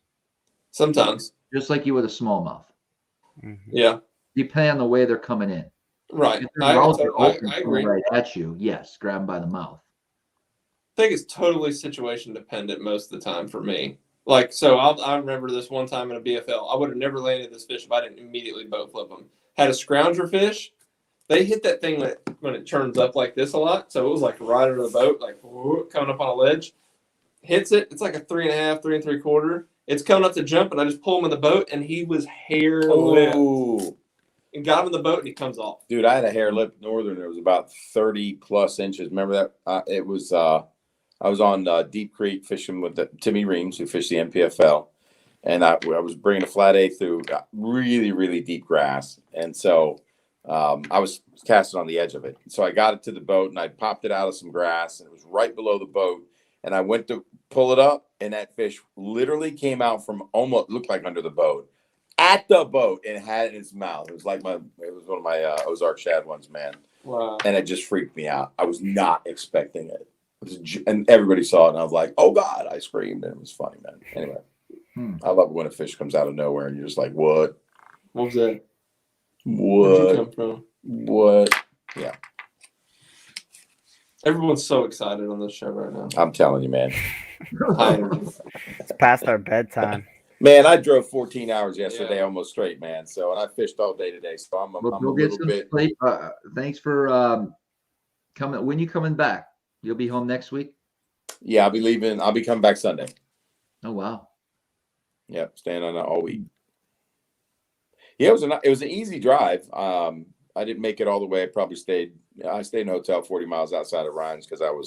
Sometimes. Just like you would a smallmouth. Yeah. Depending on the way they're coming in. Right. I agree. Right at you. Yes. Grab them by the mouth. I think it's totally situation dependent most of the time for me. I remember this one time in a BFL. I would have never landed this fish if I didn't immediately boat flip him. Had a scrounger fish, They hit that thing when it turns up like this a lot. So it was like right under the boat, like whoop, coming up on a ledge. Hits it. It's like a 3.5, 3 3/4. It's coming up to jump, and I just pull him in the boat, and he was hair lipped. And got him in the boat, and he comes off. Dude, I had a hair lip northern. It was about 30 plus inches. Remember that? It was. I was on Deep Creek fishing with Timmy Reams, who fished the NPFL, and I was bringing a flat A through really, really deep grass, and so I was casting on the edge of it. So I got it to the boat, and I popped it out of some grass, and it was right below the boat. And I went to pull it up, and that fish literally came out from almost looked like under the boat, at the boat, and had it in its mouth. It was like it was one of my Ozark shad ones, man. Wow! And it just freaked me out. I was not expecting it. And everybody saw it, and I was like, "Oh God!" I screamed, and it was funny, man. Anyway, I love it when a fish comes out of nowhere, and you're just like, "What? What was that? What? Where'd you come from? What?" Yeah. Everyone's so excited on this show right now. I'm telling you, man. It's past our bedtime. Man, I drove 14 hours yesterday, almost straight, man. So, and I fished all day today. So I'm a little bit. Sleep. Thanks for coming. When you coming back? You'll be home next week? Yeah, I'll be leaving. I'll be coming back Sunday. Oh, wow. Yep, staying on all week. Yeah, it was an easy drive. I didn't make it all the way. I stayed in a hotel 40 miles outside of Ryan's because I would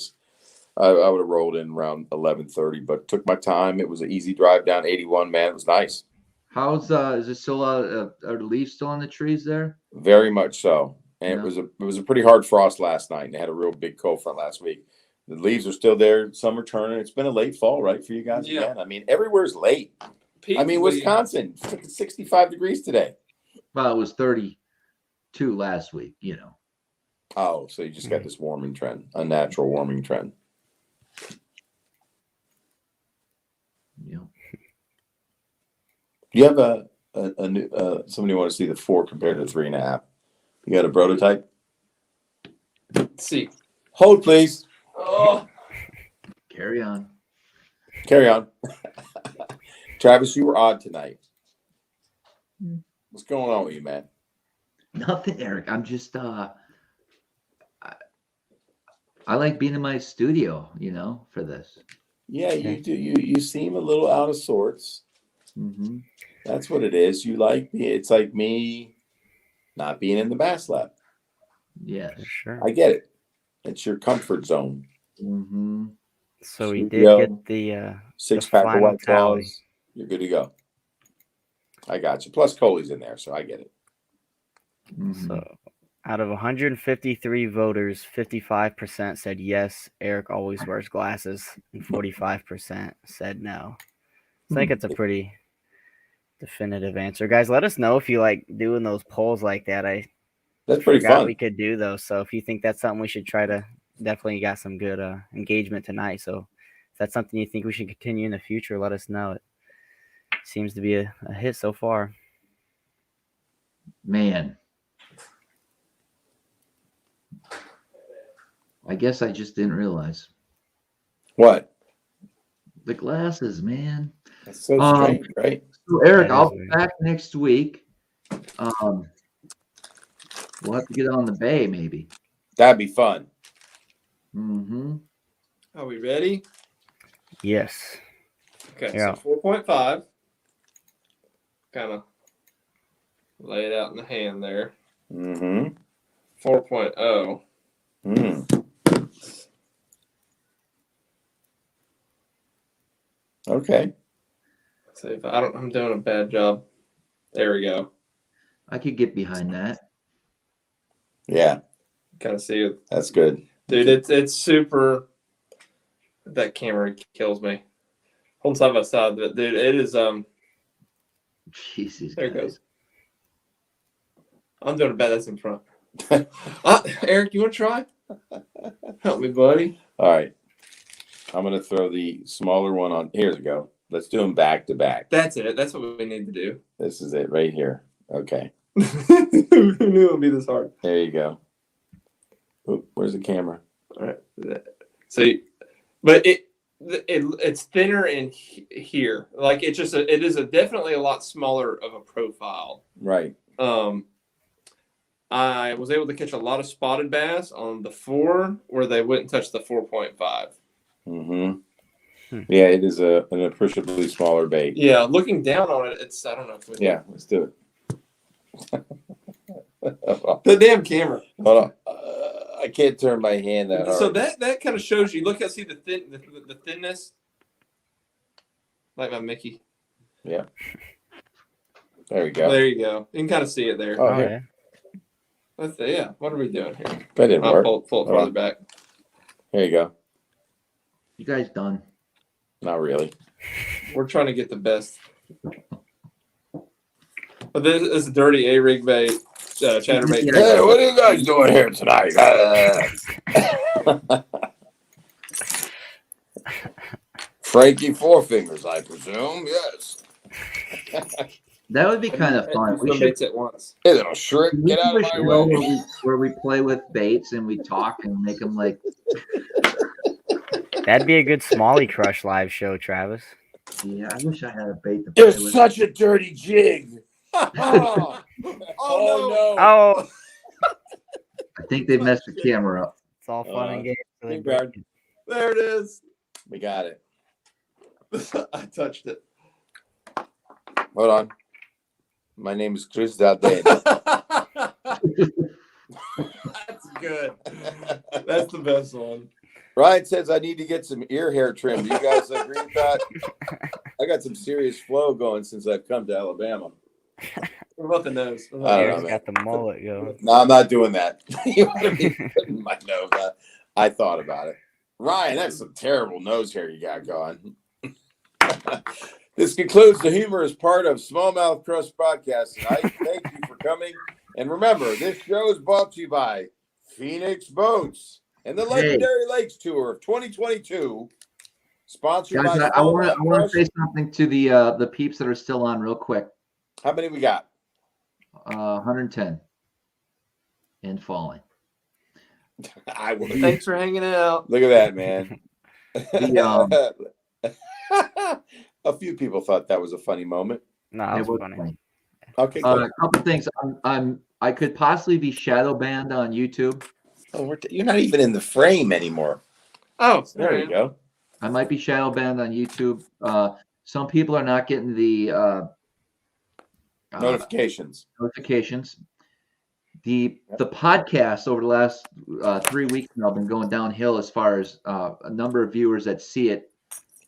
have rolled in around 11:30, but took my time. It was an easy drive down 81, man. It was nice. How's is it still are the leaves still on the trees there? Very much so. And it was a pretty hard frost last night, and they had a real big cold front last week. The leaves are still there. Some are turning. It's been a late fall, right, for you guys? Yeah. Again? I mean, everywhere's late. I mean, Wisconsin, 65 degrees today. Well, it was 32 last week, you know. Oh, so you just got this warming trend, a natural warming trend. Yeah. Do you have a new somebody want to see the 4 compared to 3.5? You got a prototype? Let's see. Hold, please. Oh. Carry on. Carry on. Travis, you were odd tonight. What's going on with you, man? Nothing, Eric. I'm just I like being in my studio, you know, for this. Yeah, you do. You seem a little out of sorts. Mm-hmm. That's what it is. You like me. It's like me not being in the bass lab. Yes. Sure. I get it. It's your comfort zone. Mm-hmm. So we did get the 6-pack of final White Claws. You're good to go. I got you. Plus Coley's in there, so I get it. Mm-hmm. So out of 153 voters, 55% said yes, Eric always wears glasses, and 45% said no. I think it's a pretty definitive answer. Guys, let us know if you like doing those polls like that. That's pretty forgot fun. we could do those. So if you think that's something we should try to, definitely got some good engagement tonight. So if that's something you think we should continue in the future, let us know. It seems to be a hit so far. Man. I guess I just didn't realize. What? The glasses, man. That's so strange, right? So Eric, I'll be back next week. We'll have to get on the bay, maybe. That'd be fun. Mm-hmm. Are we ready? Yes. Okay, Yeah. so 4.5. Kind of lay it out in the hand there. Mm-hmm. 4.0. Okay. See if I'm doing a bad job. There we go. I could get behind that. Yeah. Kind of see it. That's good. Dude, it's super. That camera kills me. Hold side by side, but dude, it is Jesus. There it goes. I'm doing a bad. That's in front. Eric, you want to try? Help me, buddy. All right. I'm going to throw the smaller one on. Here we go. Let's do them back to back. That's it. That's what we need to do. This is it right here. Okay. Who knew it would be this hard? There you go. Oop, where's the camera? All right. See, but it's thinner in here. Like it is definitely a lot smaller of a profile. Right. I was able to catch a lot of spotted bass on the 4 where they wouldn't touch the 4.5. Mm-hmm. Yeah, it is an appreciably smaller bait. Yeah, looking down on it, it's, I don't know. If we Yeah, let's do it. The damn camera. Hold on. I can't turn my hand that hard. So that kind of shows you. Look, I see the thinness. Like my Mickey. Yeah. There we go. There you go. You can kind of see it there. Oh, yeah. Yeah. What are we doing here? That didn't work. Pull it farther back. There you go. You guys done? Not really. We're trying to get the best. But this is a dirty A-rig bait, chatterbait. Hey, what are you guys doing here tonight? Frankie Four Fingers, I presume. Yes. That would be kind of fun. We should baits at once. Hey, little shrimp, get out of my way. Where we play with baits and we talk and make them like. That'd be a good SmallmouthCrush live show, Travis. Yeah, I wish I had a bait to play You're with. such a dirty jig. Oh, no. Oh, I think they messed the camera up. it's all fun and games. till they big break guard. it. There it is. We got it. I touched it. Hold on. My name is Chris Dardenne. That's good. That's the best one. Ryan says I need to get some ear hair trim. Do you guys agree with that? I got some serious flow going since I've come to Alabama. What about the nose? I don't know, Aaron's man. got the mullet going. No, I'm not doing that. You want to be putting my nose on? I thought about it. Ryan, that's some terrible nose hair you got going. This concludes the humorous part of Smallmouth Crush podcast tonight. Thank you for coming. And remember, this show is brought to you by Phoenix Boats and the Legendary Lakes Tour of 2022. Sponsored Guys, by I want Smallmouth to Crush. say something to the peeps that are still on real quick. How many we got? 110 and falling. I will. Thanks for hanging out. Look at that, man. The, A few people thought that was a funny moment. No, that it was was funny. funny. Okay, good. A couple things. I could possibly be shadow banned on YouTube. Oh, you're not even in the frame anymore. Oh, There you go. I might be shadow banned on YouTube. Some people are not getting the Notifications. notifications. The podcast over the last 3 weeks now been going downhill as far as a number of viewers that see it.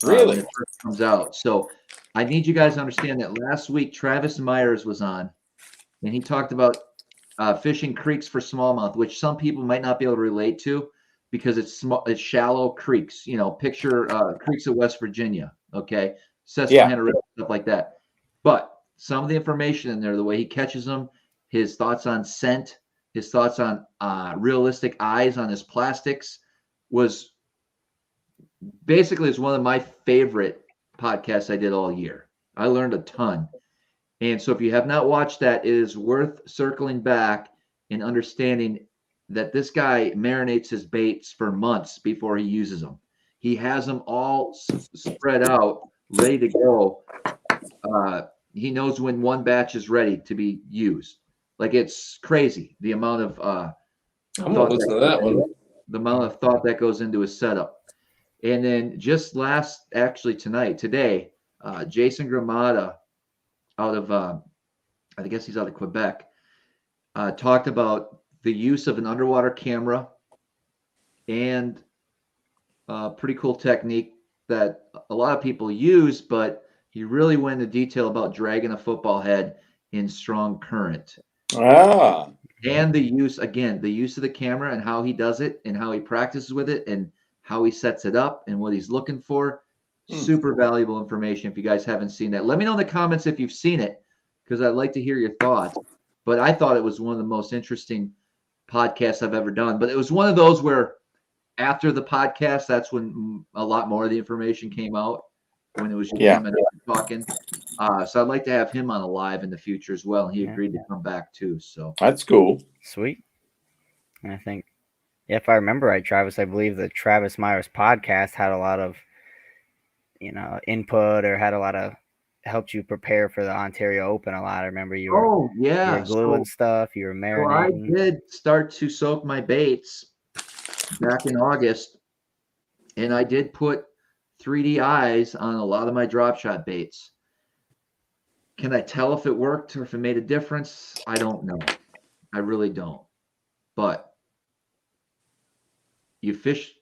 Really? When it first comes out. So I need you guys to understand that last week Travis Myers was on, and he talked about fishing creeks for smallmouth, which some people might not be able to relate to because it's small, it's shallow creeks. You know, picture creeks of West Virginia. Okay, Susquehanna River, stuff like that. But some of the information in there, the way he catches them, his thoughts on scent, his thoughts on realistic eyes on his plastics was basically it's one of my favorite podcasts I did all year. I learned a ton. And so if you have not watched that, it is worth circling back and understanding that this guy marinates his baits for months before he uses them. He has them all spread out, ready to go. He knows when one batch is ready to be used. Like, it's crazy the amount of I'm gonna listen to that one. The amount of thought that goes into his setup. And then just today, Jason Gramada out of, I guess he's out of Quebec, talked about the use of an underwater camera and a pretty cool technique that a lot of people use, but he really went into detail about dragging a football head in strong current. Ah. And the use of the camera and how he does it and how he practices with it and how he sets it up and what he's looking for. Super valuable information. If you guys haven't seen that, let me know in the comments if you've seen it, because I'd like to hear your thoughts. But I thought it was one of the most interesting podcasts I've ever done. But it was one of those where after the podcast, that's when a lot more of the information came out, when it was just him and I talking. So I'd like to have him on a live in the future as well. And he agreed to come back too. So that's cool. Sweet. And I think, if I remember right, Travis, I believe the Travis Myers podcast had a lot of, input, or had a lot of helped you prepare for the Ontario Open a lot. I remember you were Oh yeah, you were gluing stuff, you were so marinating. I did start to soak my baits back in August, and I did put 3D eyes on a lot of my drop shot baits. Can I tell if it worked or if it made a difference? I don't know. I really don't. But you fish,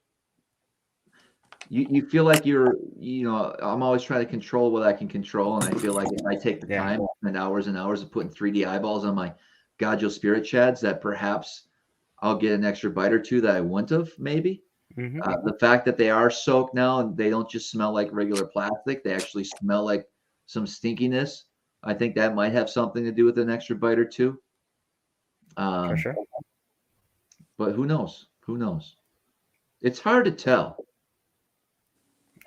you feel like I'm always trying to control what I can control. And I feel like if I take the time, I'll spend hours and hours of putting 3D eyeballs on my Godjo Spirit Chads, that perhaps I'll get an extra bite or two that I wouldn't have, maybe. The fact that they are soaked now and they don't just smell like regular plastic, they actually smell like some stinkiness. I think that might have something to do with an extra bite or two. For sure. But who knows? Who knows? It's hard to tell.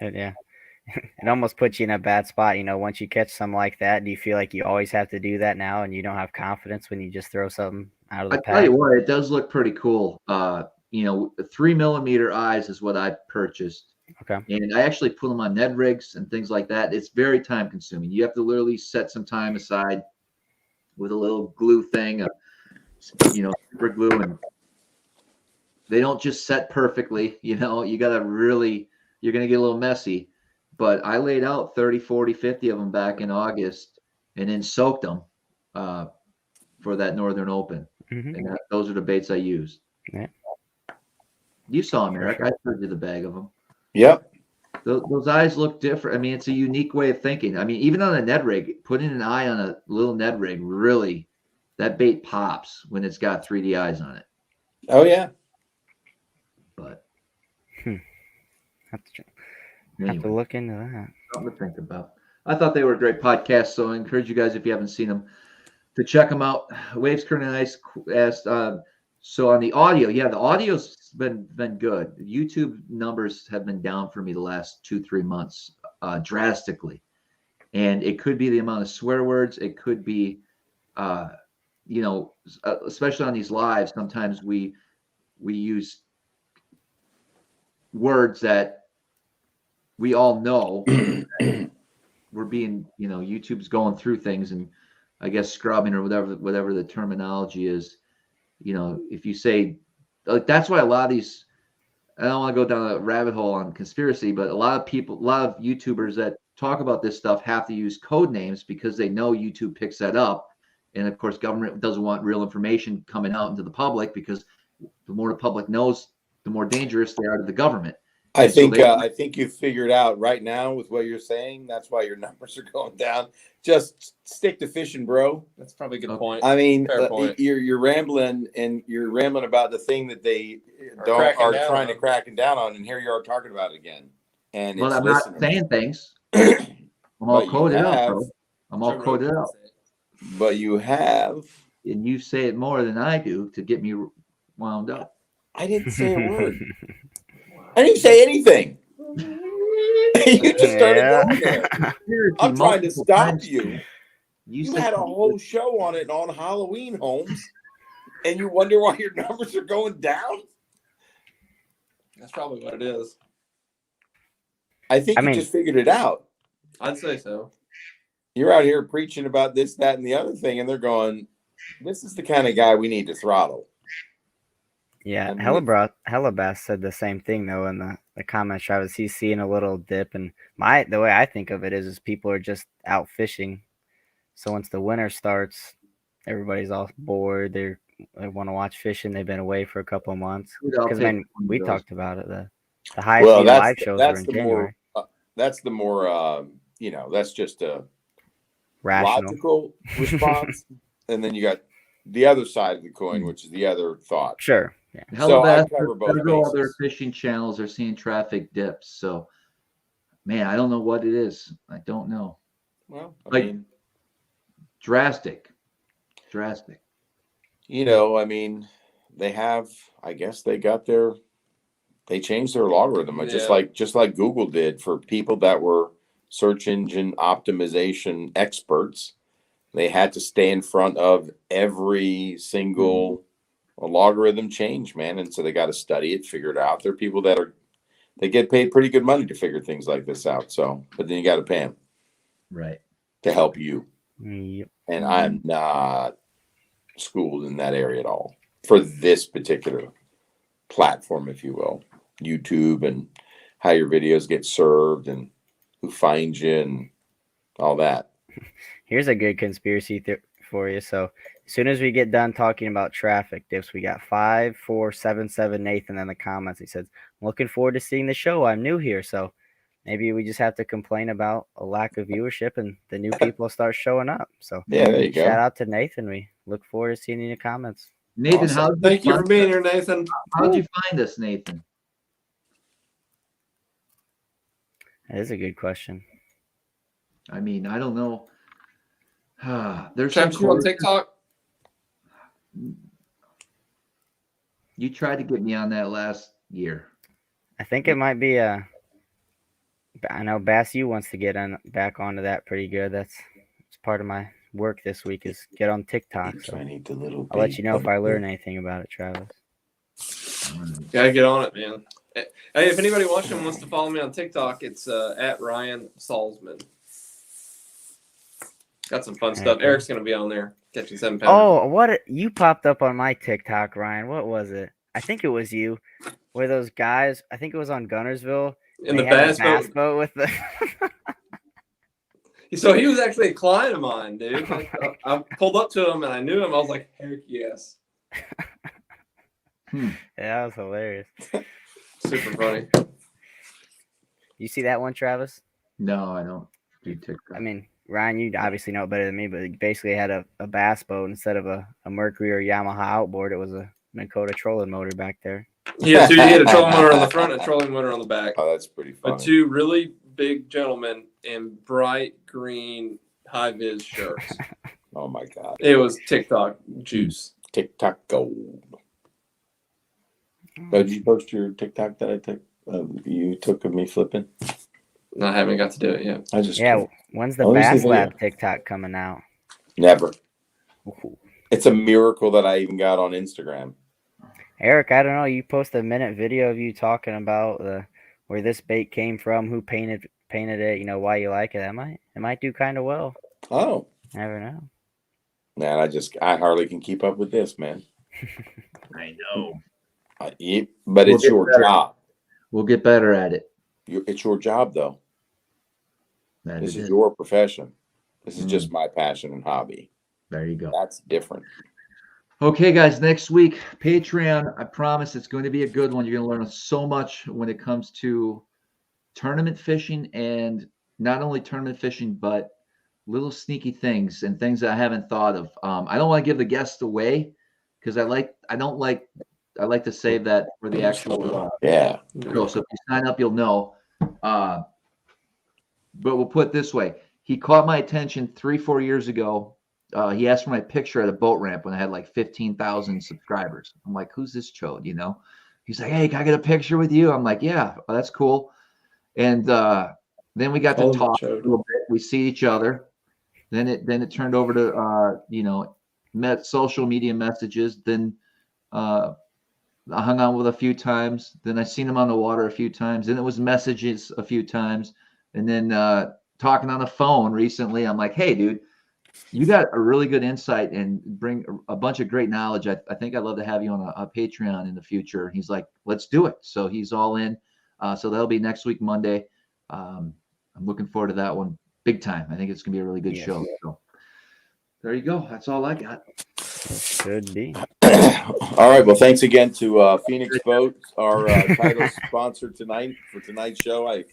Yeah. It almost puts you in a bad spot. Once you catch something like that, do you feel like you always have to do that now and you don't have confidence when you just throw something out of the pack? I tell you what, it does look pretty cool. 3mm eyes is what I purchased. Okay. And I actually put them on Ned rigs and things like that. It's very time consuming. You have to literally set some time aside with a little glue thing, super glue, and they don't just set perfectly. You got to really, you're going to get a little messy. But I laid out 30, 40, 50 of them back in August and then soaked them for that Northern Open. And those are the baits I used. Yeah. You saw them, Eric. I showed you the bag of them. Yep. Those eyes look different. I mean, it's a unique way of thinking. I mean, even on a Ned rig, putting an eye on a little Ned rig, really, that bait pops when it's got 3D eyes on it. Oh, yeah. But have to look into that. Something to think about. I thought they were a great podcast, so I encourage you guys, if you haven't seen them, to check them out. Waves Current and Ice asked, so on the audio, the audio's been good. YouTube numbers have been down for me the last 2-3 months drastically. And it could be the amount of swear words. It could be, especially on these lives, sometimes we use words that we all know. We're being, YouTube's going through things and I guess scrubbing or whatever the terminology is. If you say, like, that's why a lot of these, I don't want to go down a rabbit hole on conspiracy, but a lot of YouTubers that talk about this stuff have to use code names because they know YouTube picks that up. And of course, government doesn't want real information coming out into the public because the more the public knows, the more dangerous they are to the government. I think you've figured out right now with what you're saying. That's why your numbers are going down. Just stick to fishing, bro. That's probably a good point. I mean, point. You're rambling about the thing that they are trying to crack down on, and here you are talking about it again. And I'm not saying things. I'm all coded up, bro. I'm all coded up. But you have, and you say it more than I do to get me wound up. I didn't say a word. I didn't say anything. You just started going there. I'm trying to stop you. You had a whole show on it on Halloween, Holmes, and you wonder why your numbers are going down? That's probably what it is. I think you just figured it out. I'd say so. You're out here preaching about this, that, and the other thing, and they're going, this is the kind of guy we need to throttle. Yeah, Hellabass said the same thing though in the comments. Travis, he's seeing a little dip, and the way I think of it is people are just out fishing. So once the winter starts, everybody's all bored. They want to watch fishing. They've been away for a couple of months because we talked about it. The highest live shows were in January. That's the more that's just a rational logical response, and then you got the other side of the coin, which is the other thought. Sure. Yeah. So several other fishing channels are seeing traffic dips. So, man, I don't know what it is. I don't know. Well, I mean, drastic. I mean, they have. I guess they changed their logarithm, just like Google did for people that were search engine optimization experts. They had to stay in front of every single logarithm change, man. And so they got to study it, figure it out. There are people they get paid pretty good money to figure things like this out. So, but then you got to pay them. Right. to help you. Yep. And I'm not schooled in that area at all for this particular platform, if you will, YouTube, and how your videos get served and who finds you and all that. Here's a good conspiracy for you. So as soon as we get done talking about traffic dips, we got 5477 Nathan in the comments. He says, I'm looking forward to seeing the show. I'm new here. So maybe we just have to complain about a lack of viewership and the new people start showing up. So Yeah, there you go. Shout out to Nathan. We look forward to seeing you in the comments. Nathan, Awesome. Thank you for being here, Nathan. How'd you find us, Nathan? That is a good question. I mean, I don't know. There's Travis, some you on courses- TikTok? You tried to get me on that last year. I think it might be I know Bass U wants to get back onto that pretty good. It's part of my work this week is get on TikTok. So I'll let you know if I learn anything about it, Travis. Gotta get on it, man. Hey, if anybody watching wants to follow me on TikTok, it's at Ryan Salzman. Got some fun stuff. Eric's gonna be on there catching 7 pounds. Oh, you popped up on my TikTok, Ryan. What was it? I think it was you. Where those guys? I think it was on Gunnersville. In the had a bass boat with the. So he was actually a client of mine, dude. I pulled up to him and I knew him. I was like, heck yes. Yeah, that was hilarious. Super funny. You see that one, Travis? No, I don't do TikTok. I mean, Ryan, you obviously know it better than me, but it basically had a bass boat instead of a Mercury or Yamaha outboard. It was a Nakota trolling motor back there. He had a trolling motor on the front and a trolling motor on the back. Oh, that's pretty funny. But two really big gentlemen in bright green high-vis shirts. Oh, my God. It was TikTok juice. TikTok gold. Oh, did you post your TikTok that I took? You took of me flipping? No, I haven't got to do it yet. When's the Bass Lab TikTok coming out? Never. Ooh. It's a miracle that I even got on Instagram. Eric, I don't know. You post a minute video of you talking about where this bait came from, who painted it, you know, why you like it. It might do kind of well. Oh. Never know. Man, I hardly can keep up with this, man. I know. But it's your job. We'll get better at it. It's your job, though. This is your profession. This is just my passion and hobby. There you go. That's different. Okay, guys, next week, Patreon. I promise it's going to be a good one. You're going to learn so much when it comes to tournament fishing, and not only tournament fishing, but little sneaky things and things that I haven't thought of. I don't want to give the guests away because I like to save that for the actual show. So if you sign up, you'll know. But we'll put it this way. He caught my attention 3-4 years ago. He asked for my picture at a boat ramp when I had like 15,000 subscribers. I'm like, who's this chode, you know? He's like, hey, can I get a picture with you? I'm like, yeah, well, that's cool. And then we got to talk a little bit. We see each other. Then it turned over to, met social media messages. Then I hung out with a few times. Then I seen him on the water a few times. Then it was messages a few times. And then talking on the phone recently, I'm like, hey, dude, you got a really good insight and bring a bunch of great knowledge. I think I'd love to have you on a Patreon in the future. He's like, let's do it. So he's all in. So that'll be next week, Monday. I'm looking forward to that one big time. I think it's going to be a really good show. So there you go. That's all I got. Should be. All right. Well, thanks again to Phoenix Boats, our title sponsor tonight for tonight's show. I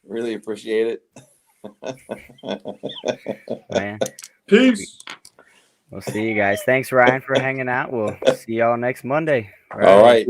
really appreciate it. Man. Peace. We'll see you guys. Thanks, Ryan, for hanging out. We'll see y'all next Monday. All right.